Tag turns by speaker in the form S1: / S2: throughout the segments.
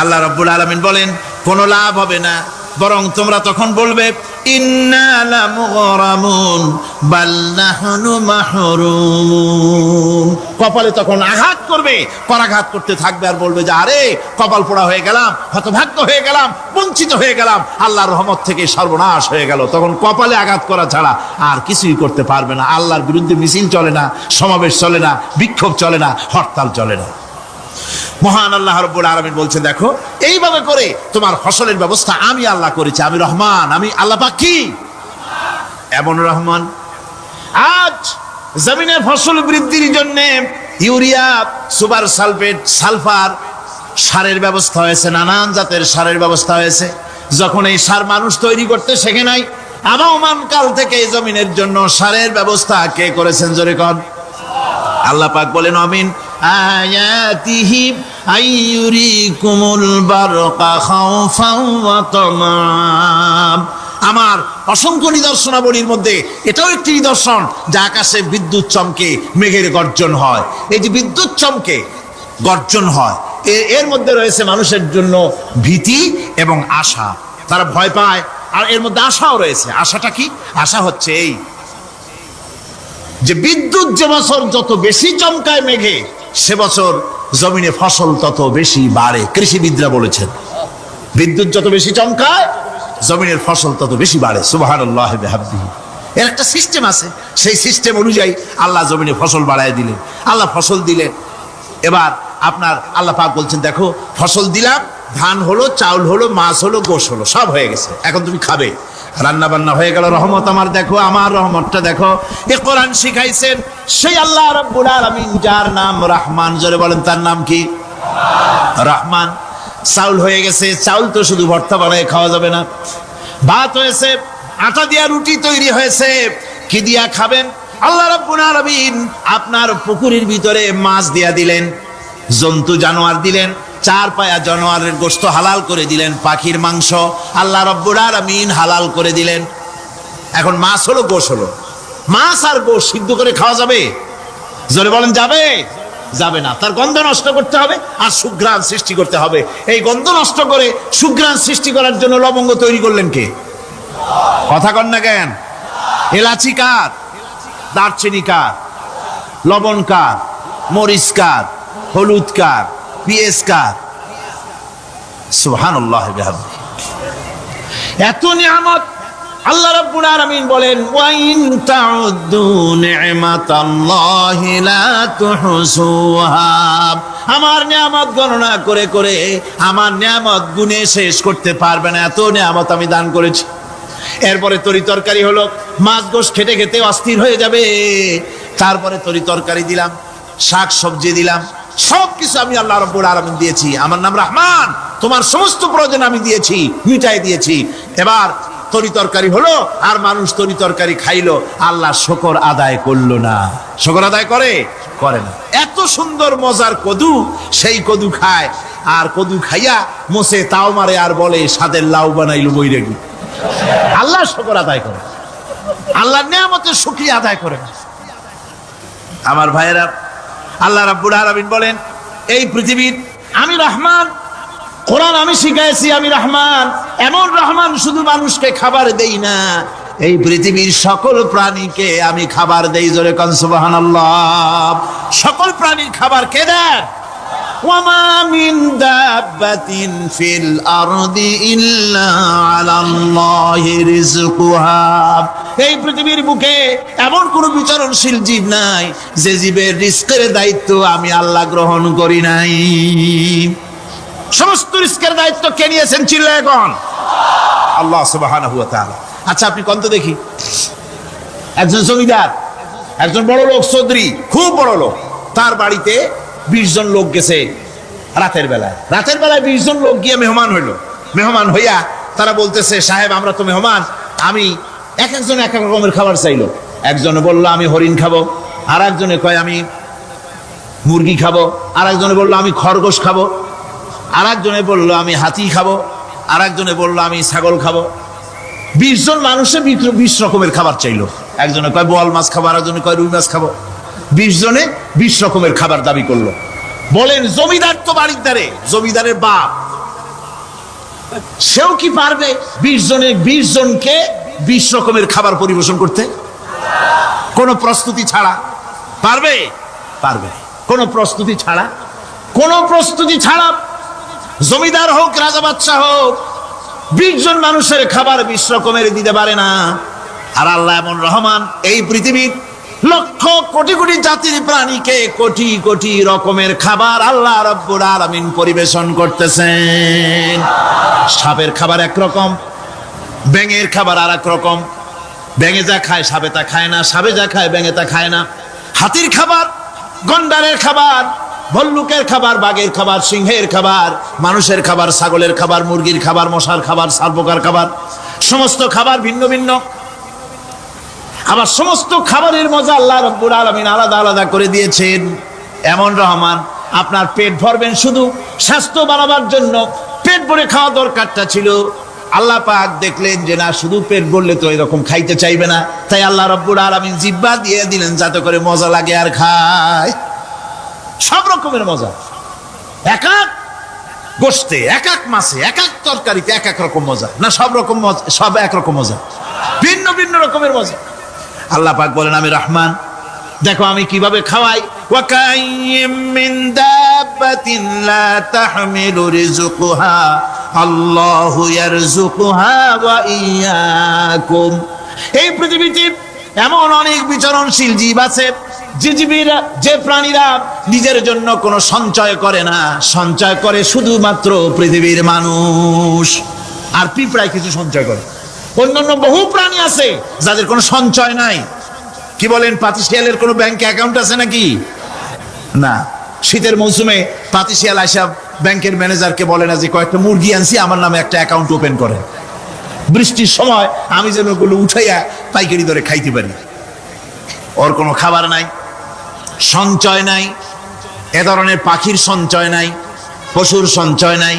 S1: আল্লাহ রাব্বুল আলামিন বলেন কোনো লাভ হবে না, বরং তোমরা তখন বলবে ইন্না লামুগরামুন বাল নাহনু মাহরুম। কপালে তখন আঘাত করবে, পরাঘাত করতে থাকবে আর বলবে যে আরে কপাল পোড়া হয়ে গেলাম, হতভাগ্য হয়ে গেলাম, বঞ্চিত হয়ে গেলাম, আল্লাহর রহমত থেকে সর্বনাশ হয়ে গেল। তখন কপালে আঘাত করা ছাড়া আর কিছুই করতে পারবে না। আল্লাহর বিরুদ্ধে মিছিল চলে না, সমাবেশ চলে না, বিক্ষোভ চলে না, হরতাল চলে না। মহান আল্লাহ রাব্বুল আলামিন বলছেন দেখো এইভাবে করে তোমার ফসলের ব্যবস্থা আমি আল্লাহ করেছি। আমি রহমান, আমি আল্লাহ পাক কি এমন রহমান। আজ জমিনে ফসল বৃদ্ধির জন্য ইউরিয়া, সুপার সালফেট, সালফার সারের ব্যবস্থা হয়েছে, নানান জাতের সারের ব্যবস্থা হয়েছে। যখন এই সার মানুষ তৈরি করতে শেখে নাই, আবহমান কাল থেকে এই জমিনের জন্য সারের ব্যবস্থা কে করেছেন জোরে কোন? আল্লাহ পাক বলেন আমিন আয়াতিহি আইয়ুরিকুমুল বারকা খাওফাও ওয়া তামাম। আমার অসংখ্য নিদর্শনাবলীর মধ্যে এটাও একটি নিদর্শন যে আকাশে বিদ্যুৎ চমকে মেঘের গর্জন হয়। এই যে বিদ্যুৎ চমকে গর্জন হয়, এর মধ্যে রয়েছে মানুষের জন্য ভীতি এবং আশা। তারা ভয় পায়, আর এর মধ্যে আশাও রয়েছে। আশাটা কি? আশা হচ্ছে এই যে বিদ্যুৎ যে বছর যত বেশি চমকায় মেঘে, সে বছর জমিনে ফসল তত বেশি বাড়ে। কৃষিবিদরা বলেছেন বিদ্যুৎ যত বেশি চমকায় জমিনের ফসল তত বেশি বাড়ে। সুবহানাল্লাহি বিহামদিহি। এর একটা সিস্টেম আছে, সেই সিস্টেম অনুযায়ী আল্লাহ জমিনে ফসল বাড়ায় দিলেন। আল্লাহ ফসল দিলেন। এবার আপনার আল্লাহ পাক বলছেন দেখো ফসল দিলাম, ধান হলো, চাউল হলো, মাছ হলো, গোশ হলো, সব হয়ে গেছে, এখন তুমি খাবে। রান্না বান্না হয়ে গেল, রহমত আমার দেখো, আমার রহমতটা দেখো। এ কোরআন শিখাইছেন সেই আল্লাহ রাব্বুল আলামিন, যার নাম রহমান। জোরে বলেন তার নাম কি? রহমান। চাউল হয়ে গেছে, চাউল তো শুধু ভর্তা বানায় খাওয়া যাবে না। ভাত হয়েছে, আটা দিয়া রুটি তৈরি হয়েছে, কি দিয়া খাবেন? আল্লাহ রাব্বুল আলামিন আপনার পুকুরের ভিতরে মাছ দিয়া দিলেন, জন্তু জানোয়ার দিলেন, চার পায়া জানোয়ারের গোশত হালাল করে দিলেন, পাখির মাংস আল্লাহ রাব্বুল আলামিন হালাল করে দিলেন। এখন মাছ হলো, গোশ হলো। মাছ আর গোশ সিদ্ধ করে খাওয়া যাবে? জোরে বলেন যাবে? যাবে না। তার গন্ধ নষ্ট করতে হবে আর সুঘ্রাণ সৃষ্টি করতে হবে। এই গন্ধ নষ্ট করে সুঘ্রাণ সৃষ্টি করার জন্য লবঙ্গ তৈরি করলেন কে? কথা কন না কেন? এলাচি কার? দারচিনি কার? লবণ কার? মরিচ কার? হলুদ কার? পেঁয়াজ কার? সুবহানাল্লাহ বিহামদিহি। এত নিয়ামত আল্লাহ রাব্বুল আলামিন বলেন ওয়া ইন তাউদ্দু নি'মাতাল্লাহি লা তুহসুহা। আমার নিয়ামত গণনা করে করে আমার নিয়ামত গুণে শেষ করতে পারবে না, এত নিয়ামত আমি দান করেছি। এরপরে তরি তরকারি হলো, মাছ গোশ খেতে খেতে অস্থির হয়ে যাবে। তারপরে তরি তরকারি দিলাম, শাক সবজি দিলাম, সবকিছু আমি আল্লাহ রাব্বুল আলামিন দিয়েছি। আমার নাম রহমান, তোমার সমস্ত প্রয়োজন আমি দিয়েছি, মিটাই দিয়েছি। এবার তরি তরকারি হলো আর মানুষ তরি তরকারি খাইলো, আল্লাহ শুকর আদায় করলো না। শুকর আদায় করে? করে না। এত সুন্দর মজার কদু, সেই কদু খায়, আর কদু খাইয়া মোসে তাও মারে আর বলে স্বাদের লাউ বানাইলো বৈরাগী। আল্লাহ শুকর আদায় করে, আল্লাহর নিয়ামতের শুকরিয়া আদায় করে না। আমার ভাইয়েরা, আল্লাহ রাব্বুল আলামিন বলেন এই পৃথিবীর আমি রহমান, কোরআন আমি শিখাইছি আমি রহমান। এমন রহমান শুধু মানুষকে খাবার দেই না, এই পৃথিবীর সকল প্রাণীকে আমি খাবার দেই। জোরে কোন সুবহানাল্লাহ। সকল প্রাণীর খাবার কে দেন? ওয়ামা মিন দাব্বাতিন ফিল আরদি ইল্লা আলাল্লাহি রিজকুহা। এই পৃথিবীর বুকে এমন কোন বিচরণশীল জীব নাই যে জীবের রিজকের দায়িত্ব আমি আল্লাহ গ্রহণ করি নাই। সমস্ত রিজকের দায়িত্ব কে নিয়েছেন? চিল্লায় এখন আল্লাহ সুবহানাহু ওয়া তাআলা। আচ্ছা আপনি কোন তো দেখি, একজন জমিদার, একজন বড় লোক, চৌধুরী, খুব বড় লোক, তার বাড়িতে 20 জন লোক গেছে রাতের বেলায়। রাতের বেলায় 20 জন লোক গিয়ে মেহমান হইলো। মেহমান হইয়া তারা বলতেছে সাহেব আমরা তো মেহমান, আমি এক একজন এক এক রকমের খাবার চাইলো। একজনে বললো আমি হরিণ খাবো, আর একজনে কয় আমি মুরগি খাবো, আর একজনে বললো আমি খরগোশ খাবো, আর একজনে বললো আমি হাতি খাবো, আর একজনে বললো আমি ছাগল খাবো। 20 জন মানুষের 20 রকমের খাবার চাইলো। একজনে কয় বোয়াল মাছ খাবো, আর একজনে কয় রুই মাছ খাবো। 20 জনে 20 রকমের খাবার দাবি করলো। বলেন জমিদার তো বাড়ির দ্বারে, জমিদারের বাপ সেও কি পারবে 20 জনকে 20 রকমের খাবার পরিবেশন করতে? কোনো প্রস্তুতি ছাড়া পারবে? পারবে কোনো প্রস্তুতি ছাড়া? কোনো প্রস্তুতি ছাড়া জমিদার হোক, রাজা বাদশাহ হোক, 20 জন মানুষের খাবার 20 রকমের দিতে পারে না। আর আল্লাহ এমন রহমান, এই পৃথিবীর লক্ষ কোটি কোটি জাতির প্রাণীকে কোটি কোটি রকমের খাবার আল্লাহ রাব্বুল আলামিন পরিবেশন করতেছেন। সাপের খাবার একরকম, ব্যাঙের খাবার আর এক রকম। ব্যাঙে যা খায় সাপে তা খায় না, সাপে যা খায় ব্যাঙে তা খায় না। হাতির খাবার, গন্ডারের খাবার, ভল্লুকের খাবার, বাঘের খাবার, সিংহের খাবার, মানুষের খাবার, ছাগলের খাবার, মুরগির খাবার, মশার খাবার, সারপোকার খাবার, সমস্ত খাবার ভিন্ন ভিন্ন। আবার সমস্ত খাবারের মজা আল্লাহ রাব্বুল আলামিন আলাদা আলাদা করে দিয়েছেন। এমন রহমান, আপনার পেট ভরবেন শুধু স্বাস্থ্য বাড়াবার জন্য, পেট ভরে খাওয়া দরকারটা ছিল। আল্লাহ পাক দেখলেন যে না, শুধু পেট ভরলে তো এরকম খাইতে চাইবে না, তাই আল্লাহ রাব্বুল আলামিন জিহ্বা দিয়ে দিলেন যাতে করে মজা লাগে আর খায়। সব রকমের মজা, এক এক গোশতে, এক এক মাছে, এক এক তরকারিতে এক এক রকম মজা। না সব রকম মজা, সব একরকম মজা, ভিন্ন ভিন্ন রকমের মজা। আল্লাহ পাক বলেন আমি রহমান, দেখো আমি কিভাবে খাওয়াই। ওয়া কাইয়্যিম মিন দাব্বাতিন লা তাহমিলু রিজকুহা আল্লাহু ইয়ারযুকুহা ওয়া ইয়্যাকুম। এই পৃথিবীতে এমন অনেক বিচরণশীল জীব আছে যে প্রাণীরা নিজের জন্য কোনো সঞ্চয় করে না, সঞ্চয় করে শুধুমাত্র পৃথিবীর মানুষ। আর পিঁপড়ায় কিছু সঞ্চয় করে। অন্যান্য বহু প্রাণী আছে যাদের কোনো সঞ্চয় নাই। কি বলেন, পাতিশিয়ালের কোনো ব্যাংকে অ্যাকাউন্ট আছে নাকি? না। শীতের মৌসুমে পাতিশিয়াল আইসা ব্যাংকের ম্যানেজারকে বলে না যে কয়েকটা মুরগি আনছি, আমার নামে একটা অ্যাকাউন্ট ওপেন করে, বৃষ্টির সময় আমি যেন ওগুলো উঠাইয়া পাইকারি দরে খাইতে পারি। ওর কোনো খাবার নাই, সঞ্চয় নাই। এ ধরনের পাখির সঞ্চয় নাই, পশুর সঞ্চয় নাই।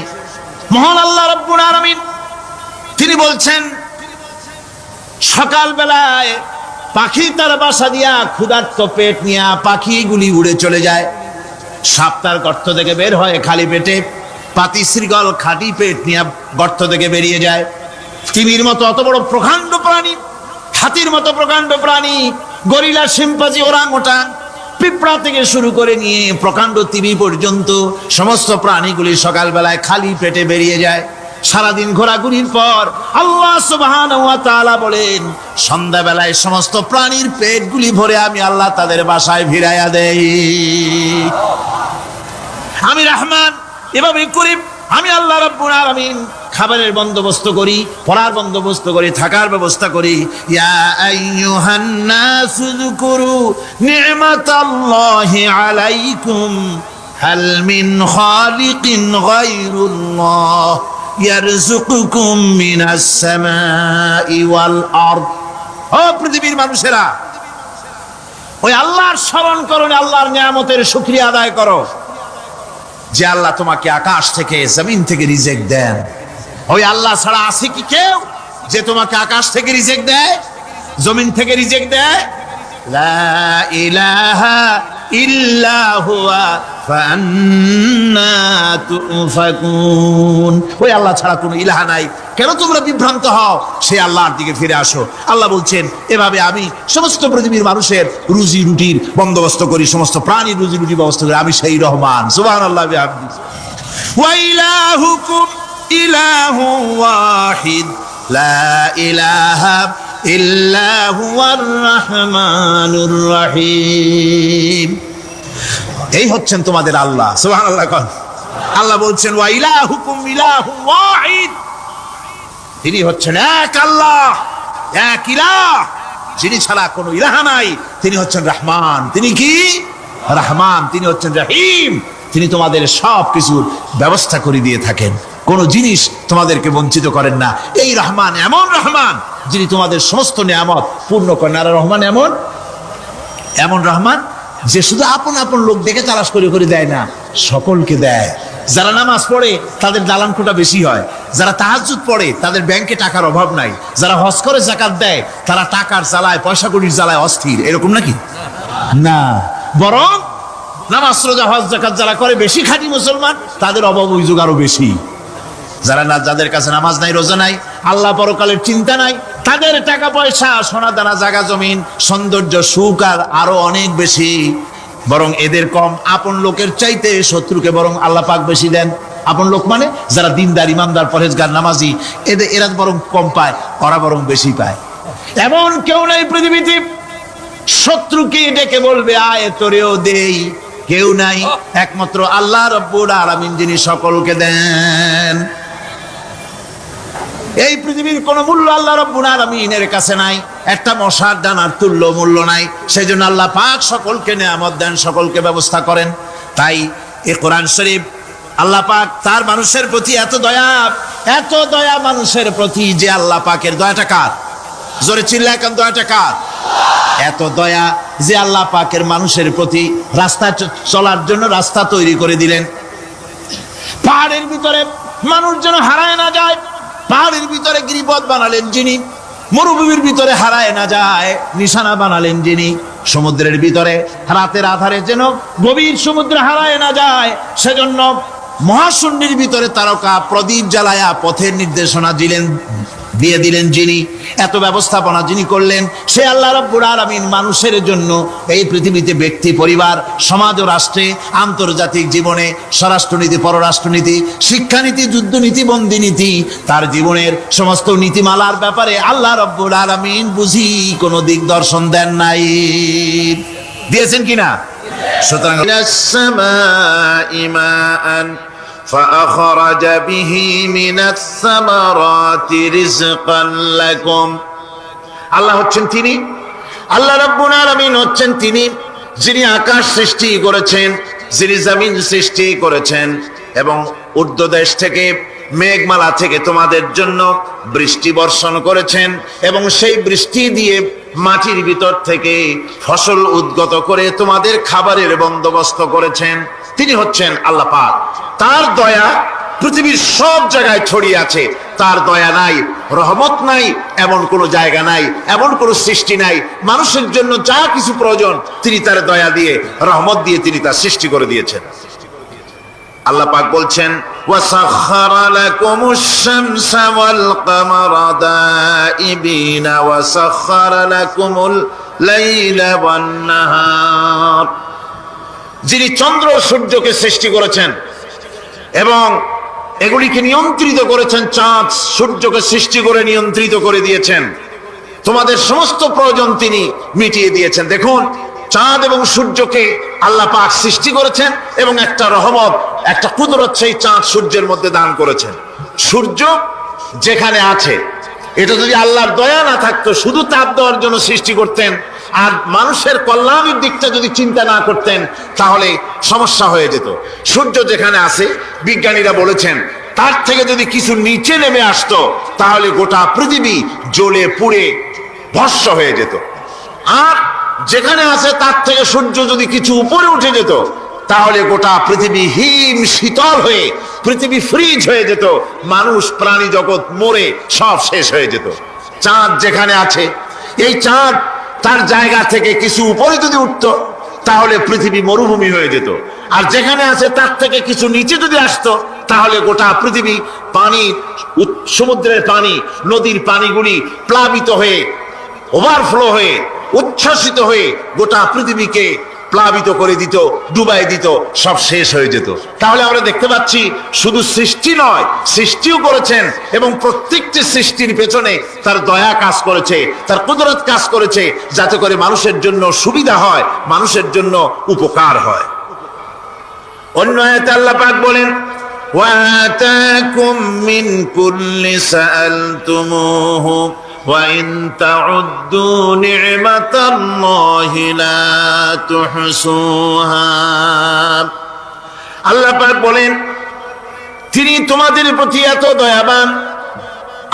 S1: মহান আল্লাহ রাব্বুল আলামিন তিনি বলছেন, সকালবেলায় পাখি তার বাসা দিয়া ক্ষুধার্ত পেট নিয়ে পাখিগুলি উড়ে চলে যায়। সাপ তার গর্ত থেকে বের হয় খালি পেটে, পাতি শৃগল খাঁটি পেট নিয়ে গর্ত থেকে বেরিয়ে যায়। তিমির মতো অত বড় প্রকাণ্ড প্রাণী, হাতির মতো প্রকাণ্ড প্রাণী, গরিলা, শিম্পাঞ্জি, ওরাংওটাং, পিঁপড়া থেকে শুরু করে নিয়ে প্রকাণ্ড তিমি পর্যন্ত সমস্ত প্রাণীগুলি সকালবেলায় খালি পেটে বেরিয়ে যায়। সারাদিন ঘোরাঘুরির পর আল্লাহ সুবহানাহু ওয়া তাআলা বলেন, সন্ধ্যাবেলায় সমস্ত প্রাণীর পেটগুলি ভরে আমি আল্লাহ তাদের বাসায় ফিরাইয়া দেই। আমি রহমান, এভাবে করি আমি আল্লাহ রাব্বুল আলামিন। খাবারের বন্দোবস্ত করি, পড়ার বন্দোবস্ত করি, থাকার ব্যবস্থা করি। ইয়া আইয়ুহান নাসু যকুরু নি'মাতাল্লাহি আলাইকুম হাল মিন খালিকিন গায়রুল্লাহ ইয়ারযুকুকুম মিনাস সামাই ওয়াল আরদ। ও পৃথিবীর মানুষেরা, ওই আল্লাহর স্মরণ করো, আল্লাহর নিয়ামতের শুকরিয়া আদায় করো যে আল্লাহ তোমাকে আকাশ থেকে, জমিন থেকে রিজিক দেন। ওই আল্লাহ ছাড়া আছে কি কেউ যে তোমাকে আকাশ থেকে রিজিক দেয়, জমিন থেকে রিজিক দেয়? লা ইলাহা ইল্লা হুয়া ফান্না তুফাকুন। ওই আল্লাহ ছাড়া কোনো ইলাহা নাই, কেন তোমরা বিভ্রান্ত হও? সেই আল্লাহর দিকে ফিরে আসো। আল্লাহ বলছেন, এভাবে আমি সমস্ত পৃথিবীর মানুষের রুজি রুটির বন্দোবস্ত করি, সমস্ত প্রাণীর রুজি রুটির ব্যবস্থা করি। আমি সেই রহমান। সুবহানাল্লাহ বিহামদিহি। ওয়া ইলাহুকুম ইলাহু ওয়াহিদ লা ইলাহা ইল্লা হুয়ার রাহমানুর রহিম। এই হচ্ছেন তোমাদের আল্লাহ। সুবহানাল্লাহ। আল্লাহ বলছেন, ওয়া ইলাহুকুম ইলাহু ওয়াহিদ, তিনি হচ্ছেন এক আল্লাহ, এক ইলাহ, যিনি ছাড়া কোনো ইলাহা নাই। তিনি হচ্ছেন রহমান। তিনি কি? রহমান। তিনি হচ্ছেন রহিম। তিনি তোমাদের সব কিছুর ব্যবস্থা করে দিয়ে থাকেন, কোনো জিনিস তোমাদেরকে বঞ্চিত করেন না। এই রহমান এমন রহমান যিনি তোমাদের সমস্ত নিয়ামত পূর্ণ করেন। আর রহমান এমন রহমান যে শুধু আপন আপন লোক দেখে তালাশ করে করে দেয় না, সকলকে দেয়। যারা নামাজ পড়ে তাদের দালান কোটা বেশি হয়, যারা তাহাজ্জুদ পড়ে তাদের ব্যাংকে টাকার অভাব নাই, যারা হজ করে যাকাত দেয় তারা টাকার জ্বালায়, পয়সা কড়ির জ্বালায় অস্থির। এরকম নাকি? না, বরং নামাজ রোজা হজ যাকাত যারা করে বেশি খাঁটি মুসলমান, তাদের অভাব অভিযোগ আরো বেশি। যাদের কাছে নামাজ নাই, রোজা নাই, আল্লাহ পরকালের চিন্তা নাই, তাদের টাকা পয়সা, সোনা দানা, জায়গা জমিন, সৌন্দর্য, সুখ আর আরো অনেক বেশি, বরং এদের কম। আপন লোকের চাইতে শত্রুকে বরং আল্লাহ পাক বেশি দেন। আপন লোক মানে যারা দিনদার, ইমানদার, পরহেজগার, নামাজি, এরা বরং কম পায়, ওরা বরং বেশি পায়। এমন কেউ নাই পৃথিবীতে শত্রুকে ডেকে বলবে আয় তোরেও দেই, কেউ নাই, একমাত্র আল্লাহ রাব্বুল আলামিন যিনি সকলকে দেন। এই পৃথিবীর কোন মূল্য আল্লাহ রাব্বুল আলামিনের কাছে নাই, একটা মশার দানার তুল্য মূল্য নাই। সেজন্য আল্লাহ পাক সকলকে নেয়ামত দেন, সকলকে ব্যবস্থা করেন। তাই এই কোরআন শরীফ আল্লাহ পাক তার মানুষের প্রতি এত দয়া মানুষের প্রতি, যে আল্লাহ পাকের দয়াটা কার? জোরে চিল্লায় এখন, দয়াটা কার? এত দয়া যে আল্লাহ পাকের মানুষের প্রতি রাস্তা চলার জন্য রাস্তা তৈরি করে দিলেন। পাহাড়ের ভিতরে মানুষ যেন হারায় না যায়, পাহাড়ের ভিতরে গিরিপথ বানালেন যিনি, মরুভূমির ভিতরে হারায় না যায় নিশানা বানালেন যিনি, সমুদ্রের ভিতরে রাতের আধারে যেন গভীর সমুদ্রে হারায় না যায়, সেজন্য মহাশূন্যের ভিতরে তারকা প্রদীপ জ্বালায়া পথের নির্দেশনা দিয়ে দিলেন যিনি, এত ব্যবস্থাপনা যিনি করলেন, সে আল্লাহ রাব্বুল আলামিন মানুষের জন্য এই পৃথিবীতে ব্যক্তি, পরিবার, সমাজ ও রাষ্ট্রে, আন্তর্জাতিক জীবনে, স্বরাষ্ট্রনীতি, পররাষ্ট্রনীতি, শিক্ষানীতি, যুদ্ধনীতি, বন্দিনীতি, তার জীবনের সমস্ত নীতিমালার ব্যাপারে আল্লাহ রাব্বুল আলামিন বুঝি কোনো দিক দর্শন দেন নাই। দিয়েছেন কিনা? সুতরাং فأخرج به من الثمرات رزقا لكم। আল্লাহ হচ্ছেন তিনি, আল্লাহ রাব্বুল আলামিন হচ্ছেন তিনি যিনি আকাশ সৃষ্টি করেছেন, যিনি জমিন সৃষ্টি করেছেন, এবং ঊর্ধ্বদেশ থেকে, মেঘমালা থেকে তোমাদের জন্য বৃষ্টি বর্ষণ করেছেন, এবং সেই বৃষ্টি দিয়ে মাটির ভিতর থেকে ফসল উদ্গত করে তোমাদের খাবারের বন্দোবস্ত করেছেন। তিনি হচ্ছেন আল্লাহ পাক। তার দয়া পৃথিবীর সব জায়গায় ছড়িয়ে আছে। তার দয়া নাই, রহমত নাই, এমন কোন জায়গা নাই, এমন কোন সৃষ্টি নাই। মানুষের জন্য যা কিছু প্রয়োজন তিনি তার দয়া দিয়ে, রহমত দিয়ে তিনি তা সৃষ্টি করে দিয়েছেন। আল্লাহ পাক বলছেন ওয়াসাখখারা লাকুমুশ শামসা ওয়াল কামারা দাইবিনা ওয়াসাখখারা লাকুমুল লাইলা ওয়ান নাহার। যিনি চন্দ্র সূর্যকে সৃষ্টি করেছেন এবং এগুলিকে নিয়ন্ত্রিত করেছেন, চাঁদ সূর্যকে সৃষ্টি করে নিয়ন্ত্রিত করে দিয়েছেন, তোমাদের সমস্ত প্রয়োজন তিনি মিটিয়ে দিয়েছেন। দেখুন, চাঁদ এবং সূর্যকে আল্লাহ পাক সৃষ্টি করেছেন এবং একটা রহমত, একটা কুদরত সেই চাঁদ সূর্যের মধ্যে দান করেছেন। সূর্য যেখানে আছে, এটা যদি আল্লাহর দয়া না থাকতো, শুধু তাপ দেওয়ার জন্য সৃষ্টি করতেন আর মানুষের কল্যাণের দিকটা যদি চিন্তা না করতেন, তাহলে সমস্যা হয়ে যেত। সূর্য যেখানে আছে, বিজ্ঞানীরা বলেছেন তার থেকে যদি কিছু নিচে নেমে আসতো, তাহলে গোটা পৃথিবী জ্বলে পুড়ে ভস্ম হয়ে যেত। আর যেখানে আছে তার থেকে সূর্য যদি কিছু উপরে উঠে যেত, তাহলে গোটা পৃথিবী হিম শীতল হয়ে, পৃথিবী ফ্রিজ হয়ে যেত, মানুষ, প্রাণী জগৎ মরে সব শেষ হয়ে যেত। চাঁদ যেখানে আছে, এই চাঁদ তার জায়গা থেকে কিছু উপরে যদি উঠতো, তাহলে পৃথিবী মরুভূমি হয়ে যেত। আর যেখানে আছে তার থেকে কিছু নিচে যদি আসতো, তাহলে গোটা পৃথিবী পানি, সমুদ্রের পানি, নদীর পানিগুলি প্লাবিত হয়ে, ওভারফ্লো হয়ে, উচ্ছ্বসিত হয়ে গোটা পৃথিবীকে প্লাবিত করে দিত, ডুবাই দিত, সব শেষ হয়ে যেত। তাহলে আমরা দেখতে পাচ্ছি শুধু সৃষ্টি নয়, সৃষ্টিও করেছেন এবং প্রত্যেকটি সৃষ্টির পেছনে তার দয়া কাজ করেছে, তার কুদরত কাজ করেছে, যাতে করে মানুষের জন্য সুবিধা হয়, মানুষের জন্য উপকার হয়। অন্য আয়াতে আল্লাহ পাক বলেন ওয়াতাকুম মিন কুল্লি সাআলতুমুহু وَإِن تَعُدُّوا نِعْمَةَ اللَّهِ لَا تُحْصُوهَا। আল্লাহ পাক বলেন তিনি তোমাদের প্রতি এত দয়াবান,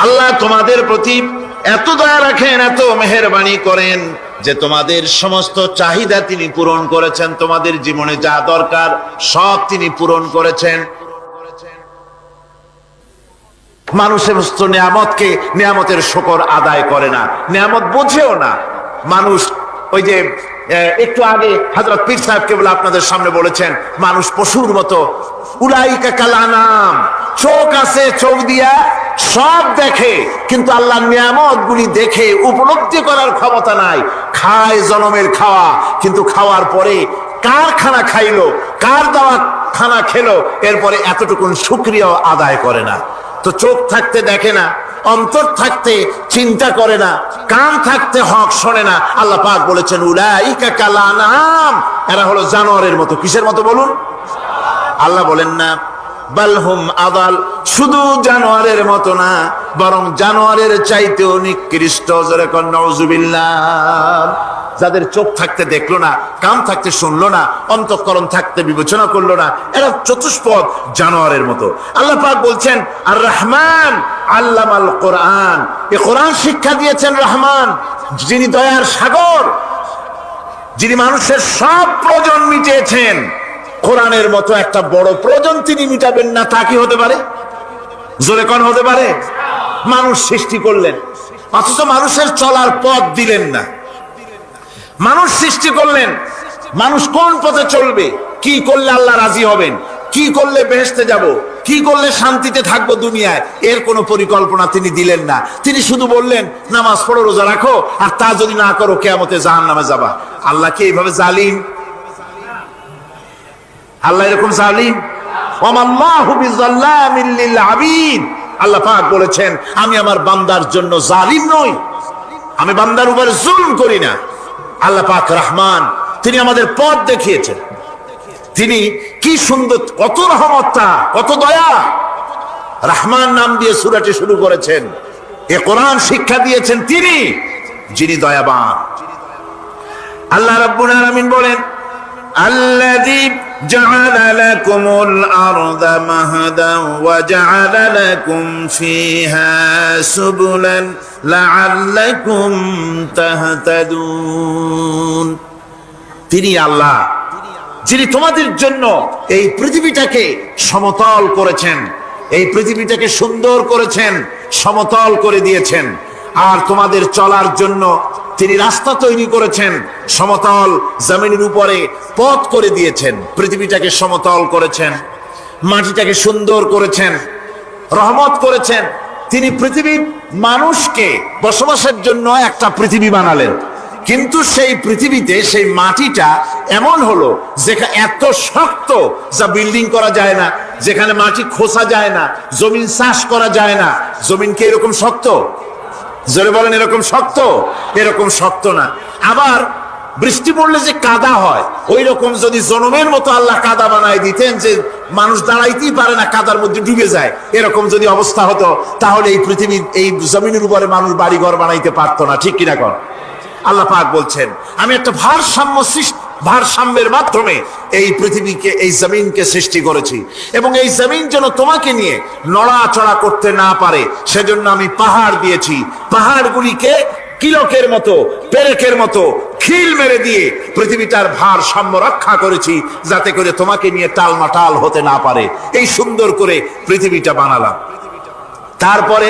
S1: আল্লাহ তোমাদের প্রতি এত দয়া রাখেন, এত মেহেরবানি করেন যে তোমাদের সমস্ত চাহিদা তিনি পূরণ করেছেন। তোমাদের জীবনে যা দরকার সব তিনি পূরণ করেছেন। মানুষ সমস্ত নিয়ামতকে, নিয়ামতের শুকর আদায় করে না, নিয়ামত বোঝেও না মানুষ। ওই যে একটু আগে হযরত পীর সাহেব কেবল আপনাদের সামনে বলেছেন, মানুষ পশুর মতো, উলাইকা কাল আনাম, চোখ আছে, চোখ দিয়া সব দেখে, কিন্তু আল্লাহর নিয়ামত গুলি দেখে উপলব্ধি করার ক্ষমতা নাই। খায় জনমের খাওয়া, কিন্তু খাওয়ার পরে কার খানা খাইলো, কার দেওয়া খানা খেলো, এরপরে এতটুকুন শুকরিয়া আদায় করে না। তো চোখ থাকতে দেখে না, অন্তর থাকতে চিন্তা করে না, কান থাকতে হক শোনে না। আল্লাহ পাক বলেছেন উলাইকা কাল আনআম, এরা হলো জানোয়ারের মতো। কিসের মতো বলুন? আল্লাহ বলেন না বালহুম আদাল, শুধু জানোয়ারের মতো না, বরং জানোয়ারের চাইতেও নিকৃষ্ট। জোরে কোন নাউজুবিল্লাহ। যাদের চোখ থাকতে দেখলো না, কান থাকতে শুনলো না, অন্তঃকরণ থাকতে বিবেচনা করলো না, এরা চতুষ্পদ জানোয়ারের মতো। আল্লাহ পাক বলছেন আর রহমান আল্লামাল কোরআন, এই কোরআন শিক্ষা দিয়েছেন রহমান, যিনি দয়ার সাগর, যিনি মানুষের সব প্রয়োজন মিটিয়েছেন। কোরআনের মতো একটা বড় প্রয়োজন তিনি মিটাবেন না, তা কি হতে পারে? জোরে কোন হতে পারে? মানুষ সৃষ্টি করলেন, অথচ মানুষের চলার পথ দিলেন না। মানুষ সৃষ্টি করলেন, মানুষ কোন পথে চলবে, কি করলে আল্লাহ রাজি হবেন, কি করলে বেহেশতে যাব, কি করলে শান্তিতে থাকবো দুনিয়ায়, এর কোনো পরিকল্পনা তিনি দিলেন না। তিনি শুধু বললেন নামাজ পড়ো, রোজা রাখো, আর তা যদি না করো কিয়ামতে জাহান্নামে যাবা। আল্লাহ কি এইভাবে জালিম? আল্লাহ এরকম জালিম? ওয়ামাল্লাহু বিযাল্লামিল লিল আবিদ। আল্লাহ পাক বলেছেন আমি আমার বান্দার জন্য জালিম নই, আমি বান্দার উপর জুলম করি না। আল্লাহ পাক রহমান, তিনি আমাদের পথ দেখিয়েছেন। তিনি কি সুন্দর, কত রহমতটা, কত দয়া। রহমান নাম দিয়ে সূরাটি শুরু করেছেন। এ কোরআন শিক্ষা দিয়েছেন তিনি, যিনি দয়াবান। আল্লাহ রাব্বুল আলামিন বলেন আল্লাযী জাআলা লাকুমুল আরদা মাহাদান ওয়া জাআলা লাকুম ফীহা সুবুলান লাআল্লাকুম তাহতাদুন। তিনি আল্লাহ যিনি তোমাদের জন্য এই পৃথিবীটাকে সমতল করেছেন, এই পৃথিবীটাকে সুন্দর করেছেন, সমতল করে দিয়েছেন। আর তোমাদের চলার জন্য তিনি রাস্তা তৈরি করেছেন, সমতল জমিনের উপরে পথ করে দিয়েছেন। পৃথিবীটাকে সমতল করেছেন, মাটিটাকে সুন্দর করেছেন, রহমত করেছেন। তিনি পৃথিবীর মানুষকে বসবাসের জন্য একটা পৃথিবী বানালেন, কিন্তু সেই পৃথিবীতে সেই মাটিটা এমন হলো যেখানে এত শক্ত যা বিল্ডিং করা যায় না, যেখানে মাটি খোসা যায় না, জমিন চাষ করা যায় না। জমিন কি এরকম শক্ত? জোরে বলেন, এরকম শক্ত? এরকম শক্ত না। আবার বৃষ্টি পড়লে যে কাদা হয়, ওই রকম যদি জনমের মতো আল্লাহ কাদা বানায় দিতেন যে মানুষ দাঁড়াইতেই পারে না, কাদার মধ্যে ডুবে যায়, এরকম যদি অবস্থা হতো, তাহলে এই পৃথিবীর এই জমিনের উপরে মানুষ বাড়ি ঘর বানাইতে পারতো না। ঠিক কিনা কর? আল্লাহ পাক বলছেন আমি একটা ভারসাম্যের মাধ্যমে এই পৃথিবীকে, এই জমিনকে সৃষ্টি করেছি, এবং এই জমিন যেন তোমাকে নিয়ে নড়াচড়া করতে না পারে সেজন্য আমি পাহাড় দিয়েছি। পাহাড়গুলিকে কিলকের মতো, পেরেকের মতো খিল মেরে দিয়ে পৃথিবীটার ভারসাম্য রক্ষা করেছি, যাতে করে তোমাকে নিয়ে টালমাটাল হতে না পারে। এই সুন্দর করে পৃথিবীটা বানালাম। তারপরে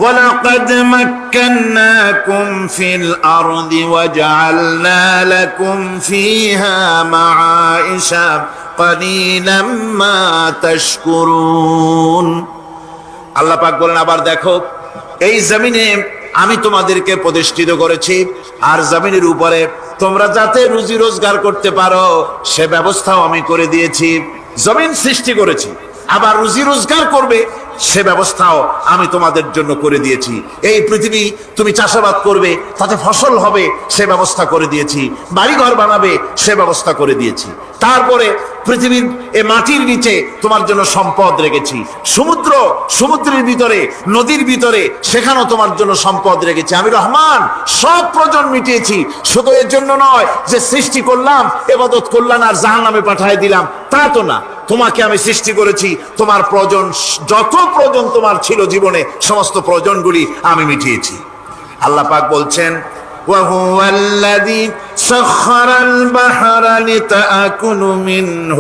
S1: وَلَقَدْ مَكَّنَّاكُمْ فِي الْأَرْضِ وَجَعَلْنَا لَكُمْ فِيهَا مَعَائِشَ قَلِيلًا مَا تَشْكُرُونَ। আল্লাহ পাক বলেন আবার দেখো, এই জমিনে আমি তোমাদেরকে প্রতিষ্ঠিত করেছি, আর জমিনের উপরে তোমরা যাতে রুজি রোজগার করতে পারো সে ব্যবস্থাও আমি করে দিয়েছি। জমিন সৃষ্টি করেছি, আবার রুজি রোজগার করবে সে ব্যবস্থাও আমি তোমাদের জন্য করে দিয়েছি। এই পৃথিবী তুমি চাষাবাদ করবে, তাতে ফসল হবে সে ব্যবস্থা করে দিয়েছি। বাড়িঘর বানাবে সে ব্যবস্থা করে দিয়েছি। তারপরে পৃথিবীর এ মাটির নিচে তোমার জন্য সম্পদ রেখেছি। সমুদ্রের ভিতরে, নদীর ভিতরে, সেখানেও তোমার জন্য সম্পদ রেখেছি। আমি রহমান, সব প্রয়োজন মিটিয়েছি। শুধু এর জন্য নয় যে সৃষ্টি করলাম, ইবাদত করলাম আর জাহান্নামে পাঠিয়ে দিলাম, তা তো না। তোমাকে আমি সৃষ্টি করেছি, তোমার প্রয়োজন, যত প্রয়োজন তোমার ছিল জীবনে, সমস্ত প্রয়োজনগুলি আমি মিটিয়েছি। আল্লাহ পাক বলছেন وَهُوَ الَّذِي سَخَّرَ الْبَحْرَ لِتَأْكُلُوا مِنْهُ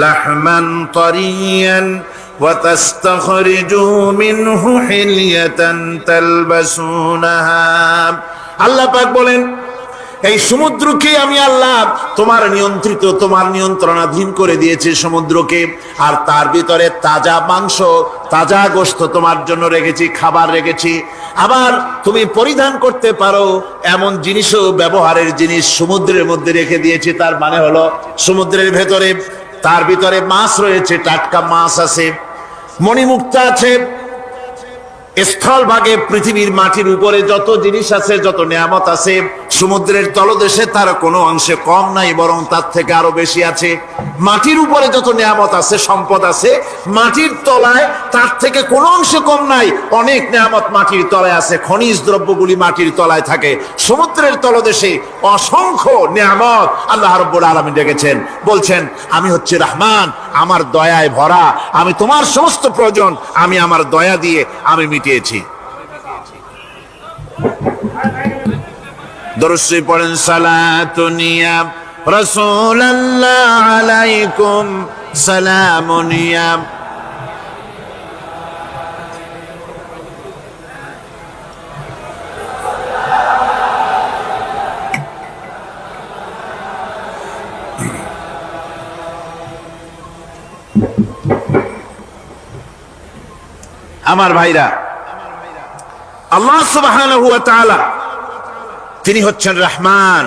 S1: لَحْمًا طَرِيًّا وَتَسْتَخْرِجُوا مِنْهُ حِلْيَةً تَلْبَسُونَهَا। আল্লাহ পাক বলেন এই সমুদ্রকে আমি আল্লাহ তোমার নিয়ন্ত্রিত, তোমার নিয়ন্ত্রণাধীন করে দিয়েছি সমুদ্রকে। আর তার ভিতরে তাজা মাংস, তাজা গোশত তোমার জন্য রেখেছি, খাবার রেখেছি। আবার তুমি পরিধান করতে পারো এমন জিনিসও, ব্যবহারের জিনিস সমুদ্রের মধ্যে রেখে দিয়েছি। তার মানে হলো সমুদ্রের ভেতরে, তার ভিতরে মাছ রয়েছে, টাটকা মাছ আছে, মণিমুক্তা আছে। স্থলভাগে পৃথিবীর মাটির উপরে যত জিনিস আছে, যত নিয়ামত আছে, সমুদ্রের তলদেশে তার কোনো অংশে কম নাই, বরং তার থেকে আরো বেশি আছে। মাটির উপরে যত নিয়ামত আছে, সম্পদ আছে, মাটির তলায় তার থেকে কোনো অংশে কম নাই। অনেক নিয়ামত মাটির তলায় আছে, খনিজ দ্রব্যগুলি মাটির তলায় থাকে। সমুদ্রের তলদেশে অসংখ্য নিয়ামত আল্লাহ রাব্বুল আলামিন রেখেছেন। বলছেন আমি হচ্ছে রহমান, আমার দয়ায় ভরা, আমি তোমার সমস্ত প্রয়োজন আমি আমার দয়া দিয়ে আমি মিটিয়েছি। দরুদ শরীফ পড়েন, সালাতুন ইয়া রাসূলুল্লাহ আলাইকুম সালামুন ইয়া। আমার ভাইরা, আল্লাহ সুবহানাহু ওয়া তাআলা তিনি হচ্ছেন রহমান,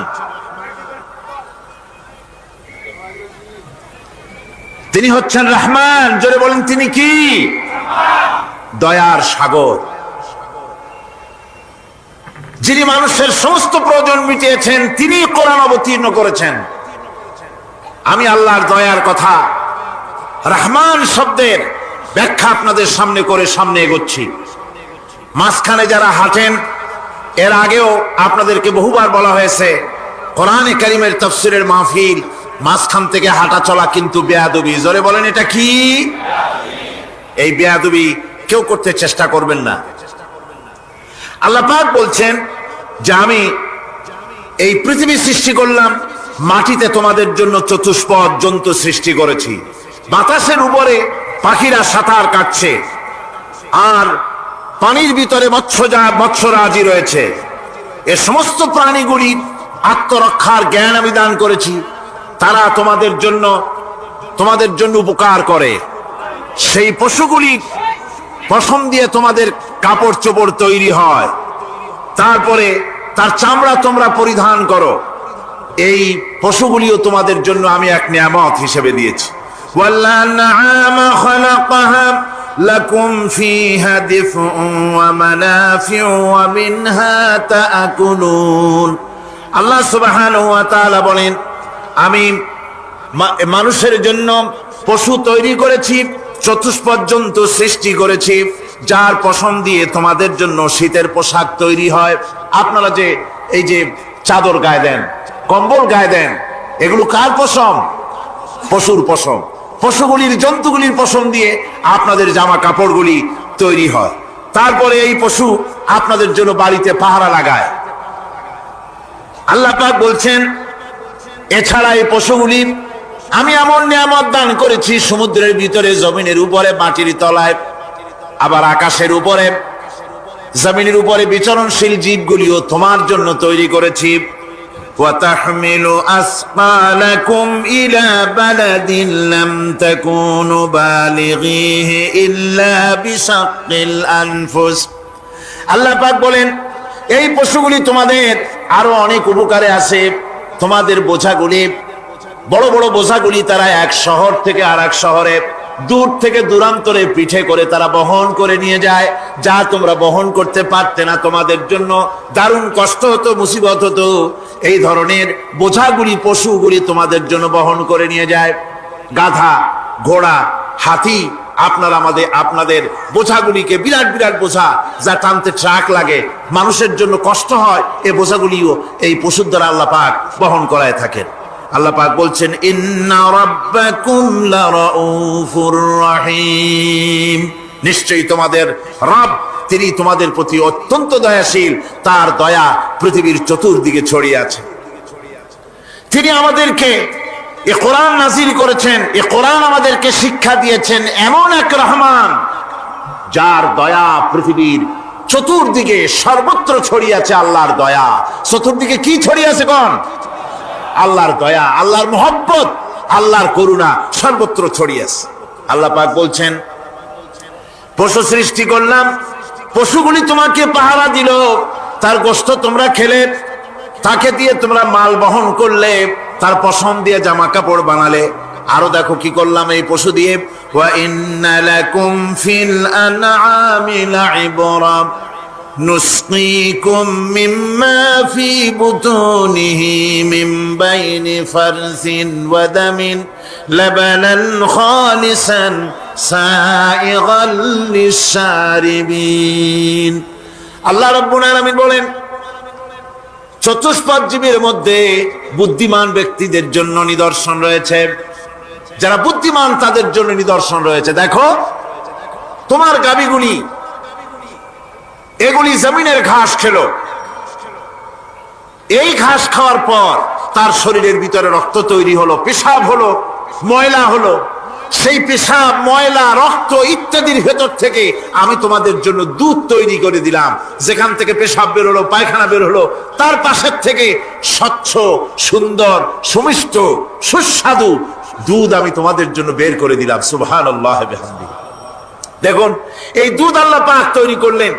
S1: তিনি হচ্ছেন রহমান। জোরে বলেন তিনি কি? দয়ার সাগর, যিনি মানুষের সমস্ত প্রয়োজন মিটিয়েছেন, তিনি কোরআন অবতীর্ণ করেছেন। আমি আল্লাহর দয়ার কথা, রহমান শব্দের ব্যাখ্যা আপনাদের সামনে করে সামনে এগোচ্ছি। মাঝখানে যারা হাঁটেন, এর আগেও আপনাদেরকে বহুবার বলা হয়েছে, কোরআনে কারীমের তাফসীরের মাহফিল, মাঝখান থেকে হাঁটা চলা কিন্তু বেয়াদবি। জোরে বলেন এটা কি? এই বেয়াদবি কেউ করতে চেষ্টা করবেন না। আল্লাহ পাক বলছেন যে আমি এই পৃথিবী সৃষ্টি করলাম, মাটিতে তোমাদের জন্য চতুষ্পদ জন্তু সৃষ্টি করেছি, বাতাসের উপরে পাখিরা সাঁতার কাটছে, আর পানির ভিতরে মৎস্যরাজি রয়েছে। এ সমস্ত প্রাণীগুলি আত্মরক্ষার জ্ঞান আমি দান করেছি, তারা তোমাদের জন্য উপকার করে। সেই পশুগুলি পশম দিয়ে তোমাদের কাপড় চোপড় তৈরি হয়, তারপরে তার চামড়া তোমরা পরিধান করো। এই পশুগুলিও তোমাদের জন্য আমি এক নিয়ামত হিসেবে দিয়েছি। والأنعام خلقها لكم فيها دفء ومنافع ومنها تأكلون। আল্লাহ সুবহানাহু ওয়া তাআলা বলেন আমি মানুষের জন্য পশু তৈরি করেছি, চতুষ্পদ জন্তু সৃষ্টি করেছি, যার পশম দিয়ে তোমাদের জন্য শীতের পোশাক তৈরি হয়। আপনারা যে এই যে চাদর গায়ে দেন, কম্বল গায়ে দেন, এগুলো কার পশম? পশুর পশম। পশুগুলির, জন্তুগুলির পশম দিয়ে আপনাদের জামা কাপড়গুলি তৈরি হয়। তারপরে এই পশু আপনাদের জন্য বাড়িতে পাহারা লাগায়। আল্লাহ পাক বলছেন এছাড়া এই পশুগুলি আমি এমন নিয়ামত দান করেছি, সমুদ্রের ভিতরে, জমিনের উপরে, মাটির তলায়, আবার আকাশের উপরে, জমিনের উপরে বিচরণশীল জীবগুলিও তোমার জন্য তৈরি করেছি। وَتَحْمِلُ أَثْقَالَكُمْ إِلَى بَلَدٍ لَمْ تَكُونُوا بَالِغِيهِ إِلَّا بِشَقِّ الْأَنفُسِ। আল্লাহ পাক বলেন এই পশুগুলি তোমাদের আরো অনেক উপকারে আসে। তোমাদের বোঝাগুলি, বড় বড় বোঝাগুলি তারা এক শহর থেকে আর এক শহরে, দূর থেকে দূরান্তরে পিঠে করে তারা বহন করে নিয়ে যায়, যা তোমরা বহন করতে পারতে না। তোমাদের জন্য দারুণ কষ্ট হতো, মুসিবত হতো। এই ধরনের বোঝাগুলি, পশুগুলি তোমাদের জন্য বহন করে নিয়ে যায়। গাধা, ঘোড়া, হাতি, আপনাদের বোঝাগুলিকে, বিরাট বিরাট বোঝা যা টানতে ট্রাক লাগে, মানুষের জন্য কষ্ট হয়, এই বোঝাগুলিও এই পশুর দ্বারা আল্লাহ পাক বহন করায় থাকেন। আল্লাহ পাক বলছেন ইন্না রাব্বাকুম লারাউফুর রহিম, নিশ্চয়ই তোমাদের রব, তিনি তোমাদের প্রতি অত্যন্ত দয়াশীল, তার দয়া পৃথিবীর চতুর্দিকে ছড়িয়ে আছে। তিনি আমাদেরকে এ কোরআন নাযিল করেছেন, এ কোরআন আমাদেরকে শিক্ষা দিয়েছেন এমন এক রহমান, যার দয়া পৃথিবীর চতুর্দিকে সর্বত্র ছড়িয়ে আছে আল্লাহর দয়া। চতুর্দিকে কি ছড়িয়ে আছে কোন? আল্লাহর দয়া, আল্লাহর মহব্বত, আল্লাহর করুণা সর্বত্র ছড়িয়ে আছে। আল্লাহ পাক বলছেন, পশু সৃষ্টি করলাম, পশুগুলি তোমাকে পাহারা দিল, তার গোশত তোমরা খেলে, তাকে দিয়ে তোমরা মাল বহন করলে, তার পশম দিয়ে জামা কাপড় বানালে। আরো দেখো কি করলাম এই পশু দিয়ে, ওয়া ইন্না লাকুম ফিল আনআমি লাইবরা নুসকিকুম মিম্মা ফি বুতুনিহি মিন বাইনি ফারসিন ওয়া দামিন লাবানান খালিসান সাইগাল লিশারিবিন। আল্লাহ রাব্বুল আলামিন বলেন, চতুষ্পদ জীবের মধ্যে বুদ্ধিমান ব্যক্তিদের জন্য নিদর্শন রয়েছে। যারা বুদ্ধিমান তাদের জন্য নিদর্শন রয়েছে। দেখো তোমার গাভীগুলি, এগুলি জমিনের ঘাস খেলো, এই ঘাস খাওয়ার পর তার শরীরের ভিতরে রক্ত তৈরি হলো, পেশাব হলো, ময়লা হলো। সেই পেশাব, ময়লা, রক্ত ইত্যাদির ভেতর থেকে আমি তোমাদের জন্য দুধ তৈরি করে দিলাম। যেখান থেকে পেশাব বের হলো, পায়খানা বের হলো, তার পাশের থেকে স্বচ্ছ, সুন্দর, সুমিষ্ট, সুস্বাদু দুধ আমি তোমাদের জন্য বের করে দিলাম। সুবহানাল্লাহ বিহামদিহি। দেখুন এই দুধ আল্লাহ পাক তৈরি করলেন।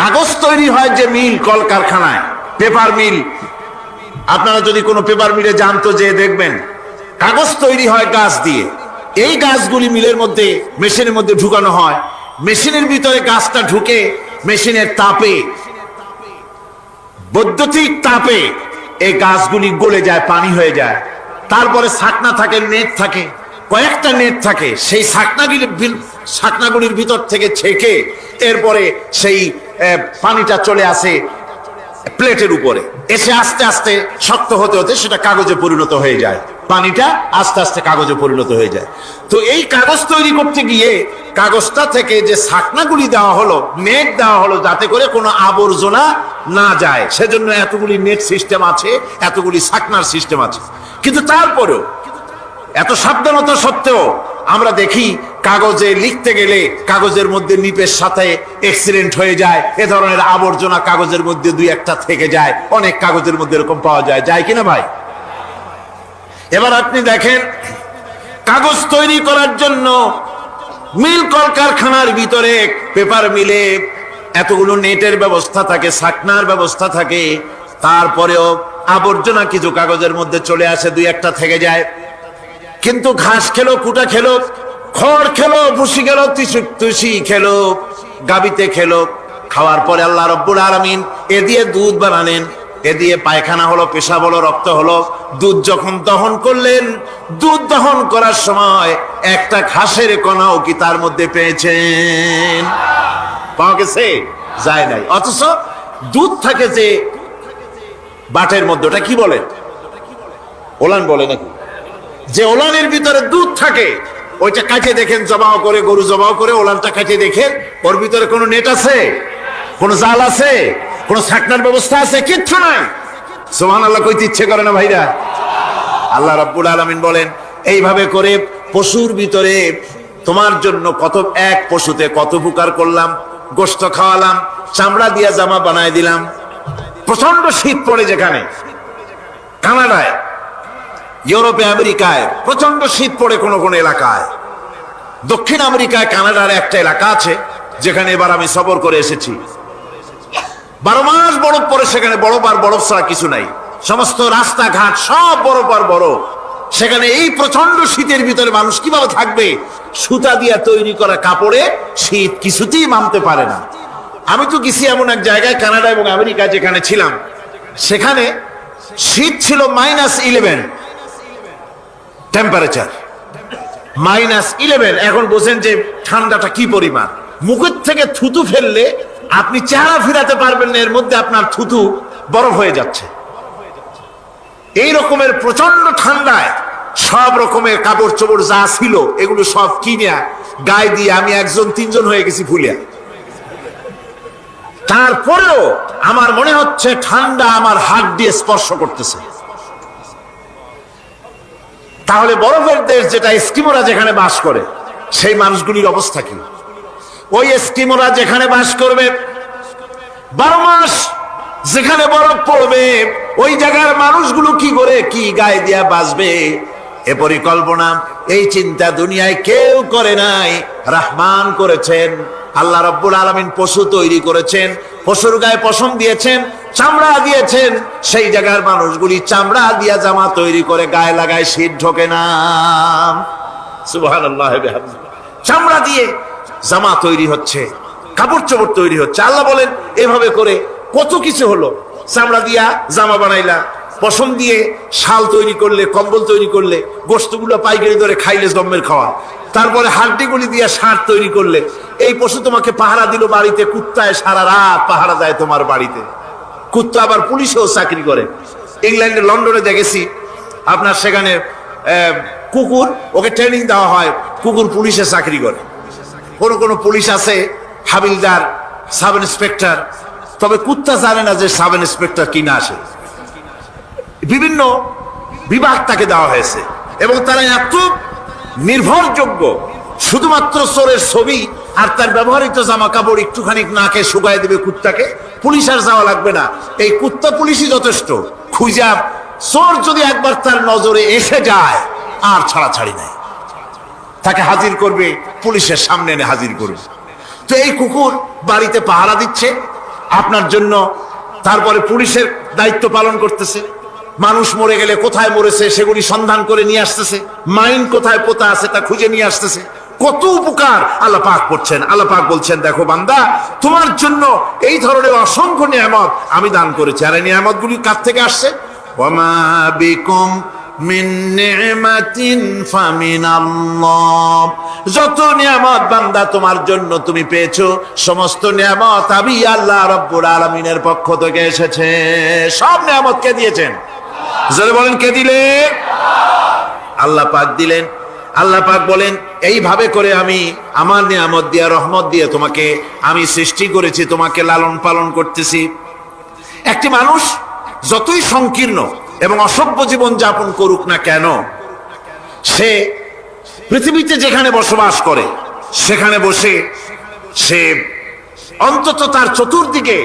S1: কাগজ তৈরি হয় যে মিল, কলকারখানায়, পেপার মিল। আপনারা যদি কোনো পেপার মিলে যান তো যে দেখবেন কাগজ তৈরি হয় গাছ দিয়ে। এই গাছগুলি মিলের মধ্যে, মেশিনের মধ্যে ঢুকানো হয়। মেশিনের ভিতরে গাছটা ঢুকে মেশিনের তাপে, বৈদ্যুতিক তাপে এই গাছগুলি গলে যায়, পানি হয়ে যায়। তারপরে ছাকনা থাকে, নেট থাকে, কয়েকটা নেট থাকে। সেই ছাকনাগুলির ভিতর থেকে ছেঁকে এরপরে সেই পানিটা চলে আসে প্লেটের উপরে, এসে আস্তে আস্তে শক্ত হতে হতে সেটা কাগজে পরিণত হয়ে যায়। পানিটা আস্তে আস্তে কাগজে পরিণত হয়ে যায়। তো এই কাগজ তৈরি করতে গিয়ে কাগজটা থেকে যে ছাকনাগুলি দেওয়া হলো, নেট দেওয়া হলো, যাতে করে কোনো আবর্জনা না যায়, সেজন্য এতগুলি নেট সিস্টেম আছে, এতগুলি ছাকনার সিস্টেম আছে। কিন্তু তারপরেও এত সাবধানতা সত্ত্বেও আমরা দেখি কাগজে লিখতে গেলে কাগজের মধ্যে নিপের সাথে অ্যাক্সিডেন্ট হয়ে যায়। এ ধরনের আবর্জনা কাগজের মধ্যে দুই একটা থেকে যায়। অনেক কাগজের মধ্যে এরকম পাওয়া যায়, যায় কিনা ভাই? এবার আপনি দেখেন, কাগজ তৈরি করার জন্য মিল কলকারখানার ভিতরে, পেপার মিলে এতগুলো নেটের ব্যবস্থা থাকে, ছাকনার ব্যবস্থা থাকে। তারপরেও আবর্জনা কিছু কাগজের মধ্যে চলে আসে, দুই একটা থেকে যায়। কিন্তু ঘাস খেলো, কুটা খেলো, খড় খেলো, ভুসি খেলো, তুষি খেলো, গাবিতে খেলো, খাওয়ার পরে আল্লাহ রাব্বুল আলামিন এ দিয়ে দুধ বানালেন। এ দিয়ে পায়খানা হলো, পেশাব হলো, রক্ত হলো। দুধ যখন দহন করলেন, দুধ দহন করার সময় একটা ঘাসের কণাও কি তার মধ্যে পেয়েছেন? পাওয়া গেছে? যায় নাই। অথচ দুধ থাকে যে বাটের মধ্যে, ওটা কি বলে? ওলান বলে নাকি? যে ওলানের ভিতরে দুধ থাকে, ওইটা কাটে দেখেন, জবাহ করে, গরু জবাহ করে ওলানটা কাটে দেখেন, ওর ভিতরে কোনো নেট আছে, কোনো জাল আছে, কোনো ছাকনার ব্যবস্থা আছে? কিচ্ছু নাই। সুবহানাল্লাহ কইতে ইচ্ছে করে না ভাইরা? আল্লাহ রাব্বুল আলামিন বলেন, এইভাবে করে পশুর ভিতরে তোমার জন্য কত, এক পশুতে কত উপকার করলাম। গোশত খাওয়ালাম, চামড়া দিয়া জামা বানায় দিলাম। প্রচন্ড শীত পড়ে যেখানে, কানাডায়, ইউরোপে, আমেরিকায় প্রচন্ড শীত পড়ে কোন কোন এলাকায়। দক্ষিণ আমেরিকায়, কানাডার একটা এলাকা আছে যেখানে এবার আমি সফর করে এসেছি। 12 মাস বরফ পড়ে সেখানে, বরফ আর বরফ ছাড়া কিছু নাই। সমস্ত রাস্তাঘাট সব বরফ আর বরফ। সেখানে এই প্রচন্ড শীতের ভিতরে মানুষ কিভাবে থাকবে? সুতা দিয়া তৈরি করা কাপড়ে শীত কিছুতেই মানতে পারে না। আমি তো গেছি এমন এক জায়গায়, কানাডা এবং আমেরিকা যেখানে ছিলাম, সেখানে শীত ছিল -11 টেম্পারেচার, -11। এখন বোঝেন যে ঠান্ডাটা কি পরিমাণ। মুখের থেকে থুতু ফেললে আপনি চেহারা ফিরাতে পারবেন না, এর মধ্যে আপনার থুতু বরফ হয়ে যাচ্ছে। এই রকমের প্রচন্ড ঠান্ডায় সব রকমের কাপড় চোপড় যা ছিল এগুলো সব কিনে গায়ে দিয়ে আমি 1-3 হয়ে গেছি ফুলিয়া। তারপরেও আমার মনে হচ্ছে ঠান্ডা আমার হাত দিয়ে স্পর্শ করতেছে। তাহলে বরফের দেশ যেটা, এস্কিমোরা যেখানে বাস করে, সেই মানুষগুলির অবস্থা কি? ওই এস্কিমোরা যেখানে বাস করবে, 12 মাস যেখানে বরফ পড়বে, ওই জায়গার মানুষগুলো কি করে কি গায়ে দিয়া বাঁচবে, এ পরিকল্পনা এই চিন্তা দুনিয়ায় কেউ করে নাই, রহমান করেছেন। আল্লাহ রাব্বুল আলামিন পশু তৈরি করেছেন, পশুর গায়ে পশম দিয়েছেন, চামড়া দিয়েছেন, সেই জায়গার মানুষগুলি চামড়া দিয়া জামা তৈরি করে গায়ে লাগায়, শীত ঢোকে না। সুবহানাল্লাহ। চামড়া দিয়ে জামা তৈরি হচ্ছে, কাপড় চোপড় তৈরি হচ্ছে। আল্লাহ বলেন এভাবে করে কত কিছু হলো। চামড়া দিয়া জামা বানাইলা, পশম দিয়ে শাল তৈরি করলে, কম্বল তৈরি করলে, গোশতগুলো পাইকারি ধরে খাইলে জম্মের খাওয়া, তারপরে হাড্ডিগুলি দিয়ে শার্ট তৈরি করলে। এই পশু তোমাকে পাহারা দিল বাড়িতে, কুত্তায় সারা রাত পাহারা দেয় তোমার বাড়িতে। কুত্তা আবার পুলিশেও চাকরি করে। ইংল্যান্ডে, লন্ডনে দেখেছি আপনার, সেখানে কুকুর, ওকে ট্রেনিং দেওয়া হয়, কুকুর পুলিশে চাকরি করে। কোন কোন পুলিশ আছে হাবিলদার, সাব ইন্সপেক্টর, তবে কুত্তা জানে না যে সাব ইন্সপেক্টর কিনা আসে। বিভিন্ন বিভাগ তাকে দেওয়া হয়েছে এবং তারা এত নির্ভরযোগ্য, শুধুমাত্র চোরের ছবি আর তার ব্যবহৃত জামা কাপড় একটুখানি নাকে শুকায় দেবে কুত্তাকে, পুলিশ আর যাওয়া লাগবে না। এই কুত্তা পুলিশই যথেষ্ট। খুঁজা চোর যদি একবার তার নজরে এসে যায় আর ছাড়াছাড়ি নাই, তাকে হাজির করবে, পুলিশের সামনে এনে হাজির করবে। তো এই কুকুর বাড়িতে পাহারা দিচ্ছে আপনার জন্য, তারপরে পুলিশের দায়িত্ব পালন করতেছে। মানুষ মরে গেলে কোথায় মরেছে সেগুলি সন্ধান করে নিয়ে আসতেছে, মাইন কোথায় পোতা আছে তা খুঁজে নিয়ে আসতেছে। কত উপকার আল্লাহ পাক করছেন। আল্লাহ পাক বলছেন, দেখো বান্দা, তোমার জন্য এই ধরনের অসংখ্য নিয়ামত আমি দান করেছি। আর এই নিয়ামত গুলি কার থেকে আসছে? ওয়ামা বিকুম মিন নি'মাতিন ফামিনাল্লাহ। যত নিয়ামত বান্দা তোমার জন্য তুমি পেয়েছো, সমস্ত নিয়ামত আমি আল্লাহ রাব্বুল আলামিনের পক্ষ থেকে এসেছে। সব নিয়ামত কে দিয়েছেন? যারা বলেন কে দিলেন? আল্লাহ পাক দিলেন। আল্লাহ পাক বলেন, এইভাবে করে আমি আমার নিয়ামত দিয়ে, রহমত দিয়ে তোমাকে আমি সৃষ্টি করেছি, তোমাকে লালন পালন করতেছি। একটি মানুষ যতই সংকীর্ণ এবং অসভ্য জীবন যাপন করুক না কেন, সে পৃথিবীতে যেখানে বসবাস করে সেখানে বসে সে অন্তত তার চতুর্দিকে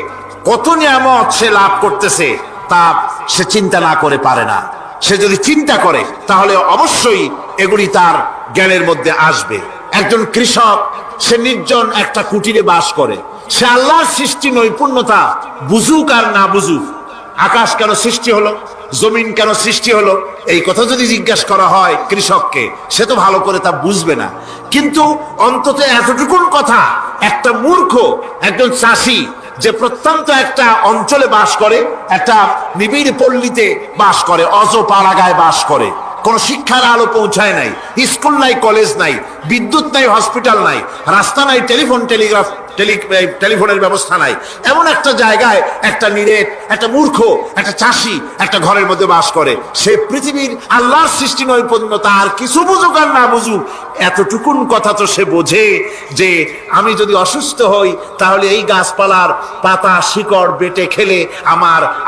S1: কত নিয়ামত সে লাভ করতেছে তা সে চিন্তা না করে পারে না। সে যদি চিন্তা করে তাহলে অবশ্যই এগুলি তার জ্ঞানের মধ্যে আসবে। একজন কৃষক, সে নির্জন একটা কুটিরে বাস করে, সে আল্লাহর সৃষ্টি নৈপুণ্যতা বুঝুক আর না বুঝুক, আকাশ কেন সৃষ্টি হলো, জমিন কেন সৃষ্টি হলো, এই কথা যদি জিজ্ঞাসা করা হয় কৃষককে, সে তো ভালো করে তা বুঝবে না। কিন্তু অন্তত এতটুকুন কথা একটা মূর্খ, একজন চাষি যে প্রত্যন্ত একটা অঞ্চলে বাস করে, একটা নিবিড় পল্লীতে বাস করে, অজপাড়াগায় বাস করে, কোন শিক্ষার আলো পৌঁছায় নাই, স্কুল নাই, কলেজ নাই, বিদ্যুৎ নাই, হসপিটাল নাই, রাস্তা নাই, টেলিফোনের ব্যবস্থা নাই, এমন একটা জায়গায় একটা নিরেট, একটা মূর্খ, একটা চাষি একটা ঘরের মধ্যে বাস করে। সে পৃথিবীর আল্লাহর সৃষ্টি নৈপুণ্যতা আর কিছু বুঝুক আর না বুঝুক, এতটুকুন কথা তো সে বোঝে যে আমি যদি অসুস্থ হই তাহলে এই গাছপালার পাতা শিকড় বেটে খেলে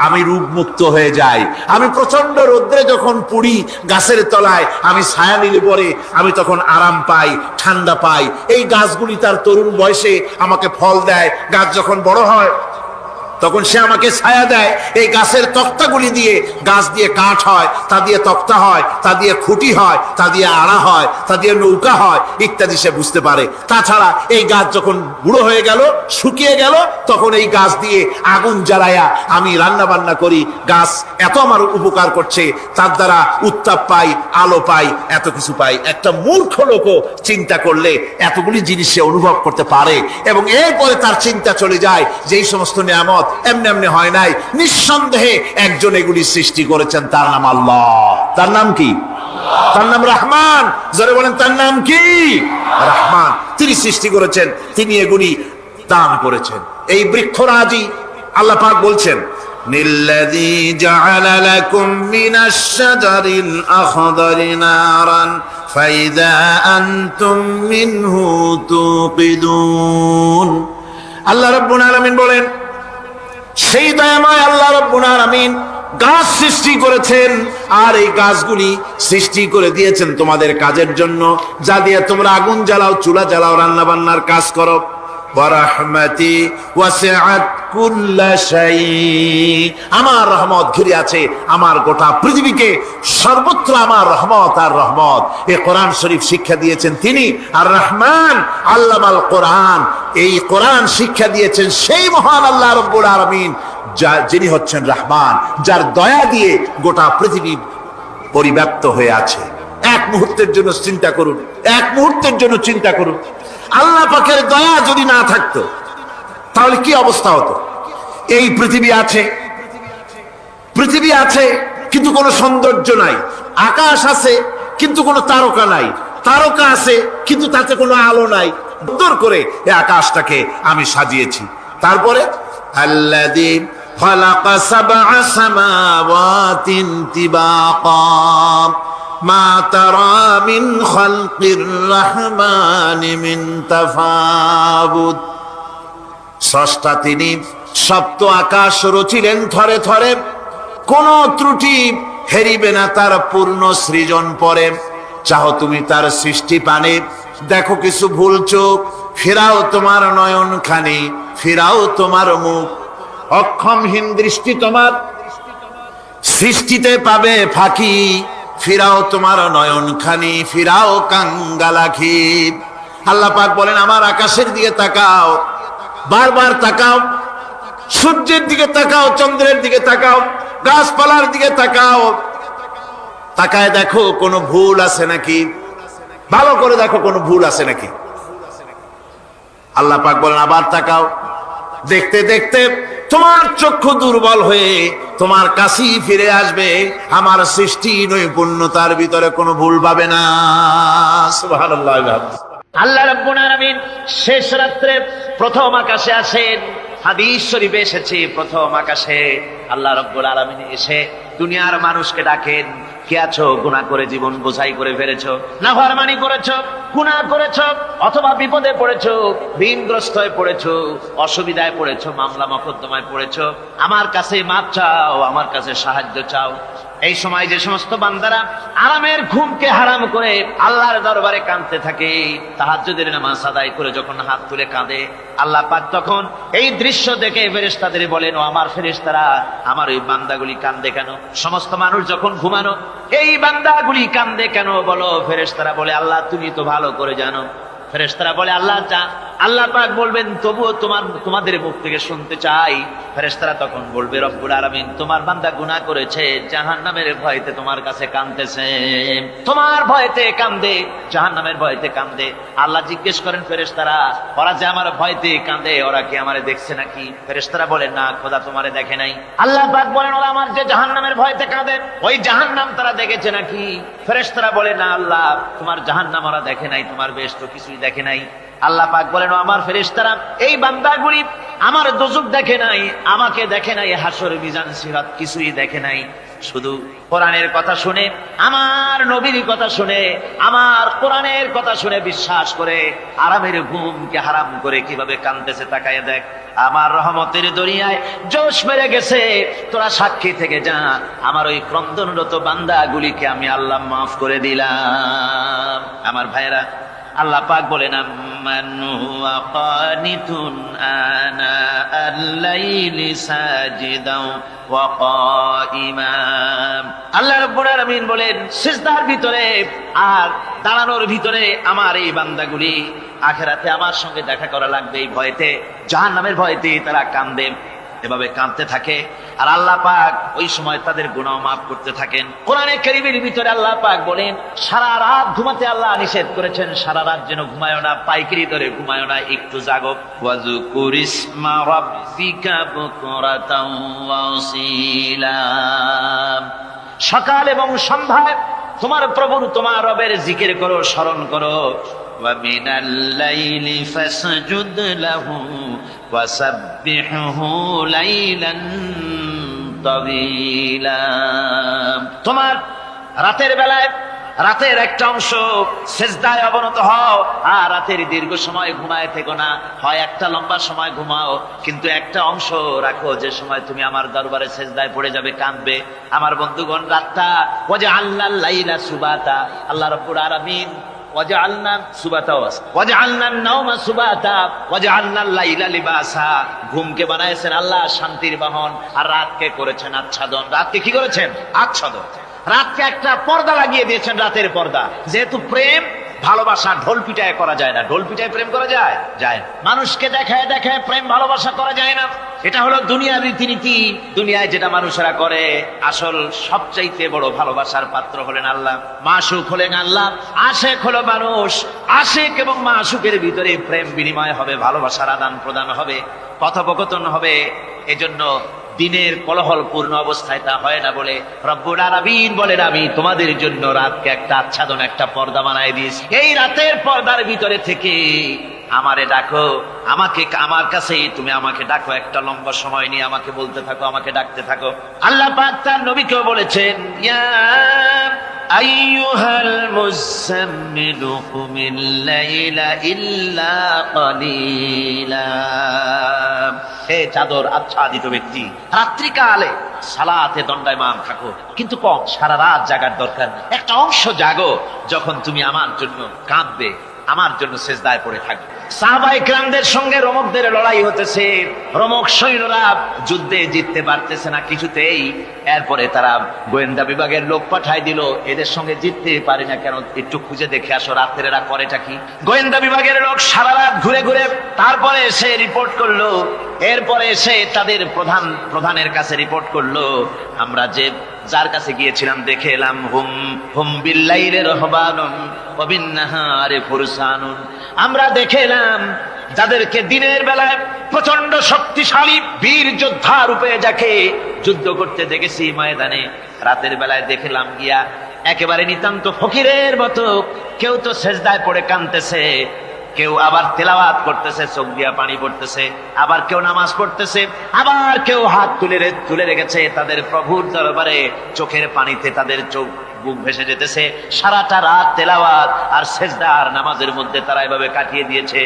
S1: আমি রোগমুক্ত হয়ে যাই। আমি প্রচন্ড রোদ্রে যখন পুড়ি গাছের তলায়, আমি ছায়া নিলে পরে আমি তখন আরাম পাই, ঠান্ডা পাই। এই গাছগুলি তার তরুণ বয়সে আমাকে ফল দেয়, গাছ যখন বড় হয় তখন সে আমাকে ছায়া দেয়। এই গাছের তক্তাগুলি দিয়ে, গাছ দিয়ে কাঠ হয়, তা দিয়ে তক্তা হয়, তা দিয়ে খুঁটি হয়, তা দিয়ে আড়া হয়, তা দিয়ে নৌকা হয় ইত্যাদি সে বুঝতে পারে। তাছাড়া এই গাছ যখন বুড়ো হয়ে গেল, শুকিয়ে গেল, তখন এই গাছ দিয়ে আগুন জ্বালায়া আমি রান্না বান্না করি। গাছ এত আমার উপকার করছে, তার দ্বারা উত্তাপ পাই, আলো পাই, এত কিছু পাই। একটা মূর্খ লোকও চিন্তা করলে এতগুলি জিনিস সে অনুভব করতে পারে এবং এরপরে তার চিন্তা চলে যায় যে এই সমস্ত নিয়ামত এমনি এমনি হয় নাই, নিঃসন্দেহে একজন এগুলি সৃষ্টি করেছেন, তার নাম আল্লাহ। তার নাম কি? তার নাম রহমান। যারা বলেন তার নাম কি? রহমান। তিনি সৃষ্টি করেছেন, তিনি এগুলি দান করেছেন। এই বৃক্ষরাজি আল্লাহ পাক বলছেন, নিল্লাযী জাআলা লাকুম মিনাশ শাজারিল আখদারি নারান ফাইযা আনতুম মিনহু তুকিদুন। আল্লাহ রাব্বুল আলামিন বলেন, সেই দয়াময় আল্লাহ রাব্বুল আলামিন গাছ সৃষ্টি করেছেন, আর এই গাছগুলি সৃষ্টি করে দিয়েছেন তোমাদের কাজের জন্য, যা দিয়ে তোমরা আগুন জ্বালাও, চুলা জ্বালাও, রান্না বান্নার কাজ করো। ওয়া রাহমাতি ওয়াসিআত কুল্লা শাই, আমার রহমত ঘিরে আছে আমার গোটা পৃথিবীকে, সর্বত্র আমার রহমত আর রহমত। এই কোরআন শরীফ শিক্ষা দিয়েছেন তিনি আর রহমান আল্লামাল কোরআন, এই কোরআন শিক্ষা দিয়েছেন সেই মহান আল্লাহ রাব্বুল আলামিন, যিনি হচ্ছেন রহমান, যার দয়া দিয়ে গোটা পৃথিবী পরিব্যাপ্ত হয়ে আছে। এক মুহূর্তের জন্য চিন্তা করুন, এক মুহূর্তের জন্য চিন্তা করুন, আল্লাহ পাকের দয়া যদি না থাকতো তাহলে কি অবস্থা হতো? এই পৃথিবী আছে, পৃথিবী আছে কিন্তু কোনো সৌন্দর্য নাই, আকাশ আছে কিন্তু কোনো তারকা নাই, তারকা আছে কিন্তু তাতে কোনো আলো নাই। সুন্দর করে এই আকাশটাকে আমি সাজিয়েছি। তারপরে আল্লাযী খালাকা সাবআ সামাওয়াতিন তিবাকা মা তারা মিন খালকির রহমানি মিন তাফাবুত। স্রষ্টা তিনি সপ্ত আকাশ রচিলেন থরে থরে, কোন ত্রুটি হেরিবে না তার পূর্ণ সৃজন পরে। চাও তুমি তার সৃষ্টি পানে, দেখো কিছু ভুল চোখ, ফেরাও তোমার নয়ন খানি, ফেরাও তোমার মুখ। অক্ষমহীন দৃষ্টি তোমার সৃষ্টিতে পাবে ফাঁকি, ফিরাও তোমার নয়ন খানি, ফিরাও কাঙ্গালাখি। আল্লাহ পাক বলেন আমার আকাশের দিকে তাকাও, বারবার তাকাও, সূর্যের দিকে তাকাও, চন্দ্রের দিকে তাকাও, গাছপালার দিকে তাকাও, তাকায় দেখো কোনো ভুল আছে নাকি, ভালো করে দেখো কোনো ভুল আছে নাকি। আল্লাহ পাক বলেন আবার তাকাও, দেখতে দেখতে তোমার চক্ষু দুর্বল হয়ে তোমার কাছেই ফিরে আসবে, আমার সৃষ্টি নৈপুণ্যতার ভিতরে কোনো ভুল পাবে না। সুবহানাল্লাহ।
S2: আল্লাহ রাব্বুল আলামিন শেষ রাত্রে প্রথম আকাশে আসেন। হাদিস শরীফে এসেছে প্রথম আকাশে আল্লাহ রাব্বুল আলামিন এসে দুনিয়ার মানুষকে ডাকেন, কে আছো? গুনাহ করে জীবন বোঝাই করে ফেলেছো, নাফরমানি করেছো, গুনাহ করেছো, অথবা বিপদে পড়েছো, ঋণগ্রস্ত হয়ে পড়েছো, অসুবিধায় পড়েছো, মামলা মকদ্দমায় পড়েছো, আমার কাছে মাপ চাও, আমার কাছে সাহায্য চাও। এই সময় যে সমস্ত বান্দারা আরামের ঘুমকে হারাম করে আল্লাহর দরবারে কাঁদতে থাকে, তাহাজ্জুদের নামাজ আদায় করে যখন হাত তুলে কাঁদে, আল্লাহ পাক তখন এই দৃশ্য দেখে ফেরেশতাদের বলেন, ও আমার ফেরেশতারা, আমার ওই বান্দাগুলি কাঁদে কেন? সমস্ত মানুষ যখন ঘুমানো, এই বান্দাগুলি কাঁদে কেন বলো? ফেরেশতারা বলে, আল্লাহ তুমি তো ভালো করে জানো। ফেরেশতারা বলে, আল্লাহ আল্লাহ পাক বলবেন, তবুও তোমাদের মুখ থেকে শুনতে চাই। ফেরেশতারা তখন বলবে, রব্বুল আলামিন তোমার বান্দা গুনাহ করেছে, জাহান্নামের ভয়তে তোমার কাছে কাঁদতেছে, তোমার ভয়তে কাঁদে, জাহান্নামের ভয়তে কাঁদে। আল্লাহ জিজ্ঞেস করেন ফেরেশতারা, ওরা যে আমার ভয়তে কাঁদে, ওরা কি আমারে দেখছে নাকি? ফেরেশতারা বলেন, না খোদা তোমারে দেখে নাই। আল্লাহ পাক বলেন, ওরা আমার যে জাহান্নামের ভয়তে কাঁদে, ওই জাহান্নাম তারা দেখেছে নাকি? ফেরেশতারা বলে, না আল্লাহ তোমার জাহান্নাম ওরা দেখে নাই, তোমার বেশ তো কিছুই দেখে নাই। আল্লাহ পাক বলেন, আমার ফেরেশতারা এই বান্দাগুলি আমার দোজখ দেখে নাই, আমাকে দেখে নাই, হাসর মিজান সিরাত কিছুই দেখে নাই, শুধু কোরআনের কথা শুনে, আমার নবীর কথা শুনে, আমার কোরআনের কথা শুনে বিশ্বাস করে আরামের ঘুমকে হারাম করে কিভাবে কাঁদতেছে তাকায় দেখ। আমার রহমতের দরিয়ায় জোশ মেরে গেছে, তোরা সাক্ষী থেকে যা, আমার ওই ক্রন্দনরত বান্দাগুলিকে আমি আল্লাহ মাফ করে দিলাম। আমার ভাইরা, আল্লাহ পাক বলেন, আম্মান হুয়া কানিতুন আনা আল-লাইলি সাজিদাও ওয়া কাইমা। আল্লাহ রাব্বুল আলামিন বলেন, সিজদার ভিতরে আর দাঁড়ানোর ভিতরে আমার এই বান্দাগুলি আখিরাতে আমার সঙ্গে দেখা করা লাগবে এই ভয়তে, জাহান্নামের ভয়তে তারা কাঁদে, এভাবে কাঁদতে থাকে। আর আল্লাহ পাক ওই সময় তাদের গুনাহ মাফ করতে থাকেন। কোরআনে কারীমের ভিতরে আল্লাহ পাক বলেন, সারা রাত ঘুমাতে আল্লাহ নিষেধ করেছেন, সারা রাত যেন ঘুমায় না, পাইকারি ধরে ঘুমায় না, একটু জাগো। ওয়াজকুর ইসমা রাব্বিকা বুকরাতাও ওয়া আসীলা। সকাল এবং সন্ধ্যায় তোমার প্রভুর, তোমার রবের জিকির করো, স্মরণ করো। وَمِنَ اللَّيْلِ فَاسْجُدْ لَهُ وَسَبِّحْهُ لَيْلًا طَوِيلًا। তোমার রাতের বেলায় রাতের একটা অংশ সেজদায় অবনত হও, আর রাতের দীর্ঘ সময় ঘুমায় থেকো না, হয় একটা লম্বা সময় ঘুমাও, কিন্তু একটা অংশ রাখো যে সময় তুমি আমার দরবারে সেজদায় পড়ে যাবে, কাঁদবে। আমার বন্ধুগণ, রাতটা ওয়াজআলনাল লাইলা সুবাতা, আল্লাহ রাব্বুল আলামিন ওয়াজআলনা সুবাতা ওয়াজআলনা নাওমা সুবাতা ওয়াজআলনা লাইলা লিবাসা। ঘুমকে বানাইছেন আল্লাহ শান্তির বাহন, আর রাতকে করেছেন আচ্ছাদন। রাতকে কি করেছেন? আচ্ছাদন। রাতকে একটা পর্দা লাগিয়ে দিয়েছেন, রাতের পর্দা। যেহেতু প্রেম ভালোবাসা ঢোল পিটায় করা যায় না। ঢোল পিটায় প্রেম করা যায়? যায় না। মানুষকে দেখায় দেখায় প্রেম ভালোবাসা করা যায় না। এটা হলো দুনিয়ার রীতিনীতি। দুনিয়ায় যেটা মানুষেরা করে, আসল সবচাইতে বড় ভালোবাসার পাত্র হলেন আল্লাহ, মাসুক হলেন আল্লাহ, আশেক হলো মানুষ। আশেক এবং মাসুকের ভিতরে প্রেম বিনিময় হবে, ভালোবাসার আদান প্রদান হবে, কথোপকথন হবে। এজন্য দিনের কোলাহল পূর্ণ অবস্থায় তা হয় না বলে রব্বুল আলামিন বলেন, আমি তোমাদের জন্য রাতকে একটা আচ্ছাদন, একটা পর্দা বানায় দিয়েছি। এই রাতের পর্দার ভিতরে থেকে আমারে ডাকো, আমার কাছে তুমি আমাকে ডাকো। একটা লম্বা সময় নিয়ে আমাকে বলতে থাকো, আমাকে ডাকতে থাকো। আল্লাহ পাক তার নবীকেও বলেছেন, ইয়া আইয়ুহাল মুযাম্মিলু কুমিল লাইলা ইল্লা কালিলা। হে চাদর আচ্ছাদিত ব্যক্তি, রাত্রিকালে সালাতে দণ্ডায়মান থাকো, কিন্তু কম, সারা রাত জাগার দরকার নেই। একটা অংশ জাগো, যখন তুমি আমার জন্য কাঁদবে, আমার জন্য সেজদায় পড়ে থাকবে। সাহাবায়ে কেরামদের সঙ্গে রোমকদের লড়াই হতেছে। রোমক সৈন্যরা যুদ্ধে জিততে পারতেছে না কিছুতেই। এরপরে তারা গোয়েন্দা বিভাগের লোক পাঠায় দিল, এদের সঙ্গে জিততে পারি না কেন, একটু খুঁজে দেখে আসো রাত্রে এরা করেটা কি। গোয়েন্দা বিভাগের লোক সারা রাত ঘুরে ঘুরে তারপরে এসে রিপোর্ট করলো। এরপরে এসে তাদের প্রধানের কাছে রিপোর্ট করলো, আমরা যার কাছে গিয়েছিলাম দেখে এলাম, হুম হুম বিল্লাইলি রাহবানুন ওয়া বিন্নাহারি ফুরসানুন। আমরা দেখে এলাম যাদেরকে দিনের বেলায় প্রচন্ড শক্তিশালী বীর যোদ্ধা রূপে যাকে যুদ্ধ করতে দেখেছি ময়দানে, রাতের বেলায় দেখলাম গিয়া একেবারে নিতান্ত ফকিরের মতো, কেউ তো সেজদায় পড়ে কাঁদতেছে, কেউ আবার তেলাওয়াত করতেছে, চোখ দিয়া পানি পড়তেছে, আবার কেউ নামাজ পড়তেছে, আবার কেউ হাত তুলে রেখেছে তাদের প্রভুর দরবারে, চোখের পানিতে তাদের চোখ বুক ভেসে যেতেছে। সারাটা রাত তেলাওয়াত আর সেজদা আর নামাজের মধ্যে তারা এভাবে কাটিয়ে দিয়েছে।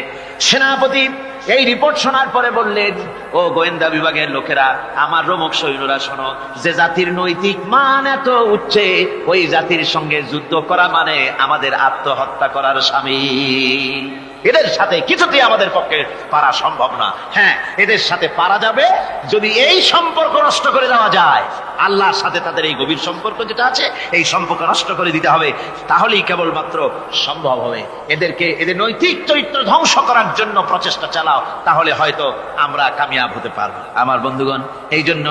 S2: সেনাপতি এই রিপোর্ট শোনার পরে বললেন, ও গোয়েন্দা বিভাগের লোকেরা, আমার রোমক সৈন্যরা শোনো, যে জাতির নৈতিক মান এত উচ্চে, ওই জাতির সঙ্গে যুদ্ধ করা মানে আমাদের আত্মহত্যা করার শামিল। এদের সাথে কিছুতেই আমাদের পক্ষে পারা সম্ভব না। হ্যাঁ, এদের সাথে পারা যাবে যদি এই সম্পর্ক নষ্ট করে দেওয়া যায়। আল্লাহর সাথে তাদের এই গভীর সম্পর্ক যেটা আছে, এই সম্পর্ক নষ্ট করে দিতে হবে, তাহলেই কেবলমাত্র সম্ভব হবে। এদের নৈতিক চরিত্র ধ্বংস করার জন্য প্রচেষ্টা চালাও, তাহলে হয়তো আমরা কামিয়াব হতে পারবো। আমার বন্ধুগণ, এই জন্য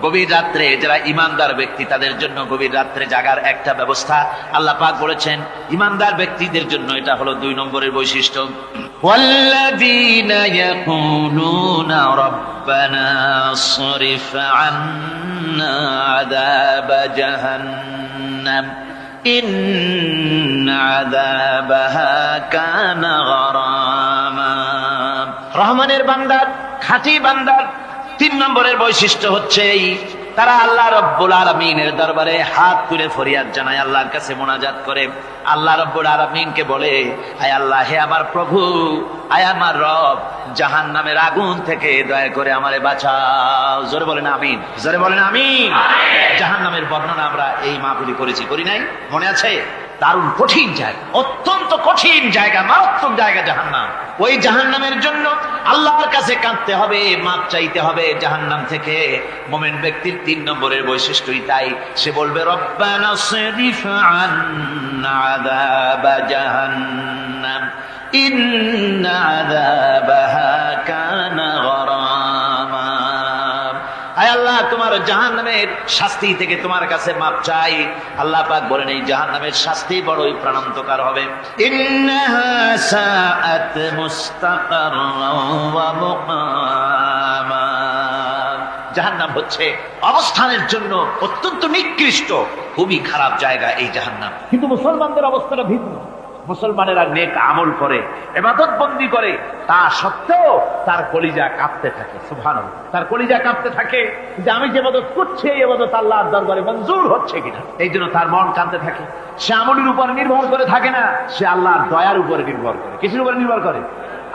S2: গভীর রাত্রে যারা ইমানদার ব্যক্তি, তাদের জন্য গভীর রাত্রে জাগার একটা ব্যবস্থা আল্লাহ পাক বলেছেন। ইমানদার ব্যক্তিদের জন্য এটা হলো 2 নম্বরের বৈশিষ্ট্য। ওয়াল্লাযীনা ইয়াকুলুনা রাব্বানা সরিফ আন্না আযাবা জাহান্নাম ইন্না আযাবাহা কানা গরামা। রহমানের বান্দার, খাঁটি বান্দার 3 নম্বরের বৈশিষ্ট্য হচ্ছে এই, তারা আল্লাহ রব্বুল আলামিনের দরবারে হাত তুলে ফরিয়াদ জানায়, আল্লাহর কাছে মোনাজাত করে। আল্লাহ রব্বুল আলামিনকে বলে, আয় আল্লাহ, হে আমার প্রভু, আয় আমার রব, জাহান্নামের আগুন থেকে দয়া করে আমারে বাঁচাও। জোরে বলেন আমিন, জোরে বলেন আমিন। জাহান্নামের বর্ণনা আমরা এই মাহফিলে করেছি, করি নাই? মনে আছে? দারুণ কঠিন জায়গা, অত্যন্ত কঠিন জায়গা, মারাত্মক জায়গা জাহান্নাম। ওই জাহান্নামের জন্য আল্লাহর কাছে কাঁদতে হবে, মাপ চাইতে হবে জাহান্নাম থেকে। মুমিন ব্যক্তির 3 নম্বরের বৈশিষ্ট্যই তাই। সে বলবে, রব্বানা সরিফ আন্না আযাবা জাহান্নাম ইন্না আযাবাহা কানা গরামা। আয় আল্লাহ, তোমার জাহান্নামের শাস্তি থেকে তোমার কাছে মাপ চাই। আল্লাহ পাক বলেন, এই জাহান্নামের শাস্তি বড়ই প্রাণান্তকার হবে। ইন্নাহা সাআত মুস্তাকাররান ওয়া মুকামা। জাহান্নাম হচ্ছে অবস্থানের জন্য অত্যন্ত নিকৃষ্ট, খুবই খারাপ জায়গা এই জাহান্নাম। কিন্তু মুসলমানদের অবস্থাটা ভিন্ন। মুসলমানেরা নেক আমল করে, ইবাদত বন্দি করে, তা সত্ত্বেও তার কলিজা কাঁপতে থাকে। সুবহানাল্লাহ, তার কলিজা কাঁপতে থাকে যে আমি যে ইবাদত করছি, এই ইবাদত আল্লাহর দরবারে মঞ্জুর হচ্ছে কিনা। এই জন্য তার মন কাঁপতে থাকে। সে আমলের উপর নির্ভর করে থাকে না, সে আল্লাহর দয়ার উপরে নির্ভর করে। কিসের উপরে নির্ভর করে?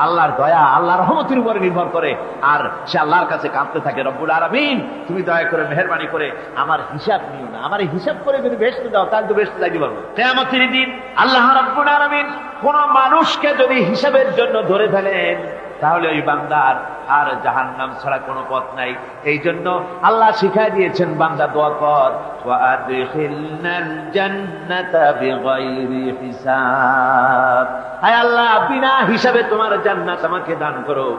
S2: আল্লাহর দয়া, আল্লাহর রহমতের উপরে নির্ভর করে, আর সে আল্লাহর কাছে কাঁদতে থাকে, রব্বুল আলামিন তুমি দয়া করে মেহেরবানি করে আমার হিসাব নিও না, আমার এই হিসাব করে যদি বেহেশতে দাও তাহলে তো বেহেশতে যাইতে পারবো। কিয়ামতের দিন আল্লাহ রাব্বুল আলামিন কোন মানুষকে যদি হিসাবের জন্য ধরে ফেলেন তাহলে ওই বান্দার আর জাহান্নাম ছাড়া কোনো পথ নাই। এই জন্য আল্লাহ শিখাই দিয়েছেন, বান্দা দোয়া কর, ওয়া আদখিলনাল জান্নাতা বিগাইরি হিসাব, হায় আল্লাহ বিনা হিসাবে তোমার জান্নাত আমাকে দান করো।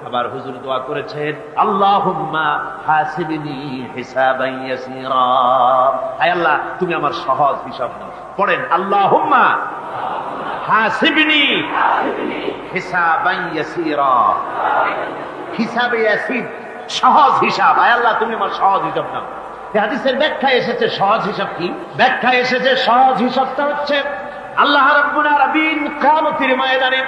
S2: আবার হুজুর দোয়া করেছেন, আল্লাহুম্মা হাসিবনি হিসাবান ইয়াসীরা, হায় আল্লাহ তুমি আমার সহজ হিসাব নাও। পড়েন, আল্লাহুম্মা হাসিবনি হিসাবান ইয়াসীরা, হিসাবে ইয়াসির, সহজ হিসাব, আয় আল্লাহ তুমি আমার সহজ হিসাব নাও। এই হাদিসের ব্যাখ্যা এসেছে সহজ হিসাব কি? ব্যাখ্যা এসেছে সহজ হিসাবটা হচ্ছে আল্লাহ রাব্বুল আলামিন কিয়ামতের ময়দানে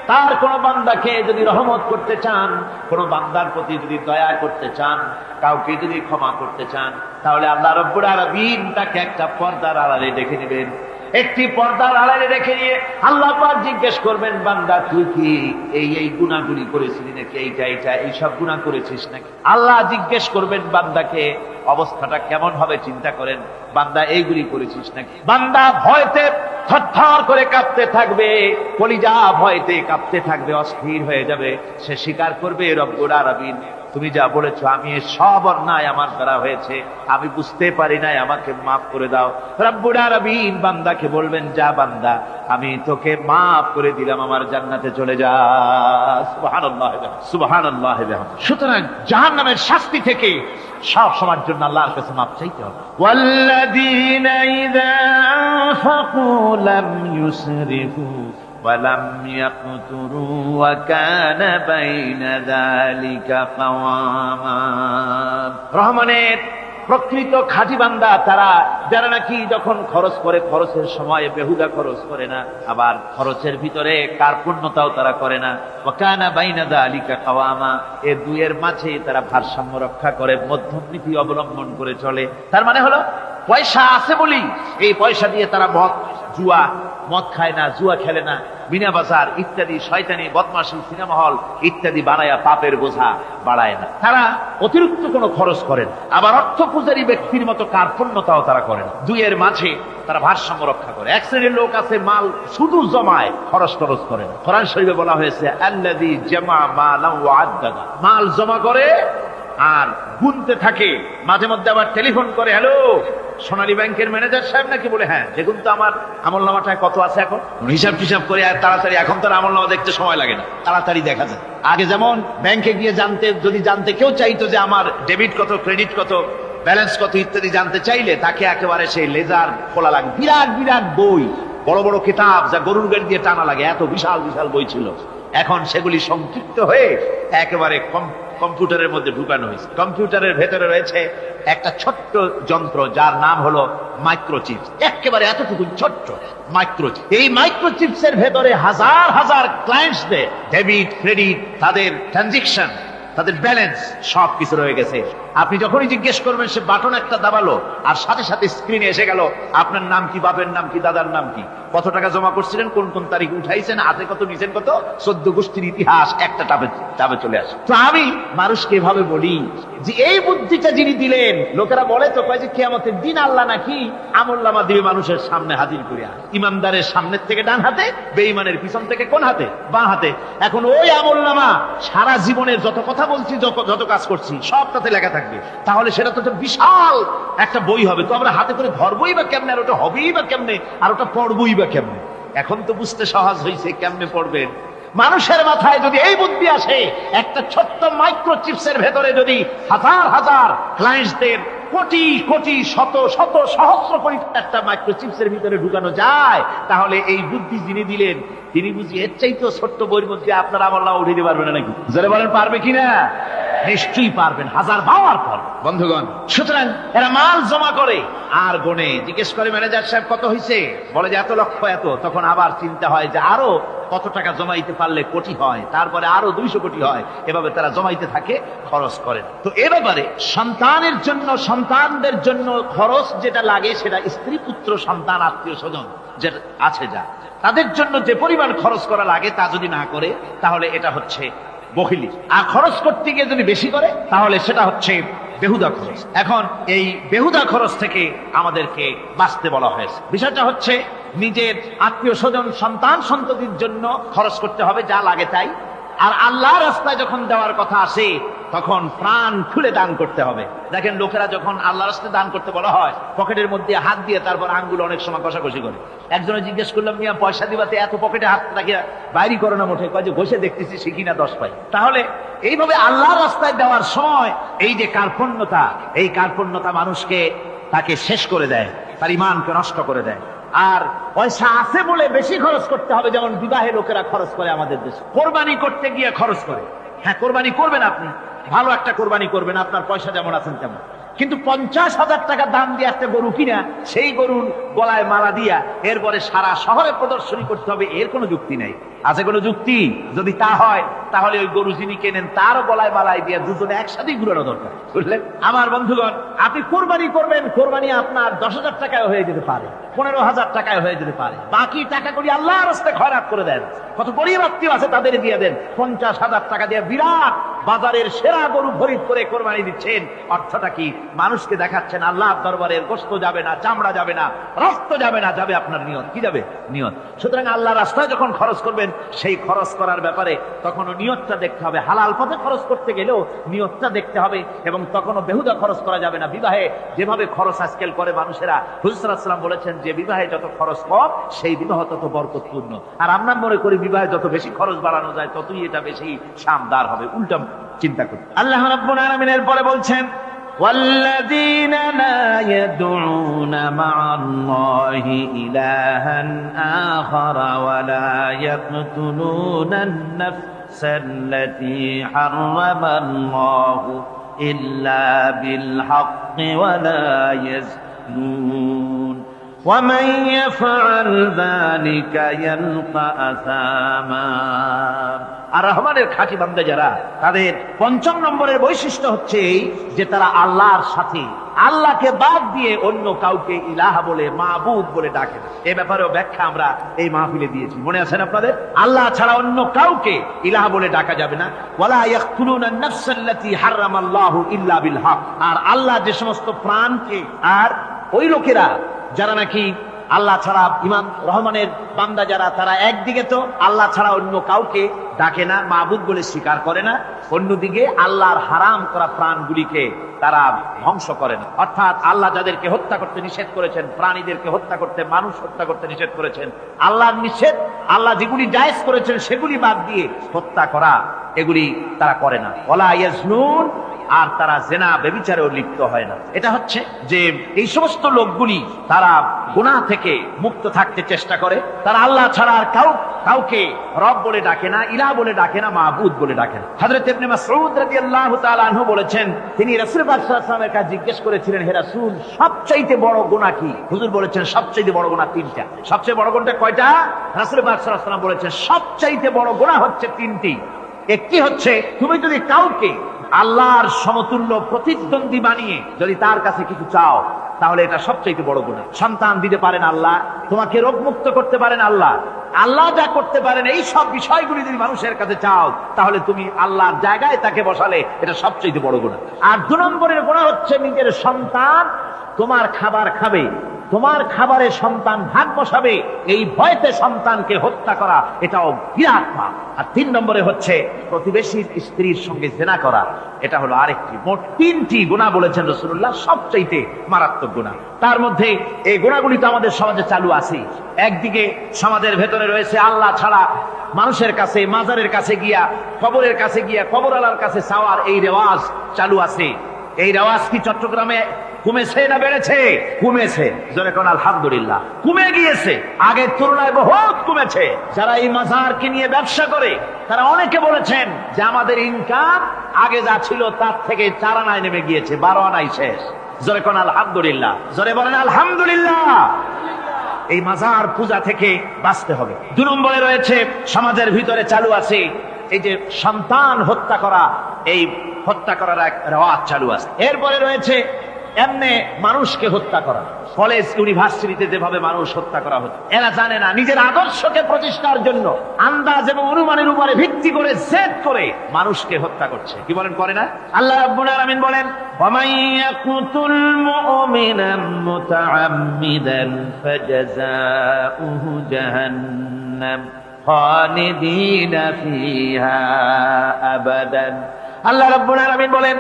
S2: তার কোন বান্দাকে যদি রহমত করতে চান, কোন বান্দার প্রতি যদি দয়া করতে চান, কাউকে যদি ক্ষমা করতে চান, তাহলে আল্লাহ রাব্বুল আলামিন তাকে একটা পর্দার আড়ালে ডেকে নেবেন। একটি পর্দার আড়ালে রেখে নিয়ে আল্লাহ পাক জিজ্ঞেস করবেন, বান্দা তুই কি এই গুনাহগুলি করেছিলি নাকি, এইটা এইসব গুনাহ করেছিস নাকি? আল্লাহ জিজ্ঞেস করবেন বান্দাকে, অবস্থাটা কেমন হবে চিন্তা করেন, বান্দা এইগুলি করেছিস নাকি? বান্দা ভয়তে থরথর করে কাঁপতে থাকবে, কলিজা ভয়তে কাঁপতে থাকবে, অস্থির হয়ে যাবে। সে স্বীকার করবে, রব্বুল আলামিন তুমি যা বলেছো আমি সব অন্যায় আমার দ্বারা হয়েছে, আমি বুঝতে পারি নাই, আমাকে মাফ করে দাও। রব্বুল আলামিন বান্দাকে বলবেন, যা বান্দা আমি তোকে মাফ করে দিলাম, আমার জান্নাতে চলে যা। সুবহানাল্লাহ সুবহানাল্লাহ। সুতরাং জাহান্নামের শাস্তি থেকে সব সময়ের জন্য আল্লাহর কাছে মাফ চাইতে হবে। ওয়াল্লাযীনা ইযা আনফাকু লাম ইউসরিফু ওয়ালাম ইয়াকতুরু ওয়া কানা বাইনা যালিকা কাওয়ামা। রহমানের প্রকৃত খাঁটি বান্দা তারা, যারা নাকি যখন খরচ করে খরচের সময় বেহুদা খরচ করে না, আবার খরচের ভিতরে কার্পণ্যতাও তারা করে না। ওয়া কানা বাইনা যালিকা কাওয়ামা, এই দুইয়ের মাঝে তারা ভারসাম্য রক্ষা করে, মধ্যমনীতি অবলম্বন করে চলে। তার মানে হলো পয়সা আছে বলি এই পয়সা দিয়ে তারা মদ খায় না, জুয়া খেলে না, মিনা বাজার ইত্যাদি শয়তানি বদমাশি সিনেমা হল ইত্যাদি বানায়া পাপের বোঝা বাড়ায় না। তারা অতিরিক্ত কোনো খরচ করেন, আবার অর্থ পূজারী ব্যক্তির মতো কার্পণ্যতাও তারা করেন। দুইয়ের মাঝে তারা ভারসাম্য রক্ষা করে। এক শ্রেণীর লোক আছে মাল শুধু জমায়, খরচ করে না। কোরআন শরীফে বলা হয়েছে, আল্লাযী জামা মালান ওয়া আদ্দাদা, মাল জমা করে আর গুনতে থাকে, মাঝে মধ্যে আবার টেলিফোন করে, হ্যালো সোনালী ব্যাংকের ম্যানেজার সাহেব নাকি? বলে হ্যাঁ, দেখুন তো আমার আমলনামাটায় কত আছে এখন, হিসাব টিসাব করে আর তাড়াতাড়ি। এখন তো আমলনামা দেখতে সময় লাগে না, তাড়াতাড়ি দেখা যায়। আগে যেমন ব্যাংকে গিয়ে জানতে কেউ চাইতো যে আমার ডেবিট কত, ক্রেডিট কত, ব্যালেন্স কত ইত্যাদি জানতে চাইলে তাকে একেবারে সেই লেজার খোলা লাগে, বিরাট বিরাট বই, বড় বড় কিতাব যা গরুর গাড়ি দিয়ে টানা লাগে, এত বিশাল বিশাল বই ছিল। এখন সেগুলি সংক্ষিপ্ত হয়ে একেবারে কম্পিউটারের মধ্যে ঢুকানো হয়েছে। কম্পিউটারের ভেতরে রয়েছে একটা ছোট্ট যন্ত্র যার নাম হলো মাইক্রোচিপস, একেবারে এতটুকু ছোট্ট মাইক্রোচিপ। এই মাইক্রোচিপসের ভেতরে হাজার হাজার ক্লায়েন্টসদের ডেবিট ক্রেডিট, তাদের ট্রানজাকশন, তাদের ব্যালেন্স সবকিছু রয়ে গেছে। আপনি যখনই জিজ্ঞেস করবেন সে বাটন একটা দাবালো আর সাথে সাথে স্ক্রিনে এসে গেল আপনার নাম কি, বাপের নাম কি, দাদার নাম কি, কত টাকা জমা করছিলেন, কোন কোন তারিখে উঠাইছেন, হাতে কত নিছেন, কত 14 গোষ্ঠীর ইতিহাস একটা টাবে চলে আসে। তো আমি মানুষকে এভাবে বলি যে এই বুদ্ধিটা যিনি দিলেন, লোকেরা বলে তো কয় যে কিয়ামতের দিন আল্লাহ নাকি আমলনামা দিবে মানুষের সামনে হাজির করিয়া, ইমানদারের সামনের থেকে ডান হাতে, বেঈমানের পিছন থেকে কোন হাতে, বাঁ হাতে। এখন ওই আমলনামা সারা জীবনের যত কথা বলছি, যত কাজ করছি সবটাতে লেখা থাকবে। তাহলে সেটা তো বিশাল একটা বই হবে, তো আমরা হাতে করে ধরবই বা কেমনে, আর ওটা হবেই বা কেমনে, আর ওটা পড়বই বা কেমনে? এখন তো বুঝতে সহজ হয়েছে, কেমনে পড়বেন। মানুষের মাথায় যদি এই বুদ্ধি আসে, একটা ছোট্ট মাইক্রোচিপসের ভেতরে যদি হাজার হাজার ক্লায়েন্টদের কোটি কোটি শত শত সহস্র কোটি একটা মাইক্রোচিপসের ভিতরে ঢুকানো যায়, তাহলে এই বুদ্ধি যিনি দিলেন তিনি বুঝি এর চাইতেও ছোট্ট বইয়ের মধ্যে আপনারা আমলনামা উঠিয়ে দিতে পারবেন না নাকি? যারা বলেন পারবে কিনা? নিশ্চয়ই পারবেন, হাজার বার পারবেন বন্ধুগণ। সুতরাং এরা মাল জমা করে আর গনে, জিজ্ঞেস করে ম্যানেজার সাহেব কত হয়েছে, বলে যে এত লক্ষ এত। তখন আবার চিন্তা হয় যে আরো কত টাকা জমাইতে পারলে কোটি হয়, তারপরে আরো 200 কোটি হয়, এভাবে তারা জমাইতে থাকে, খরচ করেন। তো এ ব্যাপারে সন্তানের জন্য, সন্তানদের জন্য খরচ যেটা লাগে সেটা স্ত্রী পুত্র সন্তান আত্মীয় স্বজন যে আছে যা তাদের জন্য যে পরিমাণ খরচ করা লাগে তা যদি না করে তাহলে এটা হচ্ছে বখিলি। আর খরচ করতে গিয়ে যদি বেশি করে তাহলে সেটা হচ্ছে বেহুদা খরচ। এখন এই বেহুদা খরচ থেকে আমাদেরকে বাঁচতে বলা হয়েছে। বিষয়টা হচ্ছে নিজের আত্মীয় স্বজন সন্তান সন্ততির জন্য খরচ করতে হবে যা লাগে তাই। আর আল্লাহ রাস্তায় যখন দেওয়ার কথা আসে তখন প্রাণ খুলে দান করতে হবে। দেখেন লোকেরা যখন আল্লাহ রাস্তায় দান করতে বলা হয় পকেটের মধ্যে হাত দিয়ে তারপর আঙ্গুল অনেক সময় কষাকষি করে। একজনে জিজ্ঞেস করলাম, মিয়া পয়সা দিবাতে এত পকেটে হাত রাখিয়া বাইরে করো না মোটে? কয় যে ঘষে দেখতেছি শিখি না 10 পাই। তাহলে এইভাবে আল্লাহ রাস্তায় দেওয়ার সময় এই যে কার্পণ্যতা, এই কার্পণ্যতা মানুষকে তাকে শেষ করে দেয়, তার ঈমানকে নষ্ট করে দেয়। আর পয়সা আছে বলে বেশি খরচ করতে হবে, যেমন বিবাহে লোকেরা খরচ করে আমাদের দেশে। কোরবানি করতে গিয়ে খরচ করে। হ্যাঁ, কোরবানি করবেন আপনি, ভালো একটা কোরবানি করবেন, আপনার পয়সা যেমন আছেন তেমন। কিন্তু 50,000 টাকা দাম দিয়ে একটা গরু কিনা সেই গরুর গলায় মালা দিয়া এরপরে সারা শহরে প্রদর্শনী করতে হবে, এর কোনো যুক্তি নেই। আছে কোনো যুক্তি? যদি তা হয় তাহলে ওই গরু যিনি কেনেন তারও গলায় মালাই দিয়ে দুজনে একসাথেই ঘুরানো দরকার, বুঝলেন? আমার বন্ধুগণ, আপনি কোরবানি করবেন, কোরবানি আপনার 10,000 টাকায় হয়ে যেতে পারে, 15,000 টাকায় হয়ে যেতে পারে। বাকি টাকাগুলি আল্লাহর রাস্তায় খয়রাত করে দেন। কত গরিব আত্মীয় আছে তাদের দিয়ে দেন। 50,000 টাকা দিয়ে বিরাট বাজারের সেরা গরু খরিদ করে কোরবানি দিচ্ছেন। অর্থটা কি? মানুষকে দেখাচ্ছেন আল্লাহর দরবারের গোশত যাবে না, চামড়া যাবে না, রক্ত যাবে না, যাবে আপনার নিয়ত। কি যাবে? নিয়ত। সুতরাং আল্লাহর রাস্তায় যখন খরচ করবেন সেই খরচ করার ব্যাপারে তখনও নিয়তটা দেখতে হবে। হালাল পথে খরচ করতে গেলেও নিয়তটা দেখতে হবে, এবং তখনও বেহুদা খরচ করা যাবে না। বিবাহে যেভাবে খরচ আজকাল করে মানুষেরা, হুজুর সাল্লাল্লাহু আলাইহি ওয়াসাল্লাম বলেছেন যে বিবাহে যত খরচ কম সেই বিবাহ তত বরকতপূর্ণ। আর আমরা মনে করি বিবাহে যত বেশি খরচ বাড়ানো যায় ততই এটা বেশি শানদার হবে। উল্টা চিন্তা করি। আল্লাহ রাব্বুল আলামিন এরপরে বলছেন, والذين لا يدعون مع الله إلها آخر ولا يقتلون النفس التي حرم الله إلا بالحق ولا يزنون ومن يفعل ذلك يلقى أثاما। আর রহমানের খাঁটি বান্দা যারা, তাদের 5 নম্বরের বৈশিষ্ট্য হচ্ছে যে তারা আল্লাহর সাথে, আল্লাহকে বাদ দিয়ে অন্য কাউকে ইলাহা বলে, মাবুদ বলে ডাকে না। এই ব্যাপারেও ব্যাখ্যা আমরা এই মাহফিলে দিয়েছি, মনে আছেন আপনাদের? আল্লাহ ছাড়া অন্য কাউকে ইলাহা বলে ডাকা যাবে না। ওয়ালা ইয়াকতুলুনা আন-নাফসাল্লাতী হারামাল্লাহু ইল্লা বিল হক। আর আল্লাহ যে সমস্ত প্রাণকে, আর ওই লোকেরা যারা নাকি আল্লাহ ছাড়া, ইমাম রহমানের বান্দা যারা, তারা একদিকে তো আল্লাহ ছাড়া অন্য কাউকে ডাকে না, মাবুদ বলে স্বীকার করে না, অন্যদিকে আল্লাহর হারাম করা প্রাণগুলিকে তারা ধ্বংস করে না। অর্থাৎ আল্লাহ যাদেরকে হত্যা করতে নিষেধ করেছেন, প্রাণীদেরকে হত্যা করতে, মানুষ হত্যা করতে নিষেধ করেছেন, আল্লাহর নিষেধ, আল্লাহ যেগুলি জায়েজ করেছেন সেগুলি বাদ দিয়ে হত্যা করা, এগুলি তারা করে না। ওয়ালা ইয়াজনুন, আর তারা জেনা ব্যভিচারেও লিপ্ত হয় না। এটা হচ্ছে যে এই সমস্ত লোকগুলি তারা গুনাহ থেকে মুক্ত থাকতে চেষ্টা করে। তারা আল্লাহ ছাড়া আর কাউকে রব বলে ডাকে না, ইলাহ বলে ডাকে না, মাবুদ বলে ডাকে না। হযরত ইবনে মাসউদ রাদিয়াল্লাহু তাআলা আনহু বলেছেন, তিনি রাসূল পাক সাল্লাল্লাহু আলাইহি ওয়াসাল্লামের কাছে জিজ্ঞেস করেছিলেন, হে রাসূল, সবচাইতে বড় গুনাহ কি? হুজুর বলেছেন সবচাইতে বড় গুনাহ 3টা। সবচেয়ে বড় গুনাহটা কয়টা? রাসূল পাক সাল্লাল্লাহু আলাইহি ওয়াসাল্লাম বলেছেন সবচাইতে বড় গুনাহ হচ্ছে 3টি। একটি হচ্ছে তুমি যদি কাউকে আল্লাহর সমতুল্য প্রতিদ্বন্দ্বী বানিয়ে যদি তার কাছে কিছু চাও, তাহলে এটা সবচেয়ে বড় গুনাহ। সন্তান দিতে পারেন আল্লাহ, তোমাকে রোগ মুক্ত করতে পারেন আল্লাহ, আল্লাহ যা করতে পারেন এই সব বিষয়গুলি যদি মানুষের কাছে চাও, তাহলে তুমি আল্লাহর জায়গায় তাকে বসালে, এটা সবচেয়ে বড় গুনাহ। আর 2 নম্বরের গুনাহ হচ্ছে নিজের সন্তান তোমার খাবার খাবে, তোমার খাবারে সন্তান ভাগ বসাবে, এই ভয়তে সন্তানকে হত্যা করা, এটাও বিরাট পাপ। আর 3 নম্বরে হচ্ছে প্রতিবেশীর স্ত্রীর সঙ্গে জেনা করা, এটা হলো আরেকটি। মোট 3টি গুনাহ বলেছেন রাসূলুল্লাহ, সবচাইতে মারাত্মক গুনাহ। তার মধ্যে এই গুনাহগুলি তো আমাদের সমাজে চালু আছে। একদিকে সমাজের ভেতরে রয়েছে আল্লাহ ছাড়া মানুষের কাছে, মাজারের কাছে গিয়া, কবরের কাছে গিয়া, কবরওয়ালার কাছে চাওয়ার এই রেওয়াজ চালু আছে। এই রেওয়াজ কি চট্টগ্রামে কমেছে না বেড়েছে? কমেছে। জোরে কোন আলহামদুলিল্লাহ। কমে গিয়েছে, আগের তুলনায় বহুত কমেছে। যারা এই মাজারকে নিয়ে ব্যবসা করে তারা অনেকে বলেছেন যে আমাদের ইনকাম আগে যা ছিল তার থেকে 4 আনায় নেমে গিয়েছে, 12 আনাই শেষ। জোরে কোন আলহামদুলিল্লাহ। জোরে বলেন আলহামদুলিল্লাহ। এই মাজার পূজা থেকে বাঁচতে হবে। 2 নম্বরে রয়েছে সমাজের ভিতরে চালু আছে এই যে সন্তান হত্যা করা, এই হত্যা করার এক রেওয়াজ চালু আছে। এরপরে রয়েছে এমনি মানুষকে হত্যা করা। কলেজ ইউনিভার্সিটিতে যেভাবে মানুষ হত্যা করা হচ্ছে, এরা জানে না নিজের আদর্শকে প্রতিষ্ঠার জন্য আন্দাজ এবং অনুমানের উপরে ভিত্তি করে জেদ করে মানুষকে হত্যা করছে। কি বলেন, করে না? আল্লাহ রাব্বুল আলামিন বলেন, ওয়ামান ইয়াকুতুল মুমিনান মুতাআম্মিদান ফাজাযাউহু জাহান্নাম খালিদিনা ফিহা আবাদান। আল্লাহ রাব্বুল আলামিন বলেন,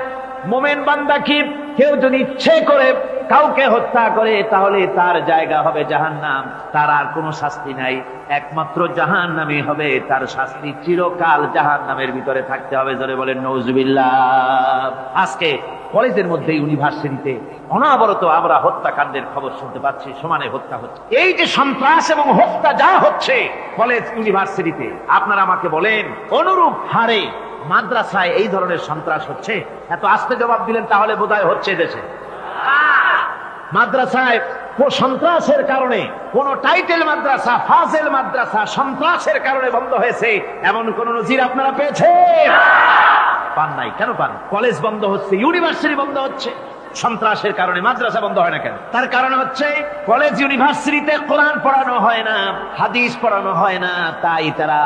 S2: মুমিন বান্দা কি কেউ যদি ইচ্ছে করে কাউকে হত্যা করে তাহলে তার জায়গা হবে জাহান্নাম, তার আর কোনো শাস্তি নাই, একমাত্র জাহান্নামই হবে তার শাস্তি, চিরকাল জাহান্নামের ভিতরে থাকতে হবে। জোরে বলেন নাউজুবিল্লাহ। আজকে কলেজের মধ্যে ইউনিভার্সিটিতে অনবরত আমরা হত্যাকাণ্ডের খবর শুনতে পাচ্ছি, সমানে হত্যা হচ্ছে। এই যে সন্ত্রাস এবং হত্যা যা হচ্ছে কলেজ ইউনিভার্সিটিতে, আপনারা আমাকে বলেন অনুরূপ হারে মাদ্রাসায় এই ধরনের সন্ত্রাস হচ্ছে? এত আস্তে জবাব দিলেন তাহলে বোধহয় হচ্ছে দেশে। মাদ্রাসায় সন্ত্রাসের কারণে কোন টাইটেল মাদ্রাসা, ফাজেল মাদ্রাসা সন্ত্রাসের কারণে বন্ধ হয়েছে এমন কোন নজির আপনারা পেয়েছেন? পান নাই। কেন পান? কলেজ বন্ধ হচ্ছে, ইউনিভার্সিটি বন্ধ হচ্ছে সন্ত্রাসের কারণে, মাদ্রাসা বন্ধ হয় না কেন? তার কারণ হচ্ছে কলেজ ইউনিভার্সিটিতে কোরআন পড়ানো হয় না, হাদিস পড়ানো হয় না, তাই তারা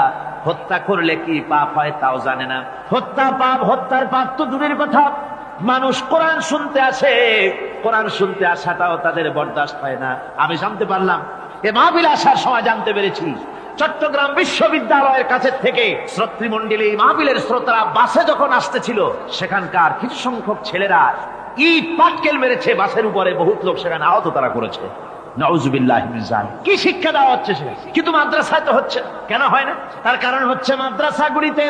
S2: হত্যা করলে কি পাপ হয় তাও জানে না। হত্যা পাপ, হত্যার পাপ তো দূরের কথা, মানুষ কোরআন শুনতে আসে, কোরআন শুনতে আসাটাও তাদের বরদাস্ত হয় না। আমি জানতে পারলাম, এ মাহফিল আসার সময় জানতে পেরেছি, চট্টগ্রাম বিশ্ববিদ্যালয়ের কাছে থেকে শ্রোতৃমণ্ডলী মাহফিলের শ্রোতারা বাসে যখন আসতেছিল, সেখানকার কিছু সংখ্যক ছেলেরা ইট পাটকেল মেরেছে বাসের উপরে, বহুত লোক সেখানে আহত তারা করেছে। নাউজুবিল্লাহি মিন যালিক। কি শিক্ষা দেওয়া হচ্ছে সেখানে? কিন্তু মাদ্রাসায় তো হচ্ছে না। কেন হয় না? তার কারণ হচ্ছে মাদ্রাসাগুলিতে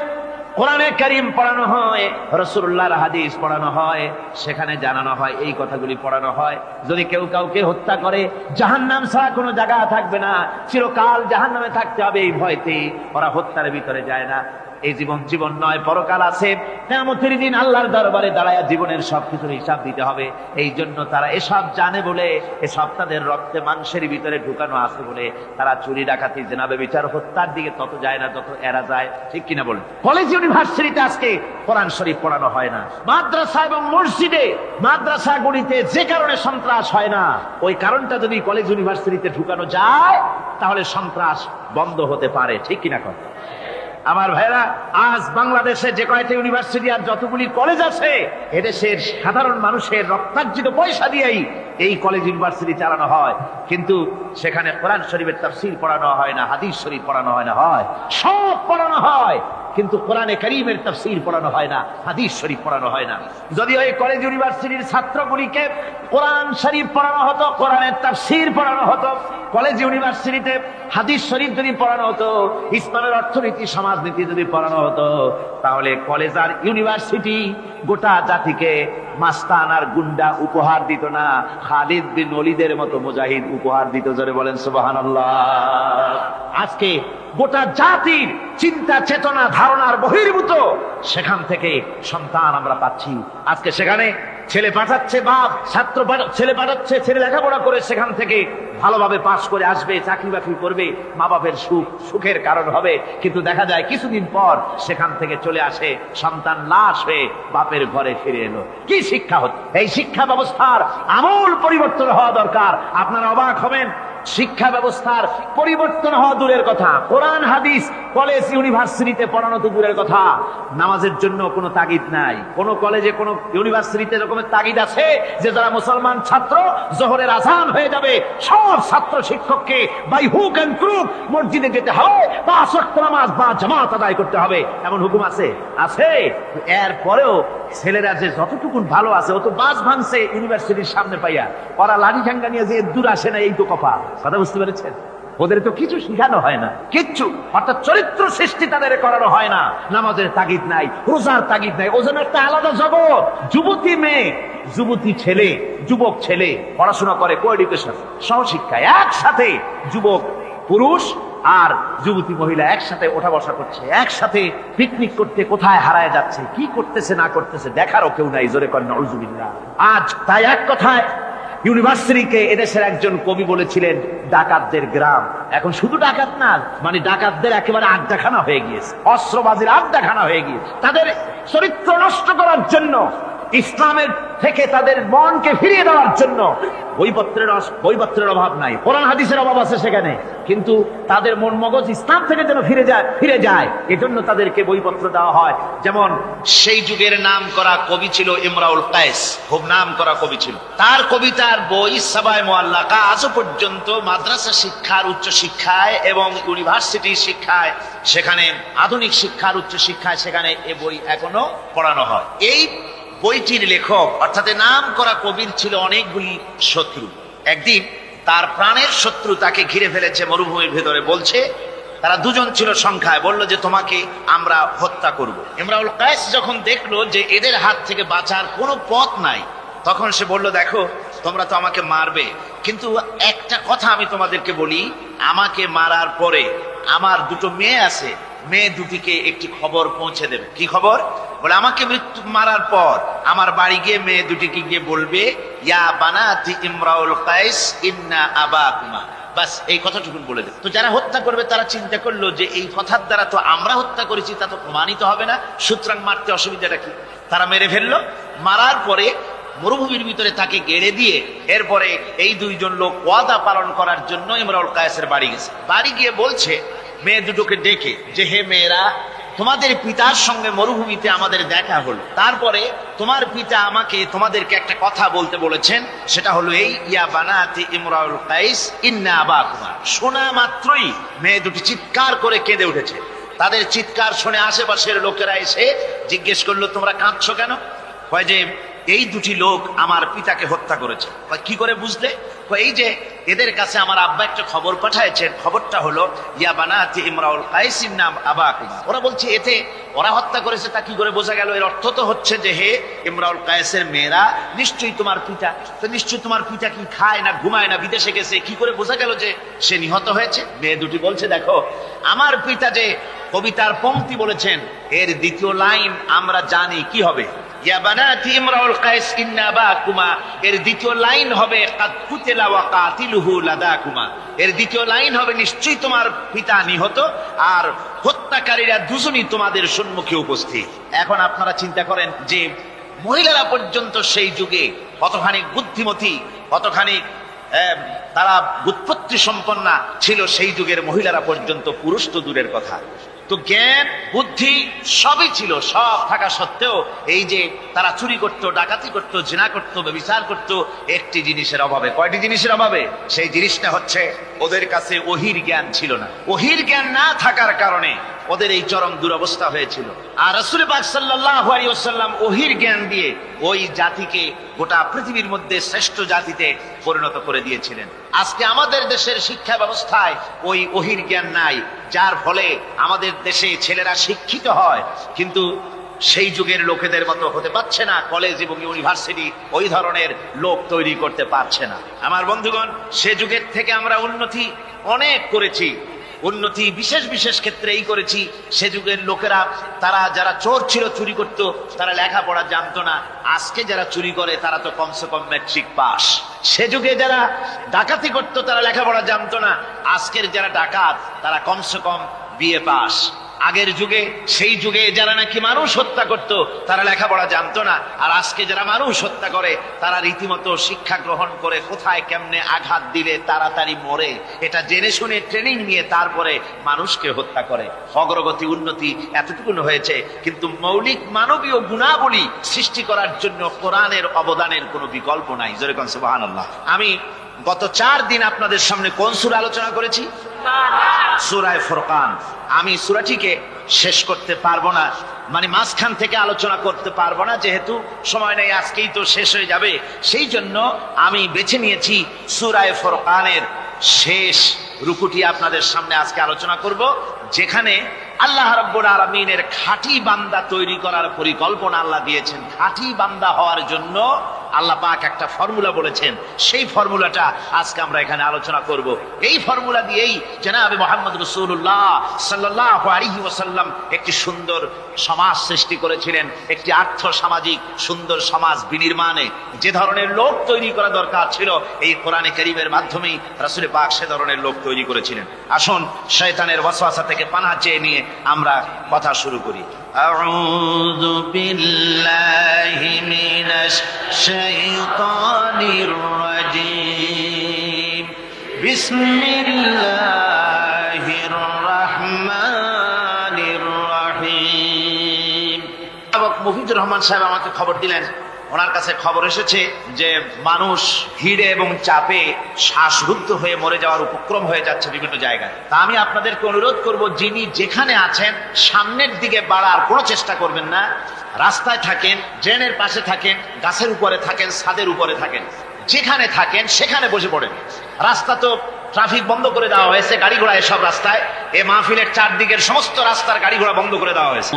S2: কোরআনে কারীম পড়ানো হয়, রাসূলুল্লাহর হাদিস পড়ানো হয়, সেখানে জানানো হয়, এই কথাগুলি পড়ানো হয়। যদি কেউ কাউকে হত্যা করে জাহান্নাম ছাড়া কোনো জায়গা থাকবে না, চিরকাল জাহান্নামে থাকতে হবে, এই ভয়তে ওরা হত্যার ভিতরে যায় না। এই জীবন জীবন নয়, পরকাল আছে, কিয়ামতের দিন আল্লাহর দরবারে দাঁড়ায় জীবনের সবকিছুর হিসাব দিতে হবে। এই জন্য তারা এসব জানে বলে, এসব তাদের রক্তে মাংসের ভিতরে ঢুকানো আছে বলে তারা চুরি ডাকাতি জেনাবে বিচার হত্যার দিকে তত যায় না যত এরা যায়। ঠিক কিনা বলেন? কলেজ ইউনিভার্সিটিতে আজকে কোরআন শরীফ পড়ানো হয় না। মাদ্রাসা এবং মসজিদে, মাদ্রাসাগুলিতে যে কারণে সন্ত্রাস হয় না, ওই কারণটা যদি কলেজ ইউনিভার্সিটিতে ঢুকানো যায় তাহলে সন্ত্রাস বন্ধ হতে পারে। ঠিক কিনা কথা? আমার ভাইরা, আজ বাংলাদেশে যে কয়টা ইউনিভার্সিটি আর যতগুলি কলেজ আছে, এদেশের সাধারণ মানুষের রক্তার্জিত পয়সা দিয়েই এই কলেজ ইউনিভার্সিটি চালানো হয়, কিন্তু সেখানে কোরআন শরীফের তাফসীর পড়ানো হয় না, হাদিস শরীফ পড়ানো হয় না, হয় সব পড়ানো হয়, কিন্তু কোরআনে কারীমের তাফসীর পড়ানো হয় না, হাদিস শরীফ পড়ানো হয় না। যদি ওই কলেজ ইউনিভার্সিটির ছাত্রগুলিকে কোরআন শরীফ পড়ানো হতো, কোরআনের তাফসীর পড়ানো হতো, কলেজ ইউনিভার্সিটিতে হাদিস শরীফ যদি পড়ানো হতো, ইসলামের অর্থনীতি সমাজনীতি যদি পড়ানো হতো, তাহলে কলেজ আর ইউনিভার্সিটি গোটা জাতিকে মাস্তান আর গুন্ডা উপহার দিত না, খালিদ বিন ওলীদের মতো মুজাহিদ উপহার দিত। জোরে বলেন সুবহানাল্লাহ। আজকে গোটা জাতির চিন্তা চেতনা ধারণার বহির্ভূত সেখান থেকে সন্তান আমরা পাচ্ছি। আজকে সেখানে ছেলে পাঠাচ্ছে বাপ, ছাত্র ছেলে পাঠাচ্ছে, ছেলে লেখাপড়া করে সেখান থেকে ভালোভাবে পাস করে আসবে, চাকরি বাকরি করবে, মা বাপের সুখের কারণ হবে। কিন্তু দেখা যায় কিছুদিন পর সেখান থেকে চলে আসে সন্তান লাশ হয়ে বাপের ঘরে ফিরে এলো। কি শিক্ষা হচ্ছে? এই শিক্ষা ব্যবস্থার আমূল পরিবর্তন হওয়া দরকার। আপনারা অবাক হবেন, শিক্ষা ব্যবস্থার পরিবর্তন হওয়া দূরের কথা, কোরআন হাদিস কলেজ ইউনিভার্সিটিতে পড়ানো তো দূরের কথা, নামাজের জন্য কোনো তাগিদ নাই। কোন কলেজে কোন ইউনিভার্সিটিতে এরকমের তাগিদ আছে যে যারা মুসলমান ছাত্র জোহরের আযান হয়ে যাবে সব ছাত্র শিক্ষককে বাই হুক এন্ড ক্রুক মসজিদে যেতে হবে, 5 ওয়াক্ত নামাজ বা জামাত আদায় করতে হবে, এমন হুকুম আছে? আছে। এরপরেও ছেলেরা যে যতটুকুন ভালো আছে, অত বাস ভাঙছে ইউনিভার্সিটির সামনে পাইয়া, ওরা লাঠি ঠাঙ্গা নিয়ে যে দূর আসে না, এই তো কপাল। কথা বুঝতে পেরেছেন? ওদের তো কিছু শিখানো হয় না, কিচ্ছু, অর্থাৎ চরিত্র সৃষ্টি তাদের করানো হয় না। নামাজের তাগিদ নাই, রোজার তাগিদ নাই, ওজন একটা আলাদা জগৎ। যুবতী মেয়ে, যুবতী ছেলে, যুবক ছেলে পড়াশোনা করে, কো এডুকেশন, সহশিক্ষায় একসাথে যুবক পুরুষ আর যুবতী মহিলা একসাথে ওঠা বসা করছে, একসাথে পিকনিক করতে কোথায় হারায় যাচ্ছে, কি করতেছে না করতেছে দেখারও কেউ নাই। জোরে কর নাউজুবিল্লাহ। আজ তাই এক কথায় ইউনিভার্সিটিকে এদেশের একজন কবি বলেছিলেন, ডাকাতদের গ্রাম। এখন শুধু ডাকাত না, মানে ডাকাতদের একেবারে আড্ডাখানা হয়ে গিয়েছে, অস্ত্রবাজির আড্ডাখানা হয়ে গিয়েছে। তাদের চরিত্র নষ্ট করার জন্য, ইসলামের থেকে তাদের মনকে ফিরিয়ে দেওয়ার জন্য বইপত্রের অভাব নাই, কোরআন হাদিসের অভাব আছে সেখানে, কিন্তু তাদের মন মগজ ইসলাম থেকে যেন ফিরে যায় এজন্য তাদেরকে বইপত্র দেওয়া হয়। যেমন সেই যুগের নাম করা কবি ছিল ইমরাউল কায়েস, খুব নাম করা কবি ছিল। তার কবিতার বই সাবায়ে মুআল্লাকা আজও পর্যন্ত মাদ্রাসা শিক্ষার, উচ্চ শিক্ষায় এবং ইউনিভার্সিটি শিক্ষায়, সেখানে আধুনিক শিক্ষার, উচ্চ শিক্ষায় সেখানে এ বই এখনো পড়ানো হয়। এই বইটির লেখক অর্থাৎ নাম করা কবির ছিল অনেকগুলি শত্রু। একদিন তার প্রাণের শত্রু তাকে ঘিরে ফেলেছে মরুভূমির ভেতরে, বলছে, তারা দুজন ছিল সংখ্যায়, বলল যে তোমাকে আমরা হত্যা করব। ইমরাউল কায়েস যখন দেখলো যে এদের হাত থেকে বাঁচার কোনো পথ নাই, তখন সে বলল, দেখো তোমরা তো আমাকে মারবে, কিন্তু একটা কথা আমি তোমাদেরকে বলি, আমাকে মারার পরে আমার দুটো মেয়ে আছে, মেয়ে দুটিকে একটি খবর পৌঁছে দেবে। কি খবর? বলে আমাকে মৃত্যু মারার পর আমার বাড়ি গিয়ে মেয়ে দুটিকে গিয়ে বলবে, ইয়া বানাতি ইমরাউল কায়েস ইন্না আবাকুমা। বাস এই কথাটুকুন বলে দেবে। তো যারা হত্যা করবে তারা চিন্তা করলো যে এই কথার দ্বারা তো আমরা হত্যা করেছি, তা তো প্রমাণিত হবে না, সুতরাং মারতে অসুবিধাটা কি? তারা মেরে ফেললো। মারার পরে মরুভূমির ভিতরে তাকে গেড়ে দিয়ে এরপরে এই দুইজন লোক ওয়াদা পালন করার জন্য ইমরাউল কায়েসের বাড়ি গেছে। বাড়ি গিয়ে বলছে মেয়ে দুটোকে ডেকে যে, হে মেয়েরা, তোমাদের পিতার সঙ্গে মরুভূমিতে আমাদের দেখা হলো, তারপরে তোমার পিতা আমাকে তোমাদেরকে একটা কথা বলতে বলেছেন, সেটা হলো এই, ইয়া বানাতি ইমরাউল কায়েস ইন্না আবাকুমা। শোনা মাত্রই মেয়ে দুটি চিৎকার করে কেঁদে উঠেছে। তাদের চিৎকার শুনে আশেপাশের লোকেরা এসে জিজ্ঞেস করলো, তোমরা কাঁদছো কেন? কয় যে এই দুটি লোক আমার পিতাকে হত্যা করেছে। কি করে বুঝলে? এই যে এদের কাছে আমার আব্বা একটা খবর পাঠাইছেন, খবরটা হলো ইয়া বানাতি ইমরাউল কায়েস ইন্না আবাকুমা। ওরা বলছে এতে ওরা হত্যা করেছে, তা কি করে বোঝা গেল? এর অর্থ তো হচ্ছে যে হে ইমরাউল কায়েসের মেয়েরা, নিশ্চয়ই তোমার পিতা, তো নিশ্চয়ই তোমার পিতা কি খায় না ঘুমায় না, বিদেশে গেছে, কি করে বোঝা গেল যে সে নিহত হয়েছে? মেয়ে দুটি বলছে, দেখো আমার পিতা যে কবিতার পংক্তি বলেছেন, এর দ্বিতীয় লাইন আমরা জানি কি হবে, ইয়া বানাতি ইমরাউল কায়েস ইন্না আবাকুমা, এর দ্বিতীয় লাইন হবে কাদ কুতিলা ওয়া কাতিলুহু লাদাকুমা। এর দ্বিতীয় লাইন হবে নিশ্চয়ই তোমার পিতা নিহত আর হত্যাকারীরা দুজনই তোমাদের সম্মুখে উপস্থিত। এখন আপনারা চিন্তা করেন যে মহিলারা পর্যন্ত সেই যুগে কতখানি বুদ্ধিমতী, কতখানি তারা বুৎপত্তি সম্পন্না ছিল সেই যুগের মহিলারা পর্যন্ত, পুরুষ তো দূরের কথা। তো জ্ঞান বুদ্ধি সবই ছিল, সব থাকা সত্ত্বেও এই যে তারা চুরি করত, ডাকাতি করত, জিনা করত, ব্যভিচার করত, একটি জিনিসের অভাবে। কয়টি জিনিসের অভাবে? সেই জিনিসটা হচ্ছে ওদের কাছে ওহির জ্ঞান ছিল না। ওহির জ্ঞান না থাকার কারণে ওদের এই চরম দুরবস্থা হয়েছিল। আর রাসূল পাক সাল্লাল্লাহু আলাইহি ওয়াসাল্লাম ওহির জ্ঞান দিয়ে ওই জাতিকে গোটা পৃথিবীর মধ্যে শ্রেষ্ঠ জাতিতে পরিণত করে দিয়েছিলেন। আজকে আমাদের দেশের শিক্ষা ব্যবস্থায় ওই ওহির জ্ঞান নাই, যার ফলে আমাদের দেশে ছেলেরা শিক্ষিত হয় কিন্তু সেই যুগের লোকেদের মতো হতে পারছে না, কলেজ এবং ইউনিভার্সিটি ওই ধরনের লোক তৈরি করতে পারছে না। আমার বন্ধুগণ, সে যুগের থেকে আমরা উন্নতি অনেক করেছি, উন্নতি বিশেষ বিশেষ ক্ষেত্রে এই করেছি। সে যুগের লোকেরা, তারা যারা চোর ছিল, চুরি করত, তারা লেখাপড়া জানতো না। আজকে যারা চুরি করে তারা তো কমসে কম ম্যাট্রিক পাস। সে যুগে যারা ডাকাতি করত তারা লেখাপড়া জানতো না। আজকের যারা ডাকাত তারা কমসে কম বিএ পাস। আগের যুগে, সেই যুগে যারা নাকি মানুষ হত্যা করত তারা লেখাপড়া জানতো না, আর আজকে যারা মানুষ হত্যা করে তারা রীতিমতো শিক্ষা গ্রহণ করে কোথায় কেমনে আঘাত দিলে তাড়াতাড়ি মরে এটা জেনে শুনে ট্রেনিং নিয়ে তারপরে মানুষকে হত্যা করে। অগ্রগতি উন্নতি এতটুকু হয়েছে, কিন্তু মৌলিক মানবীয় গুণাবলী সৃষ্টি করার জন্য কোরআনের অবদানের কোনো বিকল্প নাই। জোরে কোন সুবহানাল্লাহ। আমি গত 4 দিন আপনাদের সামনে কোন সূরা আলোচনা করেছি? সূরা ফুরকান। আমি সূরাটিকে শেষ করতে পারবো না, মানে মাঝখান থেকে আলোচনা করতে পারবো না, যেহেতু সময় নেই, আজকেই তো শেষ হয়ে যাবে। সেই জন্য আমি বেছে নিয়েছি সূরা ফুরকানের শেষ রুকুটি আপনাদের সামনে আজকে আলোচনা করব, যেখানে আল্লাহ রাব্বুল আলামিনের খাঁটি বান্দা তৈরি করার পরিকল্পনা আল্লাহ দিয়েছেন। খাঁটি বান্দা হওয়ার জন্য আল্লাহ পাক একটা ফর্মুলা বলেছেন, সেই ফর্মুলাটা আজকে আমরা এখানে আলোচনা করব। এই ফর্মুলা দিয়েই জনাবে মুহাম্মদ রাসূলুল্লাহ সাল্লাল্লাহু আলাইহি ওয়াসাল্লাম একটি সুন্দর সমাজ সৃষ্টি করেছিলেন, একটি আর্থ সামাজিক সুন্দর সমাজ বিনির্মাণে যে ধরনের লোক তৈরি করা দরকার ছিল, এই কোরআনে কারীমের মাধ্যমেই রাসূল পাক সে ধরনের লোক তৈরি করেছিলেন। আসুন শয়তানের ওয়াসওয়াসা থেকে পানাহ চেয়ে নিয়ে আমরা কথা শুরু করি। আউযু বিল্লাহি মিনাশ শাইতানির রাজীম। বিসমিল্লাহির রাহমানির রাহিম। মুফিদুর রহমান সাহেব আমাকে খবর দিলেন, ওনার কাছে খবর এসেছে যে মানুষ ভিড়ে এবং চাপে শ্বাসরুদ্ধ হয়ে মরে যাওয়ার উপক্রম হয়ে যাচ্ছে বিভিন্ন জায়গায়। তা আমি আপনাদেরকে অনুরোধ করব, যিনি যেখানে আছেন সামনের দিকে বাড়ার কোনো চেষ্টা করবেন না। রাস্তায় থাকেন, ড্রেনের পাশে থাকেন, গাছের উপরে থাকেন, ছাদের উপরে থাকেন, যেখানে থাকেন সেখানে বসে পড়েন। রাস্তা তো ট্রাফিক বন্ধ করে দেওয়া হয়েছে, গাড়ি ঘোড়া এসব রাস্তায়, এই মাহফিলের চারদিকের সমস্ত রাস্তার গাড়ি ঘোড়া বন্ধ করে দেওয়া হয়েছে।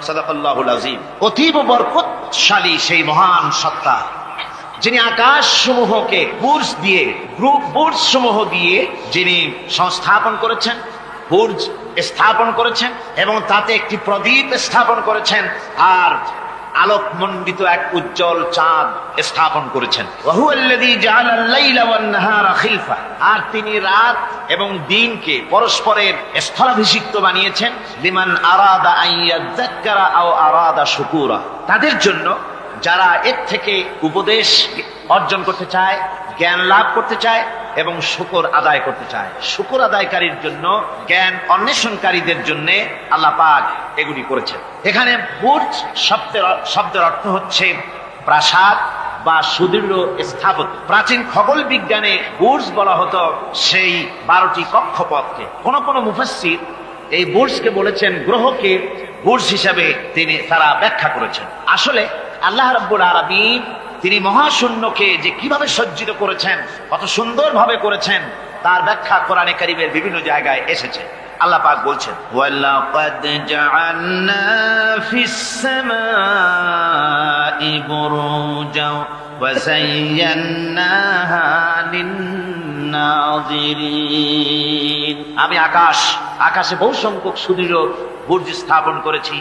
S2: সাদাকাল্লাহুল আযীম। অতীব বরকতশালী সেই মহান সত্তা, যিনি আকাশ সমূহকে বুর্জ দিয়ে, বুর্জ সমূহ দিয়ে যিনি সংস্থাপন করেছেন, বুর্জ স্থাপন করেছেন এবং তাতে একটি প্রদীপ স্থাপন করেছেন, আর আলোকমণ্ডিত এক উজ্জ্বল চাঁদ স্থাপন করেছেন। ওয়াহুয়াল্লাযী জাআলাল লাইলা ওয়ান নাহারা খিলফা। আর তিনি রাত এবং দিনকে পরস্পরের স্থলাভিষিক্ত বানিয়েছেন। লিমান আরাদা আন ইয়াযাক্কারা আও আরাদা শুকুরা। তাদের জন্য যারা এর থেকে উপদেশ অর্জন করতে চায়, জ্ঞান লাভ করতে চায় এবং শুকর আদায় করতে চায়। শুকর আদায়কারীর জন্য, জ্ঞান অন্বেষণকারীদের জন্য আল্লাহ পাক এগুলি করেছেন। এখানে বুর্জ শব্দের অর্থ হচ্ছে প্রাসাদ বা সুদৃঢ় স্থাপত্য। প্রাচীন খগোল বিজ্ঞানে বুর্জ বলা হতো সেই 12টি কক্ষপথকে। কোন কোন মুফাসসির এই বুর্জকে বলেছেন গ্রহকে বুর্জ হিসাবে তারা ব্যাখ্যা করেছেন। আসলে আল্লাহ রাব্বুল আলামিন তিনি মহাশূন্যকে যে কিভাবে সজ্জিত করেছেন, কত সুন্দরভাবে করেছেন, তার ব্যাখ্যা কোরআনে কারীমের বিভিন্ন জায়গায় এসেছে। আল্লাহ পাক বলছেন, ওয়ালাকাদ জাআলনা ফিস সামাই বুরুজা ওয়া যায়্যানাহা লিন-নাযিরিন। আমি আকাশে বহু সংখ্যক সুদৃঢ় বুর্জ স্থাপন করেছি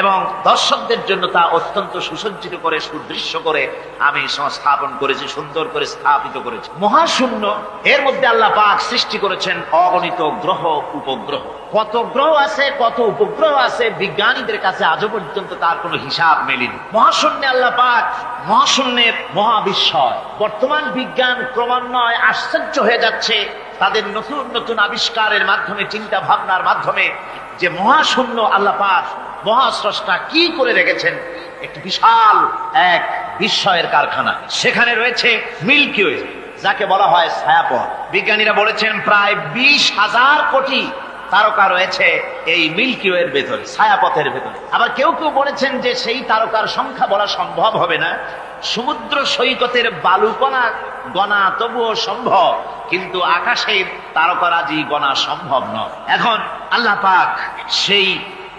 S2: এবং দর্শকদের জন্য তা অত্যন্ত সুসজ্জিত করে, সুদৃশ্য করে আমি সংস্থাপন করেছি, সুন্দর করে স্থাপিত করেছি। মহাশূন্য, এর মধ্যে আল্লাহ পাক সৃষ্টি করেছেন অগণিত গ্রহ উপগ্রহ। কত গ্রহ আছে, কত উপগ্রহ আছে, বিজ্ঞানীদের কাছে আজও পর্যন্ত তার কোনো হিসাব মেলেনি। মহাশূন্যে আল্লাহ পাক, মহাশূন্যের মহাবিস্ময়। বর্তমান বিজ্ঞান ক্রমান্বয়ে আশ্চর্য হয়ে যাচ্ছে তাদের নতুন নতুন আবিষ্কারের মাধ্যমে, চিন্তা ভাবনার মাধ্যমে, যে মহাশূন্য আল্লাহ পাক মহাস্রষ্টা কি করে রেখেছেন। একটি বিশাল এক বিস্ময়ের কারখানা। সেখানে রয়েছে মিল্কি ওয়ে, যাকে বলা হয় ছায়াপথ। বিজ্ঞানীরা বলেছেন প্রায় 20,000 কোটি তারকা রয়েছে এই মিল্কি ওয়ের ভেতরে, ছায়াপথের ভেতরে। আবার কেউ কেউ বলেছেন যে সেই তারকার সংখ্যা বলা সম্ভব হবে না। সমুদ্র সৈকতের বালুকণা গণা তবুও সম্ভব, কিন্তু আকাশের তারকারাজি গণা সম্ভব নয়। এখন আল্লাহ পাক সেই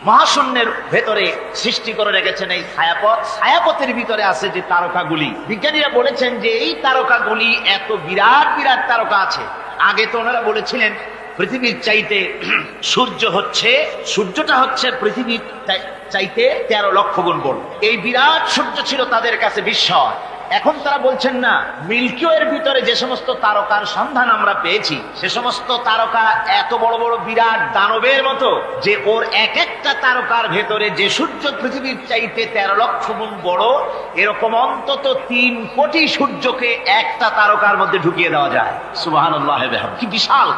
S2: মহাশূন্যের ভেতরে সৃষ্টি করে রেখেছেন এই ছায়াপথ। ছায়াপথের ভিতরে আছে যে তারকাগুলি, বিজ্ঞানীরা বলেছেন যে এই তারকাগুলি এত বিরাট বিরাট তারকা আছে। আগে তো ওনারা বলেছিলেন পৃথিবীর চাইতে সূর্যটা হচ্ছে পৃথিবীর চাইতে 13 লক্ষ গুণ বড়। এই বিরাট সূর্য ছিল তাদের কাছে বিস্ময়। এখন তারা বলছেন না, মিল্কি ওয়ের ভিতরে যে সমস্ত তারকার সন্ধান আমরা পেয়েছি, সে সমস্ত তারকা এত বড় বড় বিরাট দানবের মতো, যে ওর এক একটা তারকার ভেতরে যে সূর্য পৃথিবীর চাইতে 13 লক্ষ গুণ বড়, এরকম অন্তত 3 কোটি সূর্যকে একটা তারকার মধ্যে ঢুকিয়ে দেওয়া যায়। সুবহানাল্লাহ, কি বিশাল!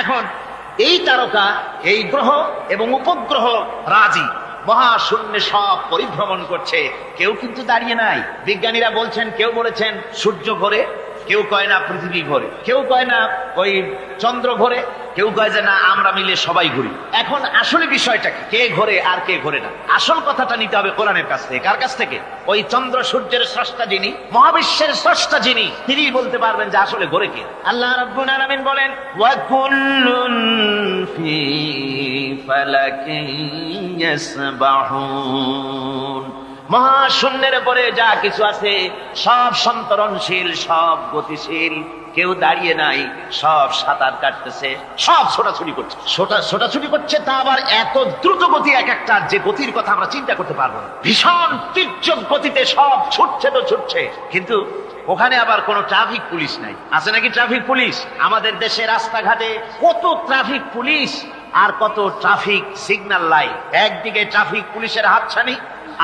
S2: এখন এই তারকা, এই গ্রহ এবং উপগ্রহ রাজি মহাশূন্যে সব পরিভ্রমণ করছে, কেউ কিন্তু দাঁড়িয়ে নাই। বিজ্ঞানীরা বলছেন, কেউ বলেছেন সূর্য ঘোরে, কেউ কয় না পৃথিবী ঘোরে, কেউ কয় না ওই চন্দ্র ঘোরে, কেউ কয় যে না আমরা মিলে সবাই ঘুরি। এখন আসলে বিষয়টা কি, কে ঘোরে আর কে ঘোরে না? আসল কথাটা নিতে হবে কোরআনের কাছ থেকে। কার কাছ থেকে? ওই চন্দ্র সূর্যের স্রষ্টা যিনি, মহাবিশ্বের স্রষ্টা যিনি, তিনি বলতে পারবেন যে আসলে ঘোরে কে। আল্লাহ রাব্বুল আলামিন বলেন, ওয়া কুল্লুন ফি ফালাকিন ইয়াসবাহুন। মহাশূন্যের উপরে যা কিছু আছে সব সন্তরণশীল, সব গতিশীল, কেউ দাঁড়িয়ে নাই, সব সাঁতার কাটতেছে, সব ছোটাছুটি করছে। ছোটাছুটি করছে, তা আবার এত দ্রুত গতি, এক একটা যে গতির কথা আমরা চিন্তা করতে পারবো না। ভীষণ তীর্যক গতিতে সব ছুটছে তো ছুটছে, কিন্তু ওখানে আবার কোনো ট্রাফিক পুলিশ নাই। আছে নাকি ট্রাফিক পুলিশ? আমাদের দেশে রাস্তাঘাটে কত ট্রাফিক পুলিশ আর কত ট্রাফিক সিগন্যাল লাইট। একদিকে ট্রাফিক পুলিশের হাতছানি,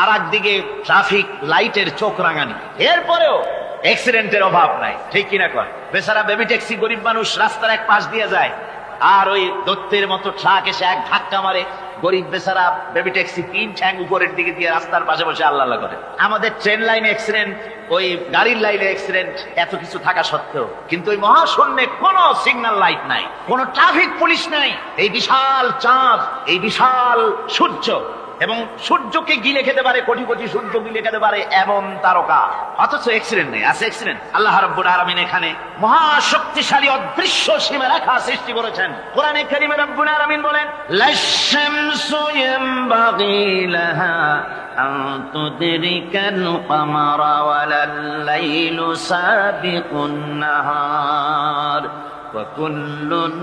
S2: আর একদিকে ট্রাফিক লাইটের চোখ রাঙানি। এরপরেও অ্যাক্সিডেন্টের অভাব নাই, ঠিক কিনা কর? বেচারা বেবি ট্যাক্সি গরিব মানুষ রাস্তার এক পাশ দিয়ে যায়, আর ওই দত্তের মতো ট্রাক এসে এক ধাক্কা মারে, গরিব বেচারা বেবি ট্যাক্সি 3 ঠ্যাং উপরের দিকে দিয়ে রাস্তার পাশে বসে আল্লাহ আল্লাহ করে। আমাদের ট্রেন লাইনে অ্যাক্সিডেন্ট, ওই গাড়ির লাইনে অ্যাক্সিডেন্ট, এত কিছু থাকা সত্ত্বেও কিন্তু ওই মহাশূন্যে কোনো সিগন্যাল লাইট নাই, কোনো ট্রাফিক পুলিশ নাই। এই বিশাল চাঁদ, এই বিশাল সূর্য, এবং সূর্যকে গিলে খেতে পারে, কোটি কোটি সূর্য গিলে খেতে পারে এমন তারকা, অথচ অ্যাক্সিডেন্ট নেই। আছে অ্যাক্সিডেন্ট? আল্লাহ রাব্বুল আলামিন এখানে মহাশক্তিশালী অদৃশ্য সীমারেখা সৃষ্টি করেছেন। কোরআনে কারীমে রাব্বুল আলামিন বলেন, লাশ-শামসু ইয়ানবাগি লাহা আন তুদরিকাল কামারা ওয়ালাল লাইলু সাবিকুন নাহার ওয়া কুল্লুন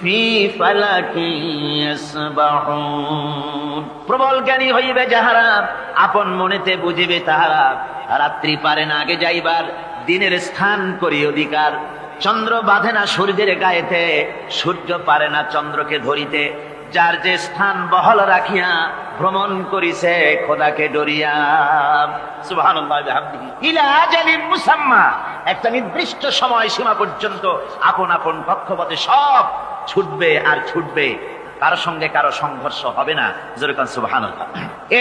S2: ফি ফালাকিন ইয়াসবাহুন। প্রবল জ্ঞানী হইবে যাহারা, আপন মনেতে বুঝিবে তাহারা। রাত্রি পারে না আগে যাইবার, দিনের স্থান করি অধিকার। চন্দ্র বাঁধে না সূর্যের গায়েতে, সূর্য পারে না চন্দ্রকে ধরিতে। যার যে স্থান বহল রাখিয়া ভ্রমণ করিছে খোদাকে ডরিয়া। সুবহানাল্লাহ বিহামদিহি। ইলা আজালিন মুসাম্মা, একটা নির্দিষ্ট সময় সীমা পর্যন্ত আপন আপন কক্ষপথে সব ছুটবে আর ছুটবে, কারো সঙ্গে কারো সংঘর্ষ হবে না। যেরকম সুবহানাল্লাহ।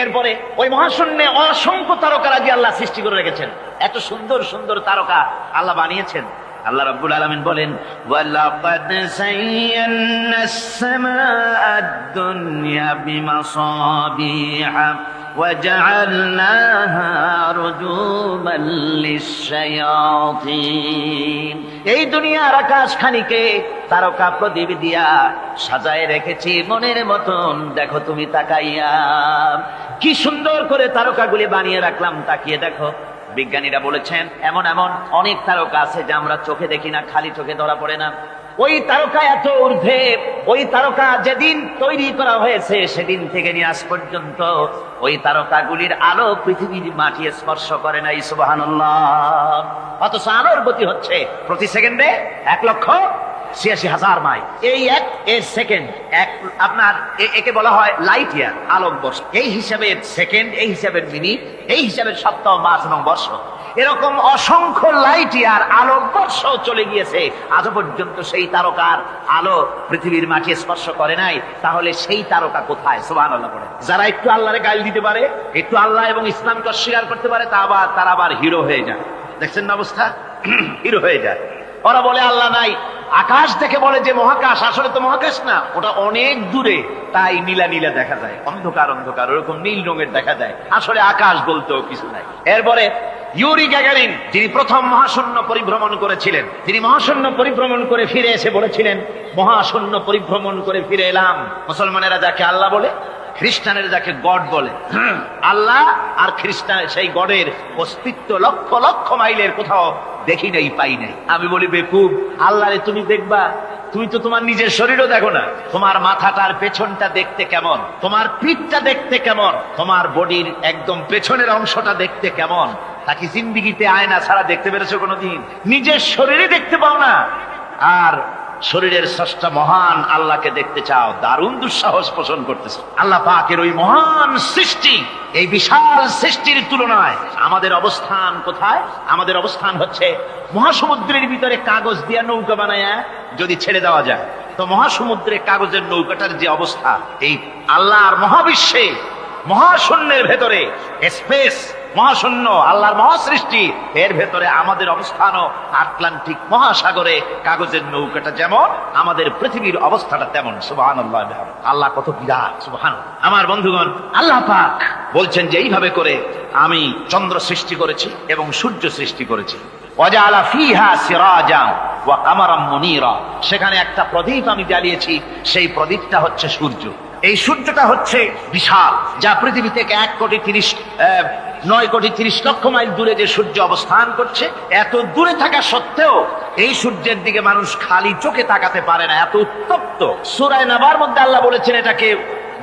S2: এরপরে ওই মহাশূন্যে অসংখ্য তারকারাজি আল্লাহ সৃষ্টি করে রেখেছেন। এত সুন্দর সুন্দর তারকা আল্লাহ বানিয়েছেন। আল্লাহ রাব্বুল আলামিন বলেন, ওয়ালাকাদ যায়্যানাস সামাআদ দুনিয়া বিমাসাবিহা ওয়াজআলনাহা রুজুমান লিশ-শায়াতিন। এই দুনিয়ার আকাশখানিকে তারকা প্রদীপ দিয়া সাজায় রেখেছি মনের মতন। দেখো তুমি তাকাইয়া, কি সুন্দর করে তারকাগুলি বানিয়ে রাখলাম, তাকিয়ে দেখো। বিজ্ঞানীরা বলেছেন এমন এমন অনেক তারকা আছে যা আমরা চোখে দেখি না, খালি চোখে ধরা পড়ে না। ওই তারকা এত ঊর্ধ্বে, ওই তারকা যেদিন তৈরি করা হয়েছে সেদিন থেকে নিয়ে আজ পর্যন্ত ওই তারকাগুলির আলো পৃথিবীর মাটি স্পর্শ করে নাই। সুবহানাল্লাহ। অথচ আলোর গতি হচ্ছে প্রতি সেকেন্ডে 1,86,000 মাইল। এই এক সেকেন্ড, আপনার একে বলা হয় লাইট ইয়ার, আলোকবর্ষ। এই হিসাবের সেকেন্ড, এই হিসাবের মিনিট, এই হিসাবের সপ্তাহ, মাস এবং বর্ষ। এরকম অসংখ্য লাইট ইয়ার, আলোকবর্ষ চলে গিয়েছে, আজও পর্যন্ত সেই তারকার আলো পৃথিবীর মাটি স্পর্শ করে নাই। তাহলে সেই তারকা কোথায়? সুবহানাল্লাহ পড়ে। যারা একটু আল্লাহরে গাল দিতে পারে, একটু আল্লাহ এবং ইসলামকে অস্বীকার করতে পারে, তারা আবার হিরো হয়ে যায়। দেখছেন না অবস্থা? হিরো হয়ে যায়। ওরা বলে আল্লাহ নাই, আকাশ থেকে বলে যে মহাকাশ, আসলে তো মহাকাশ না, ওটা অনেক দূরে, তাই নীলা নীলা দেখা যায়, অন্ধকার অন্ধকার, ওরকম নীল রঙের দেখা যায়, আসলে আকাশ বলতেও কিছু নাই। এরপরে ইউরি গ্যাগারিন, যিনি প্রথম মহাশূন্য পরিভ্রমণ করেছিলেন, তিনি মহাশূন্য পরিভ্রমণ করে ফিরে এসে বলেছিলেন, মহাশূন্য পরিভ্রমণ করে ফিরে এলাম। মুসলমানেরা যাকে আল্লাহ বলে, খ্রিস্টানেরা যাকে গড বলে, আল্লাহ আর খ্রিস্টান সেই গডের অস্তিত্ব লক্ষ লক্ষ মাইলের কোথাও দেখি নাই, পাই নাই। আমি বলি বেকুব, আল্লাহরে তুমি দেখবা, তুমি তো তোমার নিজের শরীরও দেখো না। তোমার মাথাটার পেছনটা দেখতে কেমন, তোমার পিঠটা দেখতে কেমন, তোমার বডির একদম পেছনের অংশটা দেখতে কেমন, তাকে জিন্দিগিতে আয়না ছাড়া দেখতে পেরেছো কোনোদিন? নিজের শরীরে দেখতে পাও না, আর শরীরের স্রষ্টা মহান আল্লাহকে দেখতে চাও, দারুণ দুঃসাহস পোষণ করতেছ। আল্লাহ পাকের ওই মহান সৃষ্টি, এই বিশাল সৃষ্টির তুলনায় আমাদের অবস্থান কোথায়? আমাদের অবস্থান হচ্ছে মহাসমুদ্রের ভিতরে কাগজ দিয়ে নৌকা বানায়া যদি ছেড়ে দেওয়া যায়, তো মহাসমুদ্রে কাগজের নৌকাটার যে অবস্থা, এই আল্লাহর মহাবিশ্বে মহাশূন্যের ভেতরে স্পেস, মহাশূন্য আল্লাহর মহাসৃষ্টি, এর ভেতরে আমাদের অবস্থানও আটলান্টিক মহাসাগরে কাগজের নৌকাটা যেমন, আমাদের পৃথিবীর অবস্থাটা তেমন। সুবহানাল্লাহ। আল্লাহ কত বিরাট! সুবহানাল্লাহ। আমার বন্ধুগণ, আল্লাহ পাক বলছেন যে এইভাবে করে আমি চন্দ্র সৃষ্টি করেছি এবং সূর্য সৃষ্টি করেছি। ওয়াজআলা ফিহা সিরাজাম ওয়া কামারাম মুনীরা, সেখানে একটা প্রদীপ আমি জ্বালিয়েছি, সেই প্রদীপটা হচ্ছে সূর্য। এই সূর্যটা হচ্ছে বিশাল, যা পৃথিবী থেকে 9,30,00,000 মাইল দূরে যে সূর্য অবস্থান করছে, এত দূরে থাকা সত্ত্বেও এই সূর্যের দিকে মানুষ খালি চোখে তাকাতে পারে না, এত উত্তপ্ত। সূরা নাবার মধ্যে আল্লাহ বলেছেন এটাকে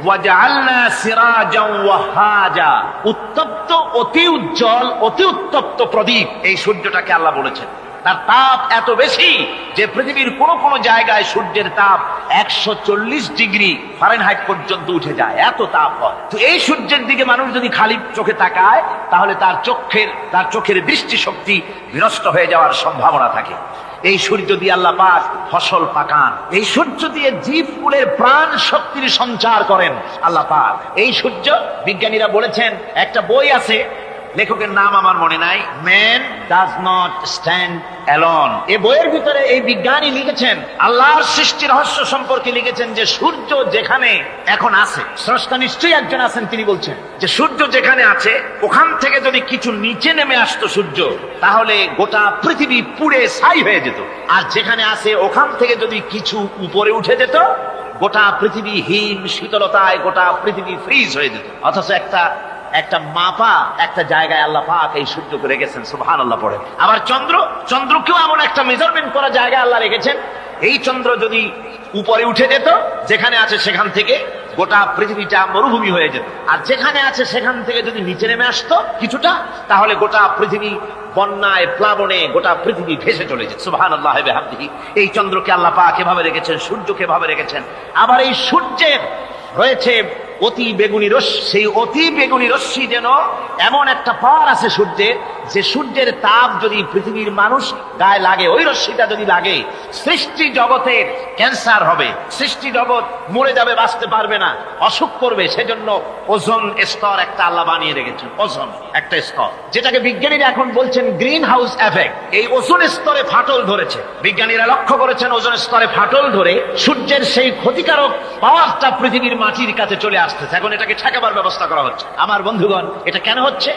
S2: ওয়াজআলনা সিরাজাও ওয়াহাজা, উত্তপ্ত, অতি উজ্জ্বল, অতি উত্তপ্ত প্রদীপ এই সূর্যটাকে আল্লাহ বলেছেন। তার তাপ এত বেশি যে পৃথিবীর কোন কোন জায়গায় সূর্যের তাপ 140 ডিগ্রি ফারেনহাইট পর্যন্ত উঠে যায়, এত তাপ হয়। তো এই সূর্যের দিকে মানুষ যদি খালি চোখে তাকায় তাহলে তার চোখের দৃষ্টি শক্তি বিনষ্ট হয়ে যাওয়ার সম্ভাবনা থাকে। এই সূর্য দিয়ে আল্লাহ পাক ফসল পাকান, এই সূর্য দিয়ে জীবকুলের প্রাণ শক্তির সঞ্চার করেন আল্লাহ পাক। এই সূর্য, বিজ্ঞানীরা বলেছেন, একটা বই আছে, লেখকের নাম আমার মনে নাই, man does not stand alone. এই বইয়ের ভিতরে এই বিজ্ঞানী লিখেছেন, আল্লাহর সৃষ্টি রহস্য সম্পর্কে লিখেছেন যে সূর্য যেখানে এখন আছে, স্রষ্টা নিশ্চয়ই একজন আছেন, তিনি বলছেন যে সূর্য যেখানে আছে ওখান থেকে যদি কিছু নিচে নেমে আসতো সূর্য, তাহলে গোটা পৃথিবী পুড়ে ছাই হয়ে যেত। আর যেখানে আছে ওখান থেকে যদি কিছু উপরে উঠে যেত, গোটা পৃথিবী হিম শীতলতায় গোটা পৃথিবী ফ্রিজ হয়ে যেত। অথচ একটা মাপা একটা জায়গায় আল্লাহ পাক এই সূর্যকে রেখেছেন, সুবহানাল্লাহ পড়ে। আবার চন্দ্রকেও এমন একটা মেজারমেন্ট করা জায়গায় আল্লাহ রেখেছেন, এই চন্দ্র যদি উপরে উঠে যেত, যেখানে আছে সেখান থেকে গোটা পৃথিবীটা মরুভূমি হয়ে যেত। আর যেখানে আছে সেখান থেকে যদি নিচে নেমে আসতো কিছুটা, তাহলে গোটা পৃথিবী বন্যায় প্লাবনে গোটা পৃথিবী ভেসে চলে যেত। সুবহানাল্লাহ ওয়া বিহামদিহি। এই চন্দ্রকে আল্লাহ পাক এভাবে রেখেছেন, সূর্যকে এভাবে রেখেছেন। আবার এই সূর্যের রয়েছে অতি বেগুনি রশ্মি, সেই অতি বেগুনি রশ্মি যেন এমন একটা পাওয়ার আছে সূর্যের, যে সূর্যের তাপ যদি পৃথিবীর মানুষ গায়ে লাগে, ওই রশ্মিটা যদি লাগে, সৃষ্টি জগতের ক্যান্সার হবে, সৃষ্টি জগৎ মরে যাবে, বাঁচতে পারবে না, অসুখ করবে। সেজন্য ওজোন স্তর একটা আল্লাহ বানিয়ে রেখেছেন, ওজোন একটা স্তর, যেটাকে বিজ্ঞানীরা এখন বলছেন গ্রিন হাউস এফেক্ট। এই ওজোন স্তরে ফাটল ধরেছে, বিজ্ঞানীরা লক্ষ্য করেছেন ওজোন স্তরে ফাটল ধরে সূর্যের সেই ক্ষতিকারক পাওয়ারটা পৃথিবীর মাটির কাছে চলে আসতেছে। এখন এটাকে ঠেকাবার ব্যবস্থা করা হচ্ছে। আমার বন্ধুগণ, এটা কেন হচ্ছে?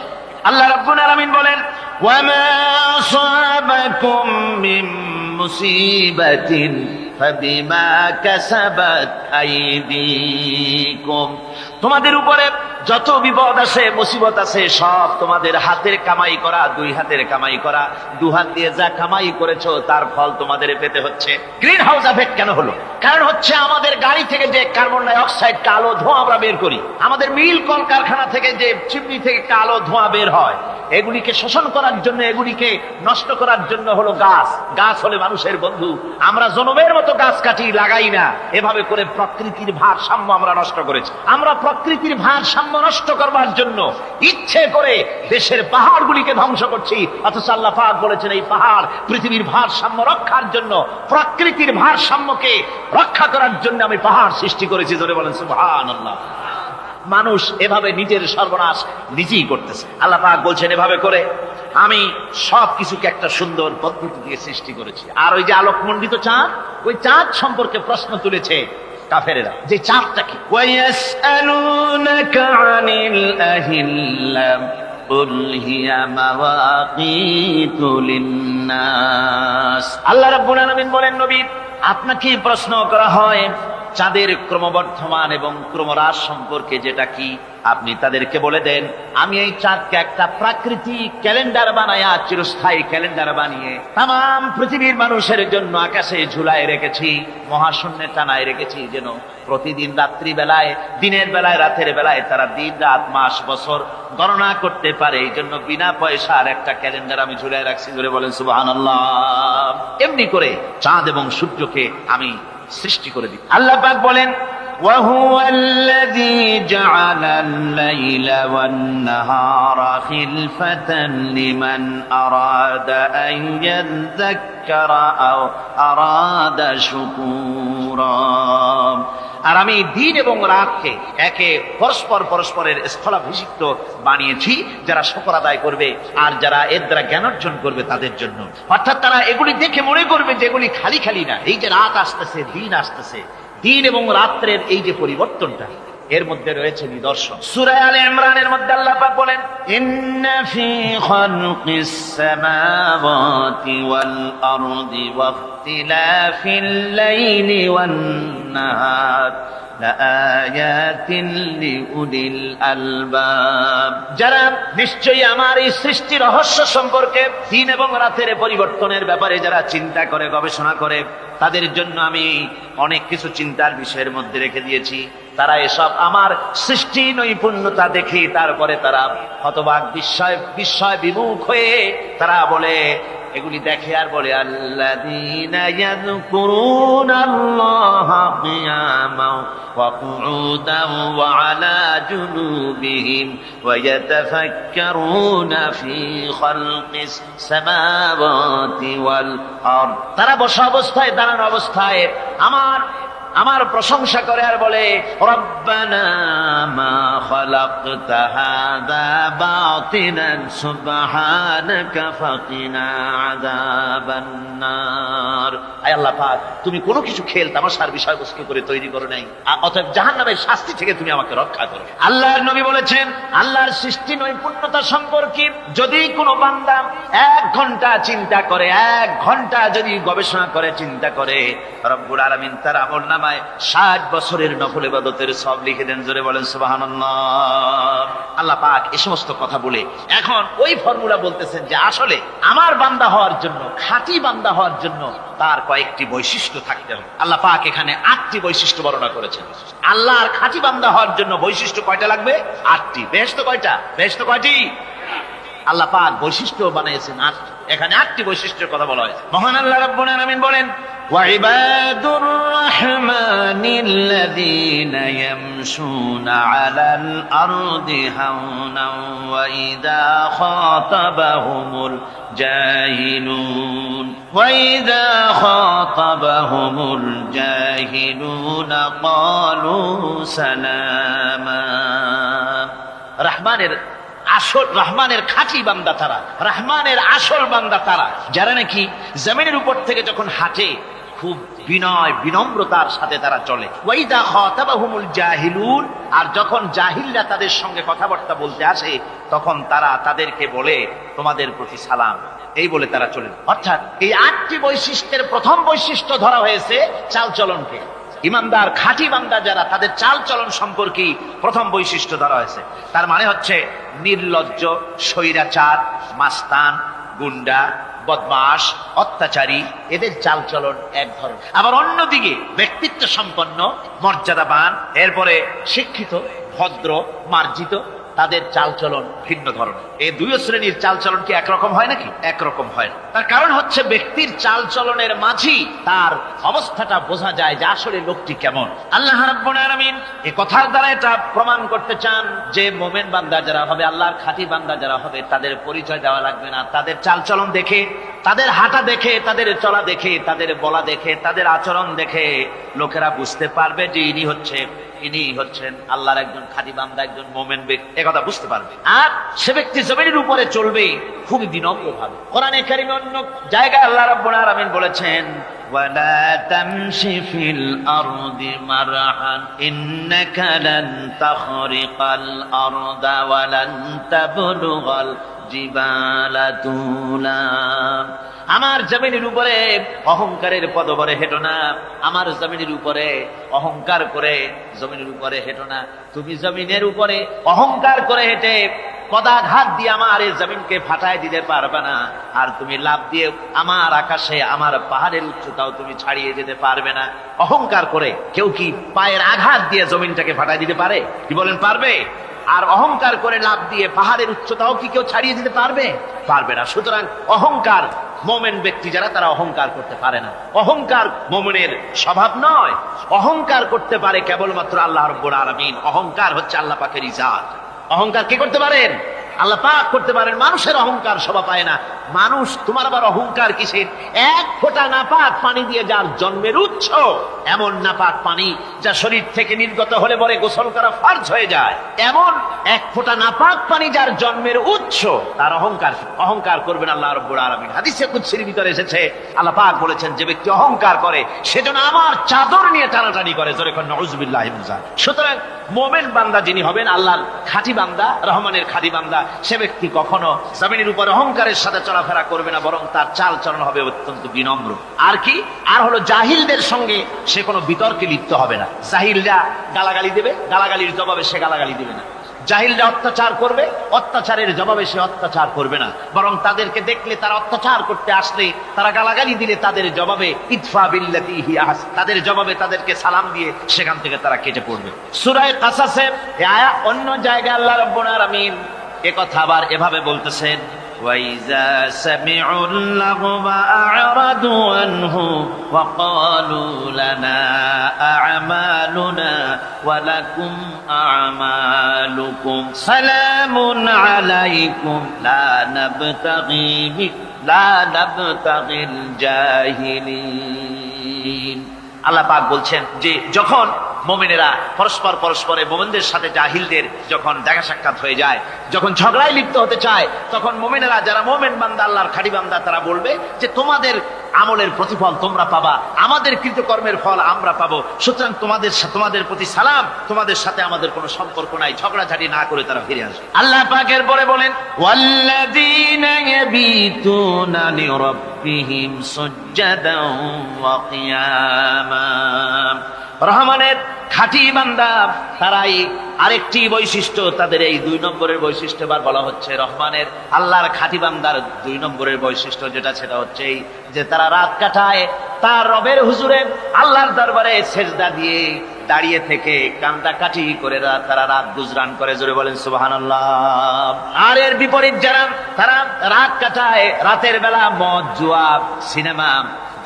S2: আল্লাহ রাব্বুল আলামিন বলেন, ওয়ামা আসাবাকুম মিন মুসিবাতিন ফাবিমা কাসাবাত আইদিকুম, তোমাদের উপরে যত বিপদ আছে, মুসিবত আছে, সব তোমাদের হাতের কামাই করা, দুই হাতের কামাই করা, দু হাত দিয়ে যা কামাই করেছো তার ফল তোমাদের পেতে হচ্ছে। গ্রিন হাউস এফেক্ট কেন হলো? কারণ হচ্ছে আমাদের গাড়ি থেকে যে কার্বন ডাই অক্সাইড, কালো ধোঁয়া আমরা বের করি, আমাদের মিল কলকারখানা থেকে যে চিমনি থেকে কালো ধোঁয়া বের হয়, এগুলিকে শোষণ করার জন্য, এগুলিকে নষ্ট করার জন্য হলো গাছ। গাছ হলে মানুষের বন্ধু। আমরা জনমের মতো গাছ কাটি, লাগাই না। এভাবে করে প্রকৃতির ভারসাম্য আমরা নষ্ট করেছি। আমরা প্রকৃতির ভারসাম্য নষ্ট করবার জন্য ইচ্ছে করে দেশের পাহাড়গুলিকে ধ্বংস করছি। অথচ আল্লাহ পাক বলেছেন, এই পাহাড় পৃথিবীর ভারসাম্য রক্ষার জন্য, প্রকৃতির ভারসাম্যকে রক্ষা করার জন্য আমি পাহাড় সৃষ্টি করেছি। জোরে বলেন সুবহানাল্লাহ। মানুষ এভাবে নিজের সর্বনাশ নিজেই করতেছে। আল্লাহ পাক বলছেন, এভাবে করে আমি সবকিছুকে একটা সুন্দর পদ্ধতি দিয়ে সৃষ্টি করেছি। আর ওই যে আলোকমণ্ডিত চাঁদ, ওই চাঁদ সম্পর্কে প্রশ্ন তুলেছে কাফেরেরা, যে চাঁদটা কি? ওয়ায়াসআলুনাকা আনিল আহিল্লাম কুল হিয়া মাওয়াকিতু লিন্নাস। আল্লাহ রাব্বুল আলামিন বলেন, নবী আপনাকে প্রশ্ন করা হয় চাঁদের ক্রমবর্ধমান এবং ক্রমহ্রাস সম্পর্কে, যেটা কি আপনি তাদেরকে বলে দেন। আমি এই চাঁদকে একটা প্রাকৃতিক ক্যালেন্ডার বানায়া, চিরস্থায়ী ক্যালেন্ডার বানিয়ে তাম পৃথিবীর মানুষের জন্য আকাশে ঝুলায় রেখেছি, মহাশূন্যে টানায় রেখেছি, যেন প্রতিদিন রাত্রি বেলায়, দিনের বেলায়, রাতের বেলায় তারা দিন রাত মাস বছর গণনা করতে পারে। এই জন্য বিনা পয়সার একটা ক্যালেন্ডার আমি ঝুলায় রাখছি। ধরে বলেন সুবহানাল্লাহ। এমনি করে চাঁদ এবং সূর্যকে আমি সৃষ্টি করে দিই। আল্লাহ পাক বলেন, وهو الذي جعل الليل والنهار خلفة لمن أراد أن يذكر أو أراد شكورا। আর আমি দিন এবং রাতকে একে পরস্পরের স্থলাভিষিক্ত বানিয়েছি, যারা শুকর আদায় করবে আর যারা এর দ্বারা জ্ঞান অর্জন করবে তাদের জন্য। অর্থাৎ তারা এগুলি দেখে মনে করবে যে এগুলি খালি খালি না। এই যে রাত আসতেছে, দিন আসতেছে, দিন এবং রাত্রের এই যে পরিবর্তনটা, এর মধ্যে রয়েছে নিদর্শন। সূরা আলে ইমরানের মধ্যে আল্লাহ পাক বলেন, ইন্না ফি খালকিস সামাওয়াতি ওয়াল আরদি ওয়াখতিলাফিল লাইলি ওয়ান নাহার লাআয়াতিন লিউলিল আলবাব। যারা নিশ্চয়ই আমার এই সৃষ্টি রহস্য সম্পর্কে, দিন এবং রাতের পরিবর্তনের ব্যাপারে যারা চিন্তা করে, গবেষণা করে, তাদের জন্য আমি অনেক কিছু চিন্তার বিষয়ের মধ্যে রেখে দিয়েছি। তারা এসব আমার সৃষ্টি নৈপুণ্যতা দেখে তারপরে তারা হতবাক, বিস্ময় বিমুখ হয়ে তারা বলে, এগুলি দেখে আর বলে, আল্লাযীনা ইয়াযকুরুনাল্লাহা কিয়ামান ওয়া কুউদান ওয়া আলা জুনুবিহিম ওয়া ইয়াতাফাক্কারুনা ফী খালকিস সামাওয়াতি ওয়াল আরদ। তারা বসা অবস্থায়, দাঁড়ানো অবস্থায় আমার প্রশংসা করে আর বলে, রব্বানা মা খালাকতা হাযা বাতিলান সুবহানাকা ফাকিনা আযাবান নার। আয় আল্লাহ পাক, তুমি কোনো কিছু খেল তামাশার বিষয়বস্তু করে তৈরি করো নাই, অতএব জাহান্নামের শাস্তি থেকে তুমি আমাকে রক্ষা করো। আল্লাহর নবী বলেছেন, আল্লাহর সৃষ্টি নৈপুণ্যতা সম্পর্কে যদি কোনো বান্দা 1 ঘন্টা চিন্তা করে, 1 ঘন্টা যদি গবেষণা করে, চিন্তা করে, রব্বুল আলামিন তার আমলনামায় 60 বছরের নফল ইবাদতের সওয়াব লিখে দেন। জোরে বলেন সুবহানাল্লাহ। আল্লাহ পাক এই সমস্ত কথা বলে এখন ওই ফর্মুলা বলতেছেন যে আসলে আমার বান্দা হওয়ার জন্য, খাঁটি বান্দা হওয়ার জন্য তার কয়েকটি বৈশিষ্ট্য থাকতে হবে। আল্লাহ পাক এখানে 8টি বৈশিষ্ট্য বর্ণনা করেছেন। আল্লাহর খাঁটি বান্দা হওয়ার জন্য বৈশিষ্ট্য কয়টা লাগবে? 8টি। বেহেশত কয়টা? বেহেশত কয়টি? আল্লাহ পাক বৈশিষ্ট্য বানিয়েছেন 8টি। এখানে 8টি বৈশিষ্ট্যের কথা বলা হয়েছে। মহান আল্লাহ রাব্বুল আলামিন বলেন, ওয়াইবাদুর রাহমানিল্লাযীনা ইয়ামশুনা আলাল আরদি হাওনান ওয়া ইযা খাতাবাহুমুল জাহিলুন ক্বালু সালামা। রহমানের খাঁটি বান্দা তারা, রহমানের আসল বান্দা তারা, যারা নাকি জমিনের উপর থেকে যখন হাঁটে খুব বিনয় বিনম্রতার সাথে তারা চলে। ওয়াইদা খাতাবাহুমুল জাহিলুন, আর যখন জাহিলরা তাদের সঙ্গে কথাবার্তা বলতে আসে তখন তারা তাদেরকে বলে, তোমাদের প্রতি সালাম, এই বলে তারা চলে। অর্থাৎ এই 8টি বৈশিষ্ট্যের প্রথম বৈশিষ্ট্য ধরা হয়েছে চালচলনকে। ইমানদার খাঁটি বান্দা যারা, তাদের চাল চলন সম্পর্কে প্রথম বৈশিষ্ট্য ধরা হয়েছে। তার মানে হচ্ছে নির্লজ্জ, স্বৈরাচার, মাস্তান, গুন্ডা, বদমাশ, অত্যাচারী, এদের চাল চলন এক ধরনের। আবার অন্যদিকে ব্যক্তিত্ব সম্পন্ন, মর্যাদাবান, এরপরে শিক্ষিত, ভদ্র, মার্জিত, তাদের চালচলন ভিন্ন ধরনের। এই 2 শ্রেণীর চালচলন কি একরকম হয় নাকি? একরকম হয় না। তার কারণ হচ্ছে ব্যক্তির চালচলনের মাঝেই তার অবস্থাটা বোঝা যায় যে আসলে লোকটি কেমন। আল্লাহ রাব্বুল আলামিন এই কথার দ্বারা এটা প্রমাণ করতে চান যে মোমেন বান্দা যারা হবে, আল্লাহর খাঁটি বান্দা যারা হবে, তাদের পরিচয় দেওয়া লাগবে না। তাদের চালচলন দেখে, তাদের হাঁটা দেখে, তাদের চলা দেখে, তাদের বলা দেখে, তাদের আচরণ দেখে লোকেরা বুঝতে পারবে যে ইনি হচ্ছেন আল্লাহর একজন খাঁটি বান্দা, একজন মোমেন ব্যক্তি, একথা বুঝতে পারবে। আর সে ব্যক্তি জমিনের উপরে চলবে খুবই বিনম্র ভাবে। কোরআনে কারিমে অন্য জায়গায় আল্লাহ রাব্বুল আলামিন বলেছেন, ওয়ালা তামশি ফিল আরদি মারহান ইন্নাকা লান তাখরিকাল আরদা ওয়া লান তাবলুগাল জিবালা তুলা। আমার জমিনের উপরে অহংকারের পদবরে হেঁটো না, আমার জমিনের উপরে অহংকার করে জমিনের উপরে হেঁটো না। তুমি জমিনের উপরে অহংকার করে হেঁটে পদাঘাত দিয়ে আমার এই জমিনকে ফাটায় দিতে পারবে না। আর তুমি লাভ দিয়ে আমার আকাশে, আমার পাহাড়ের উচ্চতাও তুমি ছাড়িয়ে যেতে পারবে না। অহংকার করে কেউ কি পায়ের আঘাত দিয়ে জমিনটাকে ফাটায় দিতে পারে? কি বলেন, পারবে? আর অহংকার করে লাভ দিয়ে পাহাড়ের উচ্চতাও কি কেউ ছাড়িয়ে দিতে পারবে? পারবে না। সুতরাং অহংকার, মোমেন ব্যক্তি যারা, তারা অহংকার করতে পারে না। অহংকার মোমেনের স্বভাব নয়। অহংকার করতে পারে কেবলমাত্র আল্লাহ রাব্বুল আলামিন। অহংকার হচ্ছে আল্লাহ পাকের ইজাত। অহংকার কে করতে পারেন? আল্লাহ পাক করতে পারেন। মানুষের অহংকার শোভা পায় না। মানুষ, তোমার আবার অহংকার কিসের? 1 ফোঁটা নাপাক পানি দিয়ে যার জন্মের উৎস, এমন নাপাক পানি যা শরীর থেকে নির্গত হলে পরে গোসল করা ফরজ হয়ে যায়, এমন 1 ফোঁটা নাপাক পানি যার জন্মের উৎস, তার অহংকার করবেন আল্লাহ রাব্বুল আলামিন। হাদিসে কুদসির ভিতরে এসেছে, আল্লাহ পাক বলেছেন, যে ব্যক্তি অহংকার করে সেজন্য আমার চাদর নিয়ে টানাটানি করে। জোরে কোন নাউযুবিল্লাহি মিন যালিক। সুতরাং মোমেন বান্দা যিনি হবেন, আল্লাহর খাঁটি বান্দা, রহমানের খাঁটি বান্দা, সে ব্যক্তি কখনো জমিনের উপর অহংকারের সাথে চলাফেরা করবে না, বরং তার চাল চলন হবে অত্যন্ত বিনম্র। আর কি, আর হলো জাহিলদের সঙ্গে সে কোনো বিতর্কে লিপ্ত হবে না। জাহিলরা গালাগালি দেবে, গালাগালির জবাবে সে গালাগালি দেবে না। জাহিলরা অত্যাচার করবে, অত্যাচারের জবাবে সে অত্যাচার করবে না, বরং তাদেরকে দেখলে, তারা অত্যাচার করতে আসলে, তারা গালাগালি দিলে তাদের জবাবে ইদফা বিল্লাতি হিয়া আহসান, তাদের জবাবে তাদেরকে সালাম দিয়ে সেখান থেকে তারা কেটে পড়বে। সূরা কাসাসের এই আয়াত অন্য জায়গায় আল্লাহ রাব্বুল আলামিন একথা আবার এভাবে বলতেছেন, وَإِذَا سَمِعُوا اللَّغْوَ أَعْرَضُوا عَنْهُ وَقَالُوا لَنَا أَعْمَالُنَا وَلَكُمْ أَعْمَالُكُمْ سَلَامٌ عَلَيْكُمْ لا نبتغي الجاهلين। আল্লাহ পাক বলছেন যে যখন মুমিনেরা পরস্পরে মুমিনদের সাথে জাহিলদের যখন দেখা সাক্ষাৎ হয়ে যায়, যখন ঝগড়ায় লিপ্ত হতে চায়, তখন মুমিনেরা যারা মুমিন বান্দা, আল্লাহর খাঁটি বান্দা, তারা বলবে যে তোমাদের আমলের প্রতিফল তোমরা পাবা, আমাদের কৃতকর্মের ফল আমরা পাবো, সুতরাং তোমাদের প্রতি সালাম, তোমাদের সাথে আমাদের কোনো সম্পর্ক নাই। ঝগড়াঝাটি না করে তারা ফিরে আসবে। আল্লাহ পাক এরপরে বলেন, ওয়াল্লাযীনা ইয়াবিতুনা লিরাব্বিহিম সুজদান ওয়া কিয়ামা। রহমানের খাঁটি বান্দা তারাই আরেকটি বৈশিষ্ট্য, তাদের এই 2 নম্বরের বৈশিষ্ট্য এবার বলা হচ্ছে। রহমানের আল্লাহর খাঁটি বান্দার 2 নম্বরের বৈশিষ্ট্য যেটা, সেটা হচ্ছে এই যে তারা রাত কাটায় তার রবের হুজুরে আল্লাহর দরবারে সেজদা দিয়ে দাঁড়িয়ে থেকে কান্দাকাটি করে তারা রাত গুজরান করে। জোরে বলেন সুবহানাল্লাহ। আর এর বিপরীত যারা, তারা রাত কাটায় রাতের বেলা মদ, জুয়া, সিনেমা,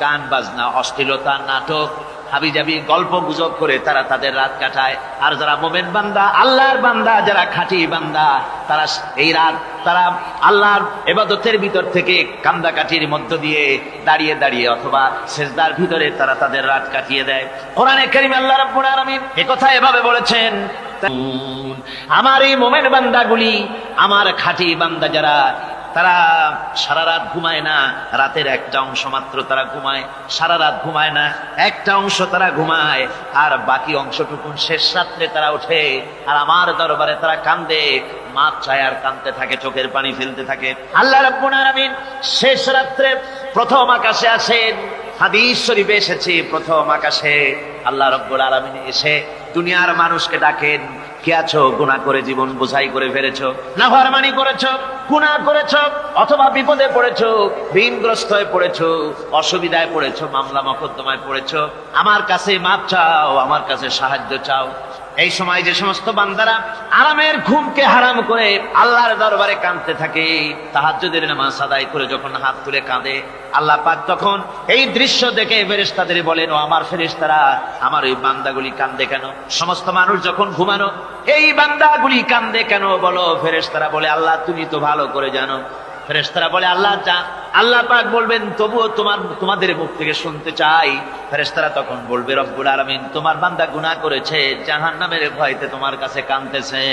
S2: গান বাজনা, অশ্লীলতা, নাটক, হাবিজাবি গল্প গুজব করে তারা তাদের রাত কাটায়। আর যারা মুমিন বান্দা, আল্লাহর বান্দা, যারা খাঁটি বান্দা, তারা এই রাত তারা আল্লাহর ইবাদতের ভিতর থেকে কান্দাকাটির মধ্য দিয়ে দাঁড়িয়ে দাঁড়িয়ে অথবা সিজদার ভিতরে তারা তাদের রাত কাটিয়ে দেয়। কোরআনে কারীমে আল্লাহ রাব্বুল আলামিন একথা এভাবে বলেছেন, আমার এই মুমিন বান্দাগুলি, আমার খাঁটি বান্দা যারা, তারা সারা রাত ঘুমায় না, রাতের একটা অংশ মাত্র তারা ঘুমায়, সারা রাত ঘুমায় না, একটা অংশ তারা ঘুমায়, আর বাকি অংশটুকু শেষ রাত্রে তারা ওঠে আর আমার দরবারে তারা কান্দে, মাপ চায় আর কাঁদতে থাকে, চোখের পানি ফেলতে থাকে। আল্লাহ রাব্বুল আলামিন শেষ রাত্রে প্রথম আকাশে আসেন। হাদিস শরীফে এসেছে, প্রথম আকাশে আল্লাহ রাব্বুল আলামিন এসে দুনিয়ার মানুষকে ডাকেন, কে আছো গুনাহ করে জীবন বোঝাই করে ফেলেছো, নাফরমানি করেছো, গুনাহ করেছো, অথবা বিপদে পড়েছো, ঋণগ্রস্ত হয়ে পড়েছো, অসুবিধায় পড়েছো, মামলা মকদ্দমায় পড়েছো, আমার কাছে মাপ চাও, আমার কাছে সাহায্য চাও। এই সময় যে সমস্ত বান্দারা আরামের ঘুমকে হারাম করে আল্লাহর দরবারে কাঁদতে থাকে, তাহাজ্জুদের নামাজ আদায় করে যখন হাত তুলে কাঁদে, আল্লাহ পাক তখন এই দৃশ্য দেখে ফেরেশতাদের বলেন, ও আমার ফেরেশতারা, আমার ওই বান্দাগুলি কাঁদে কেন? সমস্ত মানুষ যখন ঘুমানো, এই বান্দাগুলি কাঁদে কেন বলো? ফেরেশতারা বলে, আল্লাহ তুমি তো ভালো করে জানো। ফেরেশতারা বলে, আল্লাহ পাক বলবেন, তবুও তোমাদের মুখ থেকে শুনতে চাই। ফেরেশতারা তখন বলবে, রব্বুল আলামিন তোমার বান্দা গুনাহ করেছে, জাহান্নামের ভয়তে তোমার কাছে কাঁদতেছে,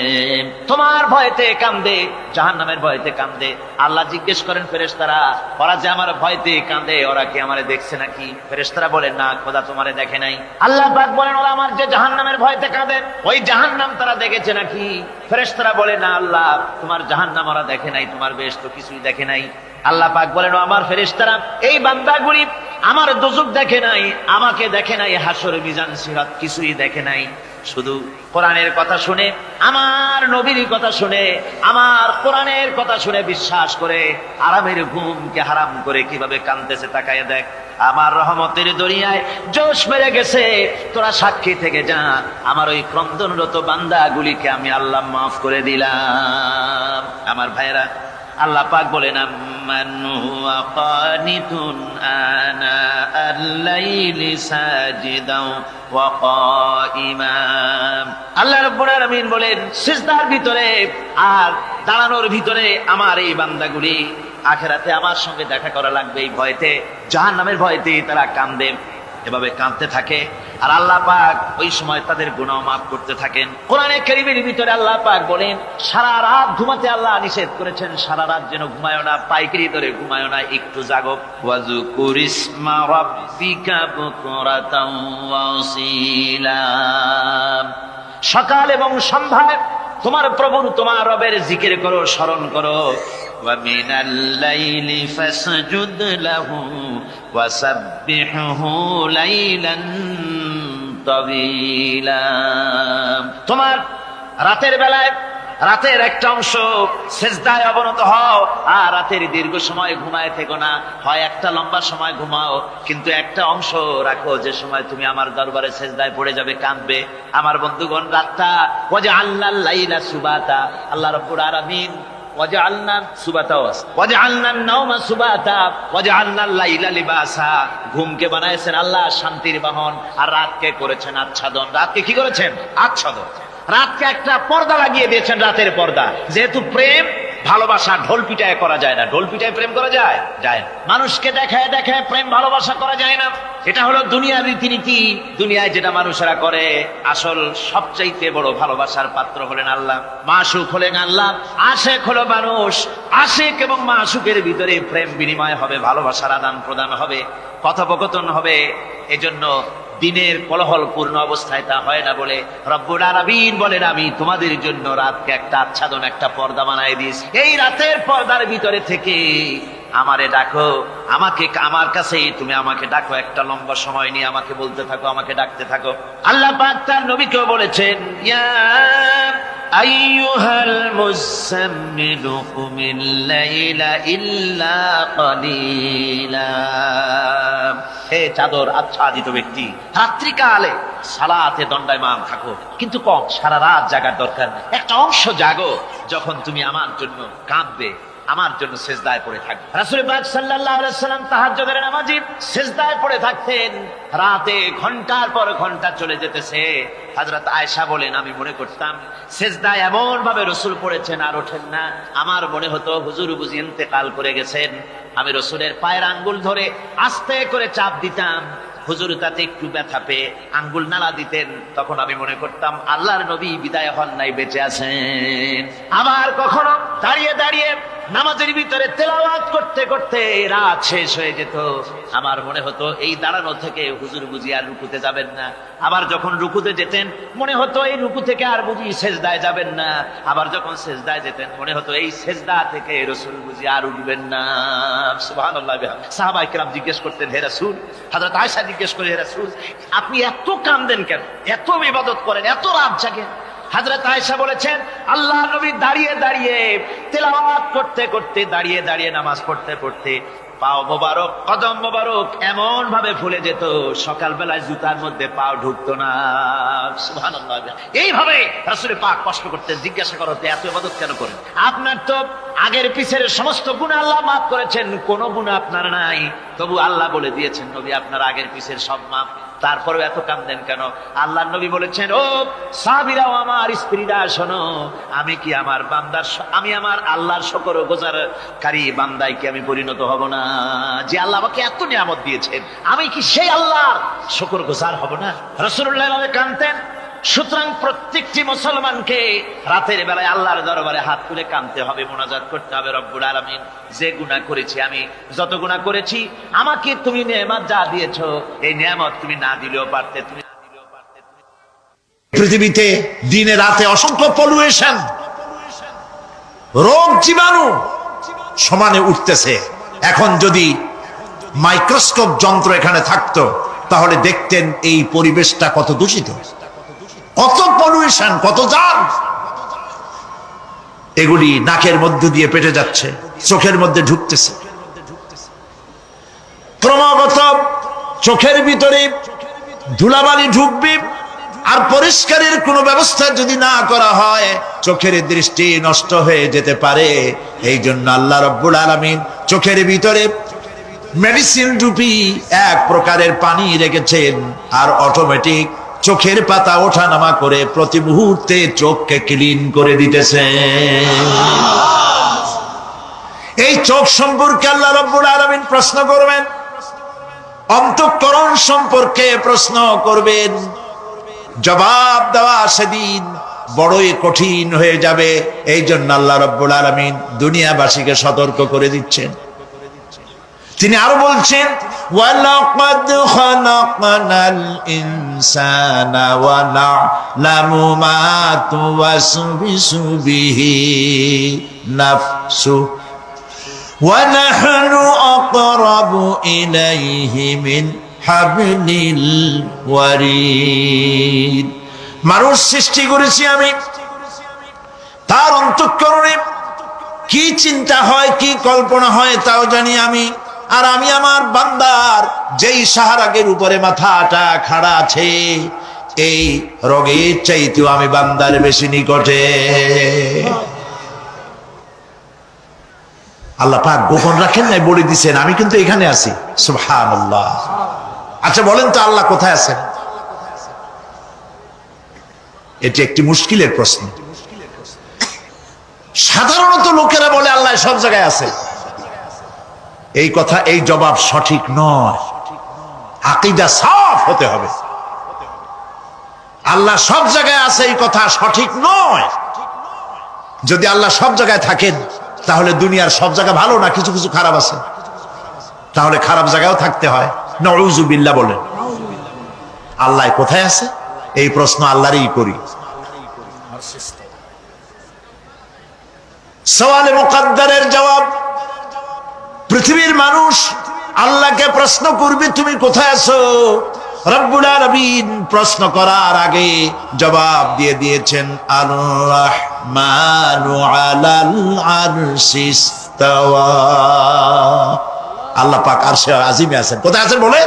S2: তোমার ভয়তে কাঁদে, জাহান্নামের ভয়তে কাঁদে। আল্লাহ জিজ্ঞেস করেন, ফেরেশতারা, ওরা যে আমার ভয়তে কাঁদে, ওরা কি আমারে দেখছে নাকি? ফেরেশতারা বলেন, না খোদা তোমারে দেখে নাই। আল্লাহ পাক বলেন, ওরা আমার যে জাহান্নামের ভয়তে কাঁদে, ওই জাহান্নাম তারা দেখেছে নাকি? ফেরেশতারা বলে, না আল্লাহ, তোমার জাহান্নাম ওরা দেখে নাই, তোমার বেশ তো কিছুই দেখে নাই। আল্লাহ পাক বলেন, আমার ফেরেশতারা, এই বান্দাগুলি আমার দোজখ দেখে নাই, আমাকে দেখে নাই, হাসর মিজান সিরাত কিছুই দেখে নাই, শুধু কোরআনের কথা শুনে, আমার নবীর কথা শুনে, আমার কোরআনের কথা শুনে বিশ্বাস করে আরামের ঘুমকে হারাম করে কিভাবে কাঁদতেছে তাকায় দেখ। আমার রহমতের দরিয়ায় জোশ মেরে গেছে, তোরা সাক্ষী থেকে যা, আমার ওই ক্রন্দনরত বান্দাগুলিকে আমি আল্লাহ মাফ করে দিলাম। আমার ভাইরা, আল্লাহ পাক বলেন, আম্মান হুয়া কানিতুন আনা আল-লাইলি সাজিদাও ওয়া কাইমা। আল্লাহ রাব্বুল আলামিন বলেন, সিজদার ভিতরে আর দাঁড়ানোর ভিতরে আমার এই বান্দাগুলি আখিরাতে আমার সঙ্গে দেখা করা লাগবে এই ভয়তে, জাহান্নামের ভয়তে তারা কাঁদে, এভাবে কাঁদতে থাকে। আর আল্লাহ পাক ওই সময় তাদের গুনাহ মাফ করতে থাকেন। কোরআনে কারীমের ভিতরে আল্লাহ পাক বলেন, সারা রাত ঘুমাতে আল্লাহ নিষেধ করেছেন, সারা রাত যেন ঘুমায় না, পাইকারি ধরে ঘুমায় না, একটু জাগো। ওয়াজকুর ইসমা রাব্বিকা বুকরাতাও ওয়া আসীলা। সকাল এবং সন্ধ্যায় তোমার প্রভুর তোমার রবের জিকির করো, স্মরণ করো। ওয়া মিনাল লাইলি ফাসজুদ লাহু ওয়া সাব্বিহহু লাইলান তাওয়িলা। তোমার রাতের বেলায় রাতের একটা অংশ সেজদায় অবনত হও, আর রাতের দীর্ঘ সময় ঘুমায় থেকো না। হয় একটা লম্বা সময় ঘুমাও, কিন্তু একটা অংশ রাখো যে সময় তুমি আমার দরবারে সেজদায় পড়ে যাবে, কাঁদবে। আমার বন্ধুগণ, রাতটা ওয়াজআলনাল লাইলা সুবাতা, আল্লাহ রাব্বুল আলামিন ওয়াজআলনা সুবাতা ওয়াজআলনান নাওমা সুবাতা ওয়াজআলনাল লাইলা লিবাসা, ঘুমকে বানাইছেন আল্লাহ শান্তির বাহন, আর রাতকে করেছেন আচ্ছাদন। রাতকে কি করেছেন? আচ্ছাদন। রাতকে একটা পর্দা লাগিয়ে দিয়েছেন, রাতের পর্দা। যেহেতু প্রেম ভালোবাসা ঢোল পিটায় করা যায় না। ঢোল পিটায় প্রেম করা যায়? যায় না। মানুষকে দেখায় দেখায় প্রেম ভালোবাসা করা যায় না। এটা হলো দুনিয়ার রীতিনীতি। দুনিয়ায় যেটা মানুষেরা করে, আসল সবচাইতে বড় ভালোবাসার পাত্র হলেন আল্লাহ, মাসুক হলেন আল্লাহ, আশেক হলো মানুষ। আশেক এবং মাসুকের ভিতরে প্রেম বিনিময় হবে, ভালোবাসার আদান প্রদান হবে, কথোপকথন হবে। এজন্য দিনের কোলাহল পূর্ণ অবস্থায় তা হয় না বলে রব্বুল আলামিন বলেন, আমি তোমাদের জন্য রাতকে একটা আচ্ছাদন, একটা পর্দা বানায় দিয়েছি। এই রাতের পর্দার ভিতরে থেকে আমারে ডাকো, আমাকে আমার কাছে তুমি আমাকে ডাকো, একটা লম্বা সময় নিয়ে আমাকে বলতে থাকো, আমাকে ডাকতে থাকো। আল্লাহ পাক তার নবীকেও বলেছেন, ইয়া আইয়ুহাল মুসাম্মিলু কুমিল লাইলা ইল্লা কালিলা। হে চাদর আচ্ছাদিত ব্যক্তি, রাত্রিকালে সালাতে দণ্ডায়মান থাকো, কিন্তু কম, সারা রাত জাগার দরকার নেই। একটা অংশ জাগো, যখন তুমি আমার জন্য কাঁদবে, আমার জন্য সেজদায় পড়ে থাকবে। রাসূল পাক সাল্লাল্লাহু আলাইহি ওয়াসাল্লাম তাহাজ্জুদের নামাজি সেজদায় পড়ে থাকতেন। রাতে ঘন্টার পর ঘন্টা চলে যেতেছে। হযরত আয়েশা বলেন, আমি মনে করতাম সেজদায় এমন ভাবে রাসূল পড়েছেন আর ওঠেন না, আমার মনে হতো হুজুর বুঝি ইন্তেকাল করে গেছেন। আমি রাসূলের পায়ের আঙ্গুল ধরে আস্তে করে চাপ দিতাম, হুজুর তাতে একটু ব্যথা পেয়ে আঙ্গুল নাড়া দিতেন। তখন আমি মনে করতাম আল্লাহর নবী বিদায় হন নাই, বেঁচে আছেন। আবার কখনো দাঁড়িয়ে দাঁড়িয়ে নামাজের ভিতরে তেলাওয়াত করতে করতে রাত শেষ হয়ে যেত। আমার মনে হতো এই দাঁড়ানো থেকে হুজুর বুঝি আর রুকুতে যাবেন না। আবার যখন রুকুতে যেতেন মনে হতো এই রুকু থেকে আর বুঝি সেজদায় যাবেন না। আবার যখন সেজদায় যেতেন মনে হতো এই সেজদা থেকে রাসূল বুঝি আর উঠবেন না। সুবহানাল্লাহ। সাহাবায়ে কেরাম জিজ্ঞেস করতেন, হে রাসূল, হযরত আয়েশা জিজ্ঞেস করে, হে রাসূল, আপনি এত কাঁদেন কেন, এত ইবাদত করেন, এত রাত জাগেন? হযরত আয়েশা বলেছেন, আল্লাহ নবী দাঁড়িয়ে দাঁড়িয়ে তেলাওয়াত করতে করতে, দাঁড়িয়ে দাঁড়িয়ে নামাজ পড়তে পড়তে পাও মোবারক, কদম মোবারক এমন ভাবে ফুলে যেত, সকালবেলায় জুতার মধ্যে পাও ঢুকতো না। সুবহানাল্লাহ। এইভাবে রাসূল পাক কষ্ট করতেন। জিজ্ঞাসা করতে, এত ইবাদত কেন করেন? আপনার তো আগের পিছের সমস্ত গুনাহ আল্লাহ মাফ করেছেন, কোনো গুনাহ আপনার নাই। তবু আল্লাহ বলে দিয়েছেন, নবী আপনার আগের পিছের সব মাফ, তারপরে এত কাঁদেন কেন? আল্লাহ নবী বলেছেন, ও সাহাবীরাও, আমার স্ত্রীরা শোনো, আমি কি আমার বান্দার, আমি আমার আল্লাহর শুকরগুজারকারী বান্দায় কি আমি পরিণত হব না? যে আল্লাহ আমাকে এত নিয়ামত দিয়েছেন, আমি কি সেই আল্লাহর শুকরগুজার হব না? রাসূলুল্লাহ এভাবে কাঁদতেন। সুতরাং প্রত্যেকটি মুসলমানকে রাতের বেলায় আল্লাহর দরবারে হাত তুলে কাঁদতে হবে, মুনাজাত করতে হবে, রব্বুল আলামিন, যে গুনাহ করেছি, আমি যত গুনাহ করেছি, আমাকে তুমি নেয়ামত যা দিয়েছো, এই নেয়ামত তুমি না দিলেও পারতে। তুমি
S1: পৃথিবীতে দিনে রাতে অসংখ্য পলিউশন, রোগ জীবাণু সমানে উঠতেছে। এখন যদি মাইক্রোস্কোপ যন্ত্র এখানে থাকতো তাহলে দেখতেন এই পরিবেশটা কত দূষিত, কত পলিউশন, কত জাম। এগুলি নাকের মধ্য দিয়ে পেটে যাচ্ছে, চোখের মধ্যে ঢুকতেছে, ক্রমাগত চোখের ভিতরে ধুলাবালি ঢুকবে। আর পরিষ্কারের কোনো ব্যবস্থা যদি না করা হয়, চোখের দৃষ্টি নষ্ট হয়ে যেতে পারে। এই জন্য আল্লাহ রাব্বুল আলামিন চোখের ভিতরে মেডিসিন রূপী এক প্রকারের পানি রেখেছেন, আর অটোমেটিক চোখের পাতা ওঠানামা করে প্রতি মুহূর্তে চোখকে ক্লিন করে দিতেছে। এই চোখ সম্পর্কে আল্লাহ রাব্বুল আলামিন প্রশ্ন করবেন, অন্তঃকরণ সম্পর্কে প্রশ্ন করবেন। জবাব দেওয়া সেদিন বড়ই কঠিন হয়ে যাবে। এই জন্য আল্লাহ রাব্বুল আলামিন দুনিয়াবাসীকে সতর্ক করে দিচ্ছেন, তিনি আরো বলছেন, ওয়ালাকাদ খালাকনাল ইনসানা ওয়া না'লামু মা তুওয়াসবিসু বিহি নাফসু ওয়া নাহনু আকরাবু ইলাইহি মিন হাবলিল ওয়ারিদ। মানুষ সৃষ্টি করেছি আমি, তার অন্তঃকরণে কি চিন্তা হয়, কি কল্পনা হয় তাও জানি আমি। আর আমি আমার বান্দার যেই সাহারাগের উপরে মাথাটা খাড়া আছে, এই রোগের চাইতেও আমি বান্দার বেশি নিকটে। আল্লাহ পাক গোপন রাখেন নাই, বলে দিছেন আমি কিন্তু এখানে আছি। সুবহানাল্লাহ। আচ্ছা বলেন তো আল্লাহ কোথায় আছেন? এটি একটি মুশকিলের প্রশ্ন। সাধারণত লোকেরা বলে আল্লাহ সব জায়গায় আছে। এই কথা, এই জবাব সঠিক নয়। আকীদা সাফ হতে হবে। আল্লাহ সব জায়গায় আছে এই কথা সঠিক নয়। যদি আল্লাহ সব জায়গায় থাকেন তাহলে দুনিয়ার সব জায়গা ভালো না, কিছু কিছু খারাপ আছে। তাহলে খারাপ জায়গায়ও থাকতে হয়। নাউযুবিল্লাহ বলেন। আল্লাহ কোথায় আছে এই প্রশ্ন আল্লাহরই করি। সওয়ালে মুকদ্দারের জবাব, পৃথিবীর মানুষ আল্লাহকে প্রশ্ন করবে তুমি কোথায় আছো। রব্বুল আলামিন প্রশ্ন করার আগে জবাব দিয়ে দিয়েছেন, আর রাহমানু আলাল আরশি ইস্তাওয়া। আল্লাহ পাক আরশে আজিমে আছেন। কোথায় আছেন বলে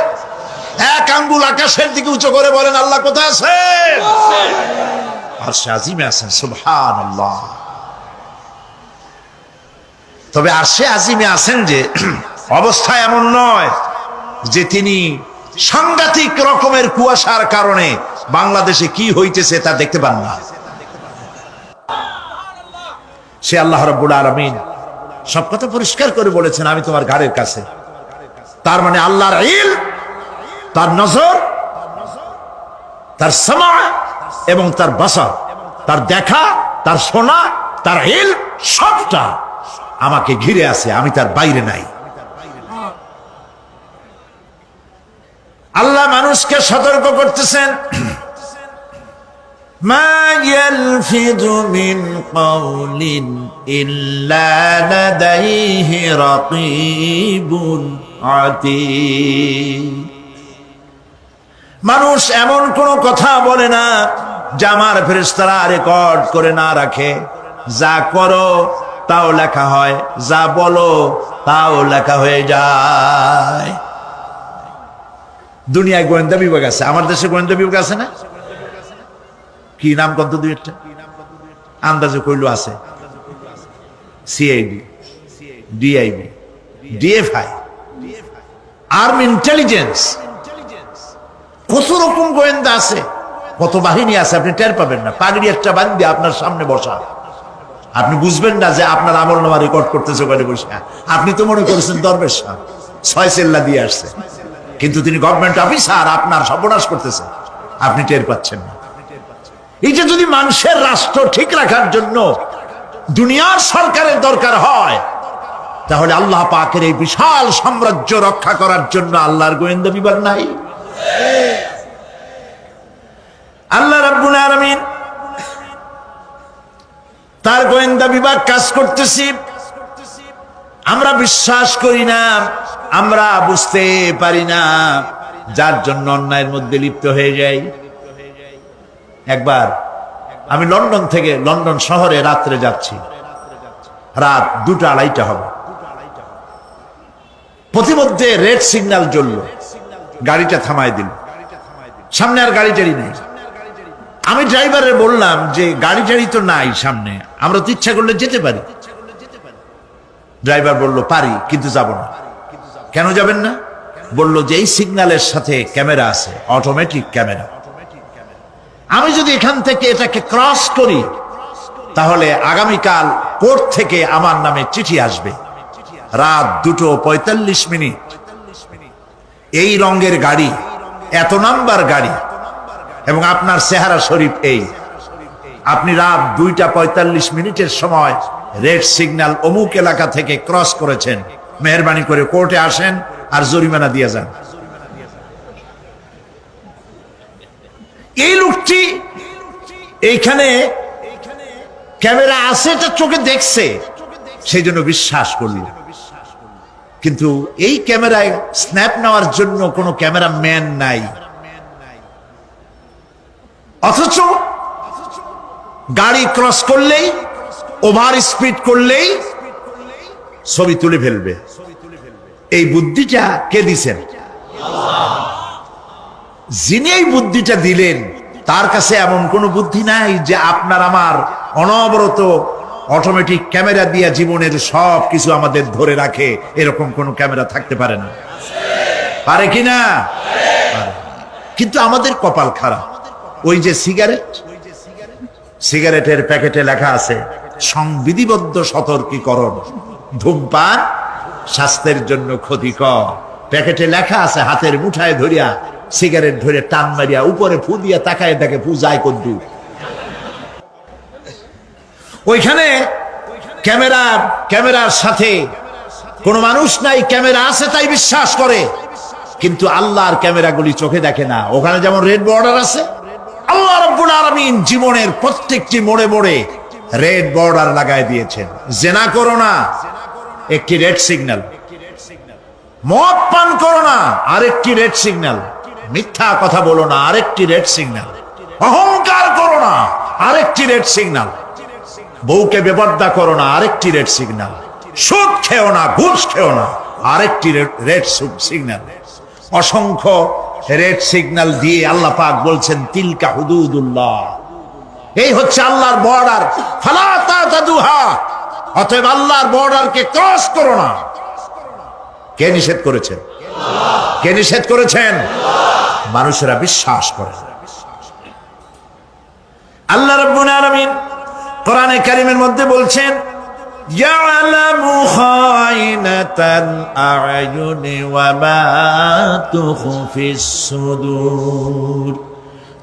S1: এক আঙ্গুল আকাশের দিকে উঁচু করে বলেন আল্লাহ কোথায় আছেন? আরশে আজিমে আছেন। সুবহানাল্লাহ। তবে আরশে আজিমে আছেন যে অবস্থা এমন নয় যে তিনি সাংঘাতিক রকমের কুয়াশার কারণে বাংলাদেশে কি হইতেছে তা দেখতে পান না। সে আল্লাহ রাব্বুল আলামিন সব কথা পরিষ্কার করে বলেছেন আমি তোমার ঘাড়ের কাছে। তার মানে আল্লাহর ইলম, তার নজর, তার সামা এবং তার বাসার, তার দেখা, তার শোনা, তার ইলম সবটা আমাকে ঘিরে আছে, আমি তার বাইরে নাই। আল্লাহ মানুষকে সতর্ক করতেছেন, মা ইয়ালফিযু মিন কাওলিন ইল্লা লাদাইহি রাকীবুন আতীদ। মানুষ এমন কোন কথা বলে না যা আমার ফেরেশতারা রেকর্ড করে না রাখে। যা করো তাও লেখা হয়, যা বলো তাও লেখা হয়ে যায়। দুনিয়ায় গোয়েন্দা বিভাগ আছে, আমার দেশে গোয়েন্দা বিভাগ আছে না? কি নাম কত দুই একটা আন্দাজে কইল আছে। CID, DIB, DFI, army intelligence, কত রকম গোয়েন্দা আছে, কত বাহিনী আছে আপনি টের পাবেন না। পাগড়ি একটা বান্ধি আপনার সামনে বসা, আপনি বুঝবেন না যে আপনার আমলনামা রেকর্ড করতেছে ওখানে বসে। আপনি তো মনে করেছেন দরবেশ সাহেব 6 সেল্লা দিয়ে আসছে, কিন্তু তিনি গভর্নমেন্ট অফিসার, আপনার সর্বনাশ করতেছে, আপনি টের পাচ্ছেন না। এটা যদি মানুষের রাষ্ট্র ঠিক রাখার জন্য দুনিয়ার সরকারের দরকার হয়, তাহলে আল্লাহ পাকের এই বিশাল সাম্রাজ্য রক্ষা করার জন্য আল্লাহর গোয়েন্দা বিভাগ নাই? আল্লাহ রাব্বুল আলামিন তার গোয়েন্দা বিভাগ কাজ করতেছি, আমরা বিশ্বাস করি না, আমরা বুঝতে পারি না, যার জন্য অন্যায়ের মধ্যে লিপ্ত হয়ে যাই। একবার আমি লন্ডন থেকে, লন্ডন শহরে রাত্রে যাচ্ছি, রাত 2টা-2:30 হবে। প্রতিমধ্যে রেড সিগন্যাল জ্বলল, গাড়িটা থামায় দিল, সামনে আর গাড়ি টাড়ি নেই। আমি ড্রাইভারে বললাম যে গাড়ি টাড়ি তো নাই সামনে, আমরা তো ইচ্ছা করলে যেতে পারি। ড্রাইভার বলল পারি, কিন্তু যাব না। কেন যাবেন না? বলল যে এই সিগন্যালের সাথে ক্যামেরা আছে, অটোমেটিক ক্যামেরা। আমি যদি এখান থেকে এটাকে ক্রস করি তাহলে আগামীকাল কোর্ট থেকে আমার নামে চিঠি আসবে। রাত 2:45, এই রঙের গাড়ি, এত নাম্বার গাড়ি, এবং আপনার চেহারা শরীফ এই, আপনি রাত 2:45 সময় রেড সিগন্যাল অমুক এলাকা থেকে ক্রস করেছেন, মেহেরবানি করে কোর্টে আসেন আর জরিমানা দিয়ে যান। এই লোকটি এইখানে ক্যামেরা আছে, এটা চোখে দেখছে, সেই জন্য বিশ্বাস করল। কিন্তু এই ক্যামেরায় স্ন্যাপ নেওয়ার জন্য কোনো ক্যামেরাম্যান নাই, অথচ গাড়ি ক্রস করলেই, ওভার স্পিড করলেই ছবি তুলে ফেলবে। এই বুদ্ধিটা কে দিছেন? যিনি এই বুদ্ধিটা দিলেন তার কাছে এমন কোনো বুদ্ধি নাই যে আপনার আমার অনবরত অটোমেটিক ক্যামেরা দিয়ে জীবনের সব কিছু আমাদের ধরে রাখে, এরকম কোন ক্যামেরা থাকতে পারে না? পারে কিনা? কিন্তু আমাদের কপাল খারাপ। ওই যে সিগারেটের প্যাকেটে লেখা আছে সংবিধিবদ্ধ সতর্কীকরণ, ধূমপান স্বাস্থ্যের জন্য ক্ষতিকর। প্যাকেটে লেখা আছে, হাতের মুঠায় ধরিয়া সিগারেট ধরে টান মারিয়া উপরে ফু দিয়া তাকায় দেখে ফু যায় কদ্দু। ওইখানে ক্যামেরার সাথে কোনো মানুষ নাই, ক্যামেরা আছে তাই বিশ্বাস করে, কিন্তু আল্লাহর ক্যামেরাগুলি চোখে দেখে না। ওখানে যেমন রেড বর্ডার আছে, আল্লাহ রাব্বুল আলামিন জীবনের প্রত্যেকটি মোড়ে মোড়ে রেড বর্ডার লাগায় দিয়েছেন। জেনা করো না, একটি রেড সিগন্যাল। মদ পান করো না, আরেকটি রেড সিগন্যাল। মিথ্যা কথা বলো না, আরেকটি রেড সিগন্যাল। অহংকার করো না, আরেকটি রেড সিগন্যাল। বউকে বেপর্দা করো না, আরেকটি রেড সিগন্যাল। সুদ খেও না, ঘুষ খেও না, আরেকটি রেড সিগন্যাল। অসংখ্য রেড সিগন্যাল দিয়ে আল্লাহ পাক বলছেন তিলকা হুদুদুল্লাহ, এই হচ্ছে আল্লাহর বর্ডার, ফালা তাতাদুহা, অতএব আল্লাহর বর্ডারকে ক্রস করো না। কে নিষেধ করেছেন? কে নিষেধ করেছেন? মানুষেরা বিশ্বাস করে। আল্লাহ রাব্বুল আলামিন কোরআনে কারীমের মধ্যে বলছেন ইয়ালামু খায়িনাতাল আ'য়ুনি ওয়া মা তুখফিস সুদূর।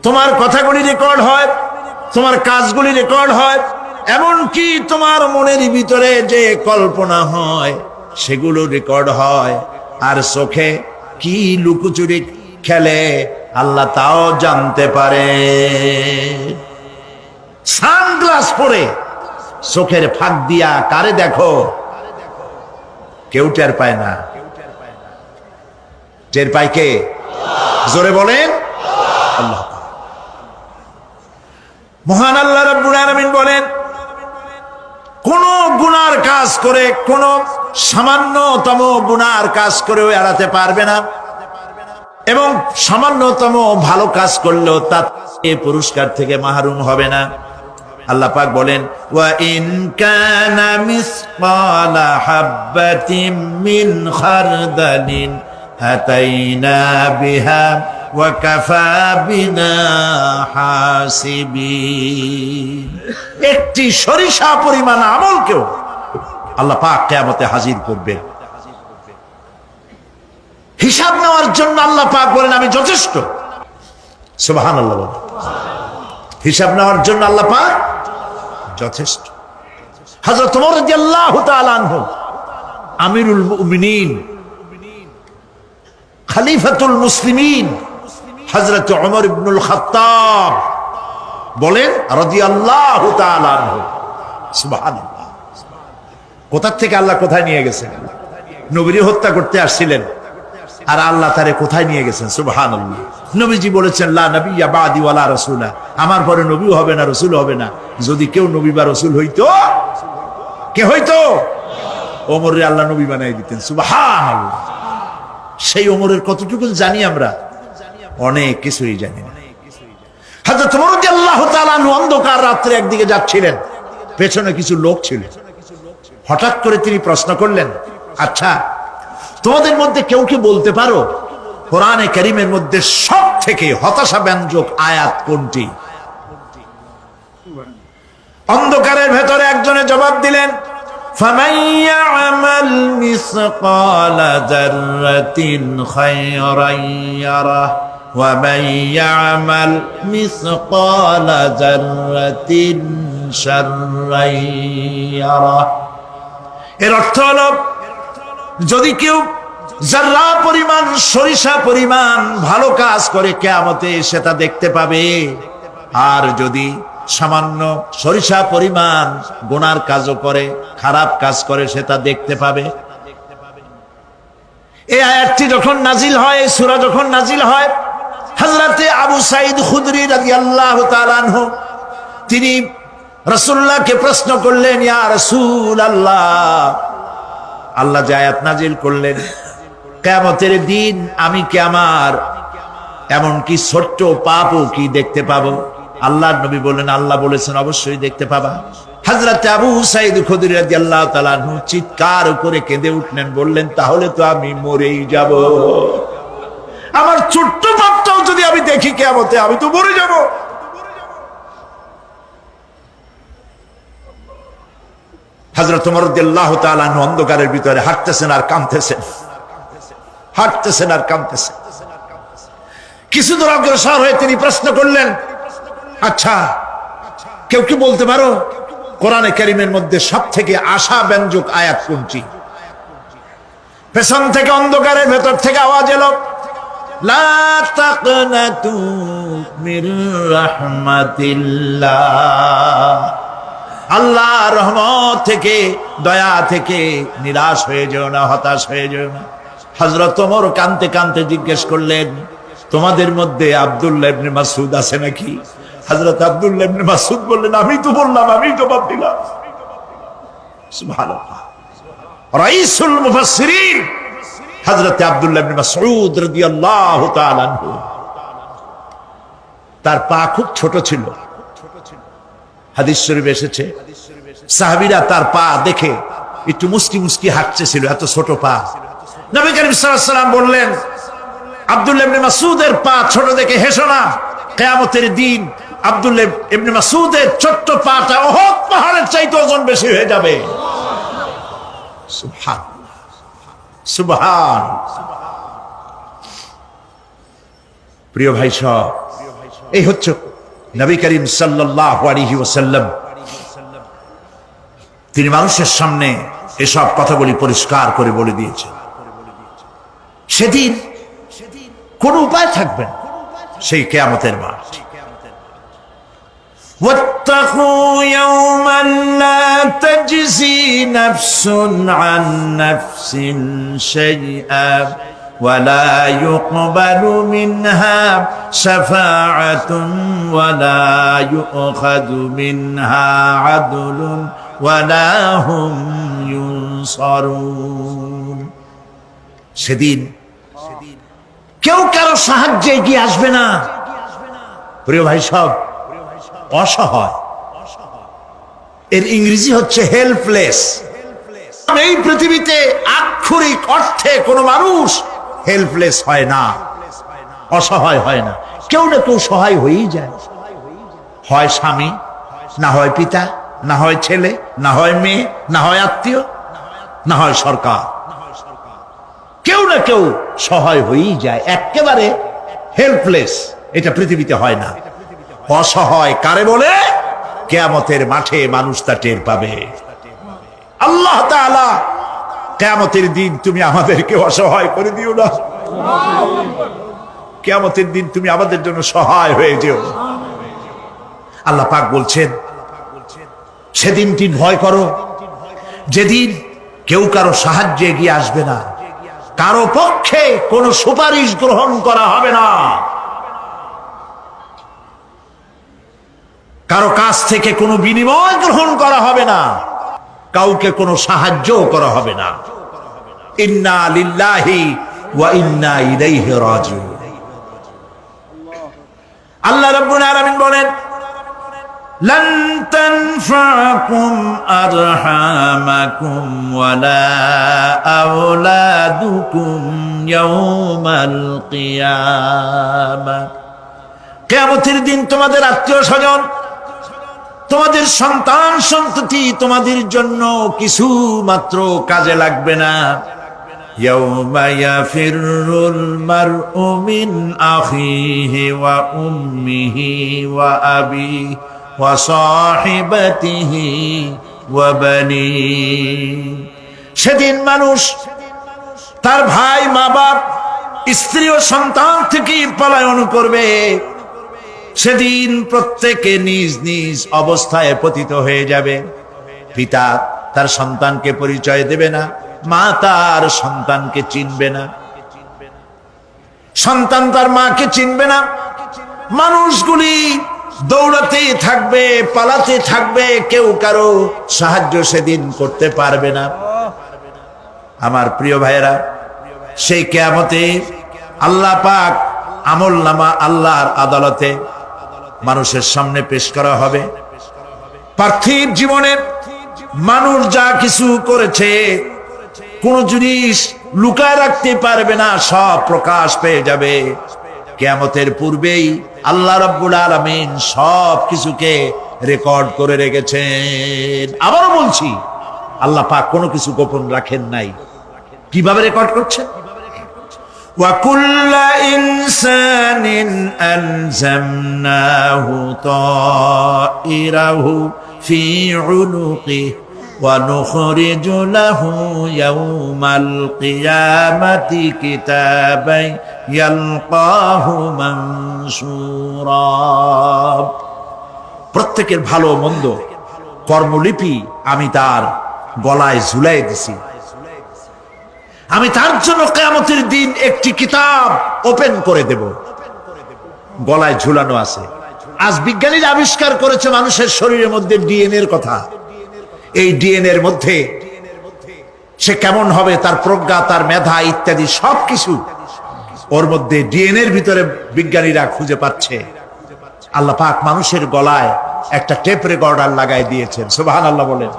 S1: তোমার কথাগুলি রেকর্ড হয়, তোমার কাজগুলি রেকর্ড হয়, এমনকি তোমার মনের ভিতরে যে কল্পনা হয় সেগুলো রেকর্ড হয়। আর চোখে কি লুকোচুরি খেলে আল্লাহ তাও জানতে পারে। সানগ্লাস পরে চোখের ফাঁক দিয়া কারে দেখো, কেউ টের পায় না। টের পায় কে? জোরে বলেন আল্লাহ। মহান আল্লাহ রাব্বুল আলামিন বলেন কোন গুনার কাজ করে, কোন সামান্যতম গুনার কাজ করেও এড়াতে পারবে না, এবং সামান্যতম ভালো কাজ করলেও তার পুরস্কার থেকে মাহরুম হবে না। আল্লাহ পাক বলেন ওয়া ইন কানা মিসকালা হাববাতিন মিন খারদালিন আতাইনা বিহা ওয়া কাফা বিনা হাসিবিন। একটি সরিষা পরিমাণ আমলকেও আল্লাহ পাক কিয়ামতে হাজির করবেন। হিসাব নেওয়ার জন্য আল্লাহ পাক বলেন আমি যথেষ্ট। সুবহানাল্লাহ। হিসাব নেওয়ার জন্য আল্লাহ পাক যথেষ্ট। হযরত ওমর রাদিয়াল্লাহু তাআলা আনহু আমিরুল মুমিনিন, খলিফাতুল মুসলিমিন হযরত ওমর ইবনুল খাত্তাব বলেন রাদিয়াল্লাহু তাআলা আনহু। সুবহানাল্লাহ। কোথা থেকে আল্লাহ কোথায় নিয়ে গেছেন? নবীকে হত্যা করতে আসছিলেন, আর আল্লাহ তারে কোথায় নিয়ে গেছেন? সুবহানাল্লাহ। নবীজি বলেছেন লা নাবিয়্যা বাদি ওয়ালা রাসূলা, আমার পরে নবীও হবে না, রাসূল হবে না। যদি কেউ নবী বা রাসূল হইতো, কে হইতো? ওমরে আল্লাহ নবী বানাই দিতেন। সুবহানাল্লাহ। সেই ওমরের কতটুকু জানি আমরা? অনেক কিছুই জানি না। হযরত ওমর রাদিয়াল্লাহু তাআলা আনহু অন্ধকার রাত্রে একদিকে যাচ্ছিলেন, পেছনে কিছু লোক ছিল। হঠাৎ করে তিনি প্রশ্ন করলেন, আচ্ছা তোমাদের মধ্যে কেউ কি বলতে পারো কোরআনে কারীমের মধ্যে সব থেকে হতাশাব্যঞ্জক আয়াত কোনটি? অন্ধকারের ভেতরে একজনে জবাব দিলেন ফামান ইয়ামাল মিসকালা যাররাতিন খায়রান ইয়ারাহ ওয়া মান ইয়ামাল মিসকালা যাররাতিন শাররান ইয়ারাহ। এর অর্থ হলো যদি কেউ যারা পরিমাণ সরিষা পরিমাণ ভালো কাজ করে কিয়ামতে সেটা দেখতে পাবে, আর যদি সামান্য সরিষা পরিমাণ গুনার কাজও করে, খারাপ কাজ করে, সেটা দেখতে পাবে। এই আয়াতটি যখন নাজিল হয়, সূরা যখন নাজিল হয়, হযরতে আবু সাঈদ খুদরি রাদিয়াল্লাহু তাআলা আনহু তিনি রাসূলুল্লাহকে প্রশ্ন করলেন, ইয়া রাসূলুল্লাহ, আল্লাহ যে আয়াত নাজিল করলেন কিয়ামতের দিন আমি কি আমার এমনকি ছোট্ট পাপও কি দেখতে পাবো? আল্লাহর নবী বললেন, আল্লাহ বলেছেন অবশ্যই দেখতে পাবা। হযরত আবু সাঈদ খুদরি রাদিয়াল্লাহু তাআলা আনহু চিৎকার করে কেঁদে উঠলেন, বললেন তাহলে তো আমি মরেই যাব, আমার ছোট্ট পাপটাও যদি আমি দেখি কিয়ামতে আমি তো মরে যাব। হযরত ওমর রাদিয়াল্লাহু তাআলা আনহু অন্ধকারের ভিতরে হাঁটতেছেন আর কাঁদতেছেন, হাঁটতেছেন আর কাঁদতেছেন। কিছু দূর অগ্রসর হয়ে তিনি প্রশ্ন করলেন, আচ্ছা কেউ কি বলতে পারো কোরআনে কারীমের মধ্যে সবথেকে আশা ব্যঞ্জক আয়াত কোনটি? পেছন থেকে অন্ধকারের ভেতর থেকে আওয়াজ এলো, লা তাকনাতু মির রাহমাতিল্লাহ, আল্লাহর রহমত থেকে, দয়া থেকে নিরাশ হয়ে যেও না, হতাশ হয়ে যেও না। হযরত ওমর কাঁদতে কাঁদতে জিজ্ঞেস করলেন, তোমাদের মধ্যে আব্দুল্লাহ ইবনে মাসউদ আছে নাকি? হযরত আব্দুল্লাহ ইবনে মাসউদ বললেন, আমি তো বললাম, আমি তো বাদ দিলাম। সুবহানাল্লাহ। রাইসুল মুফাসসিরিন হযরত আব্দুল্লাহ ইবনে মাসউদ রাদিয়াল্লাহু তাআলা আনহু, তার পা খুব ছোট ছিল। হাদিস শরীফে এসেছে সাহাবীরা তার পা দেখে একটু মুস্কি মুস্কি হাঁটতেছিল, এত ছোট পা। নবী করিম সাল্লাল্লাহু আলাইহি ওয়াসাল্লাম বললেন, আব্দুল্লাহ ইবনে মাসউদের পা ছোট দেখে হেসো না, কিয়ামতের দিন আব্দুল্লাহ ইবনে মাসউদের ছোট্ট পাটা উহুদ পাহাড়ের চাইতে ওজন বেশি হয়ে যাবে। সুবহানাল্লাহ, সুবহানাল্লাহ। প্রিয় ভাই সব, এই হচ্ছে নবী করিম সাল্লাল্লাহু আলাইহি ওয়াসাল্লাম, তিনি মানুষের সামনে এসব কথাগুলি পরিষ্কার করে বলে দিয়েছেন। সেদিন কোন উপায় থাকবে না, সেই কিয়ামতের মাঠ। واتقوا يوما لا تجزي نفس عن نفس شيئا ولا يقبل منها شفاعة ولا يؤخذ منها عدل ولا هم ينصرون। সেদিন কেউ কারো সাহায্যে এগিয়ে আসবে না। প্রিয় ভাই সব, অসহায়, এর ইংরেজি হচ্ছে হেল্পলেস। এই পৃথিবীতে আক্ষরিক অর্থে কোনো মানুষ হেল্পলেস হয় না, অসহায় হয় না। কেউ না কেউ সহায় হয়েই যায়, হয় স্বামী, না হয় পিতা, না হয় ছেলে, না হয় মেয়ে, না হয় আত্মীয়, না হয় সরকার। কেউ না কেউ সহায় হয়েই যায়। একেবারে হেল্পলেস এটা পৃথিবীতে হয় না। অসহায় কারে বলে? কিয়ামতের মাঠে মানুষ তা টের পাবে। আল্লাহ তাআলা কিয়ামতের দিন তুমি আমাদেরকে অসহায় করে দিও না, কিয়ামতের দিন তুমি আমাদের জন্য সহায় হয়ে যেও। আল্লাহ পাক বলছেন, সেদিনটি ভয় করো যেদিন কেউ কারো সাহায্যে এগিয়ে আসবে না, কারো পক্ষে কোনো সুপারিশ গ্রহণ করা হবে না, কারো কাছ থেকে কোনো বিনিময় গ্রহণ করা হবে না, কাউকে কোনো সাহায্য করা হবে না। ইন্না লিল্লাহি ওয়া ইন্না ইলাইহি রাজিউন। আল্লাহ রাব্বুল আলামিন বলেন, লান তানফাকুম আরহামাকুম ওয়ালা আওলাদুকুম ইয়াওমাল কিয়ামা। কিয়ামতের দিন তোমাদের আত্মীয় স্বজন, তোমাদের সন্তান সন্ততি তোমাদের জন্য কিছু মাত্র কাজে লাগবে না। ইয়াউমা ইয়াফিরুল মারউ মিন আখিহি ওয়া উম্মিহি ওয়া আবিহি ওয়া সাহিবাতিহি ওয়া বানিহি। সেদিন মানুষ তার ভাই, মা বাপ, স্ত্রী ও সন্তান থেকে পলায়ন করবে, সেদিন প্রত্যেকে নিজ নিজ অবস্থায় পতিত হয়ে যাবে। পিতা তার সন্তানকে পরিচয় দেবে না, মা তার সন্তানকে চিনবে না, সন্তান তার মাকে চিনবে না। মানুষগুলি দৌড়াতে থাকবে, পালাতে থাকবে, কেউ কারো সাহায্য সেদিন করতে পারবে না। আমার প্রিয় ভাইয়েরা, সেই কিয়ামতে আল্লাহ পাক আমলনামা আল্লাহর আদালতে মানুষের সামনে পেশ করা হবে। পার্থিব জীবনে মানুষ যা কিছু করেছে কোন জিনিস লুকায় রাখতে পারবে না, সব প্রকাশ পেয়ে যাবে। কিয়ামতের পূর্বেই আল্লাহ রাব্বুল আলামিন সব কিছুকে রেকর্ড করে রেখেছেন। আবারও বলছি, আল্লাহ পাক কোনো কিছু গোপন রাখেন নাই। কিভাবে রেকর্ড করছেন? وَكُلَّ إِنسَانٍ أَلْزَمْنَاهُ طَائِرَهُ فِي عُنُقِهِ وَنُخْرِجُ لَهُ يَوْمَ الْقِيَامَةِ كِتَابًا يَلْقَاهُ مَنشُورًا। প্রত্যেকের ভালো মন্দ কর্মলিপি আমি তার গলায় ঝুলাই দিছি। আমি তার জন্য কিয়ামতের দিন একটি কিতাব ওপেন করে দেব, গলায় ঝুলানো আছে। আজ বিজ্ঞানীরা আবিষ্কার করেছে মানুষের শরীরের মধ্যে ডিএনএ এর কথা। এই ডিএনএ এর মধ্যে সে কেমন হবে, তার প্রজ্ঞা, তার মেধা ইত্যাদি সবকিছু ওর মধ্যে ডিএনএ এর ভিতরে বিজ্ঞানীরা খুঁজে পাচ্ছে। আল্লাহ পাক মানুষের গলায় একটা টেপ রেকর্ডার লাগাই দিয়েছেন। সুবহানাল্লাহ বলেন।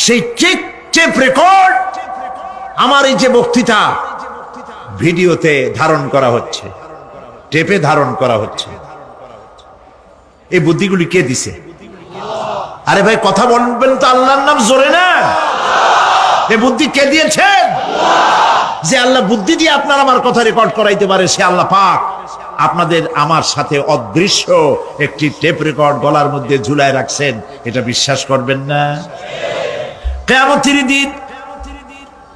S1: সেই টেপ রেকর্ড আমার এই যে বক্তৃতা ভিডিওতে ধারণ করা হচ্ছে, টেপে ধারণ করা হচ্ছে। এই বুদ্ধিগুলি কে দিছে? আরে ভাই, কথা বলবেন তো আল্লাহর নাম জোরে না। এই বুদ্ধি কে দিয়েছেন? যে আল্লাহ বুদ্ধি দিয়ে আপনার আমার কথা রেকর্ড করাইতে পারে, সে আল্লাহ পাক আপনাদের আমার সাথে অদৃশ্য একটি টেপ রেকর্ড গলার মধ্যে ঝুলায় রাখছেন। এটা বিশ্বাস করবেন না? কিয়ামতের দিন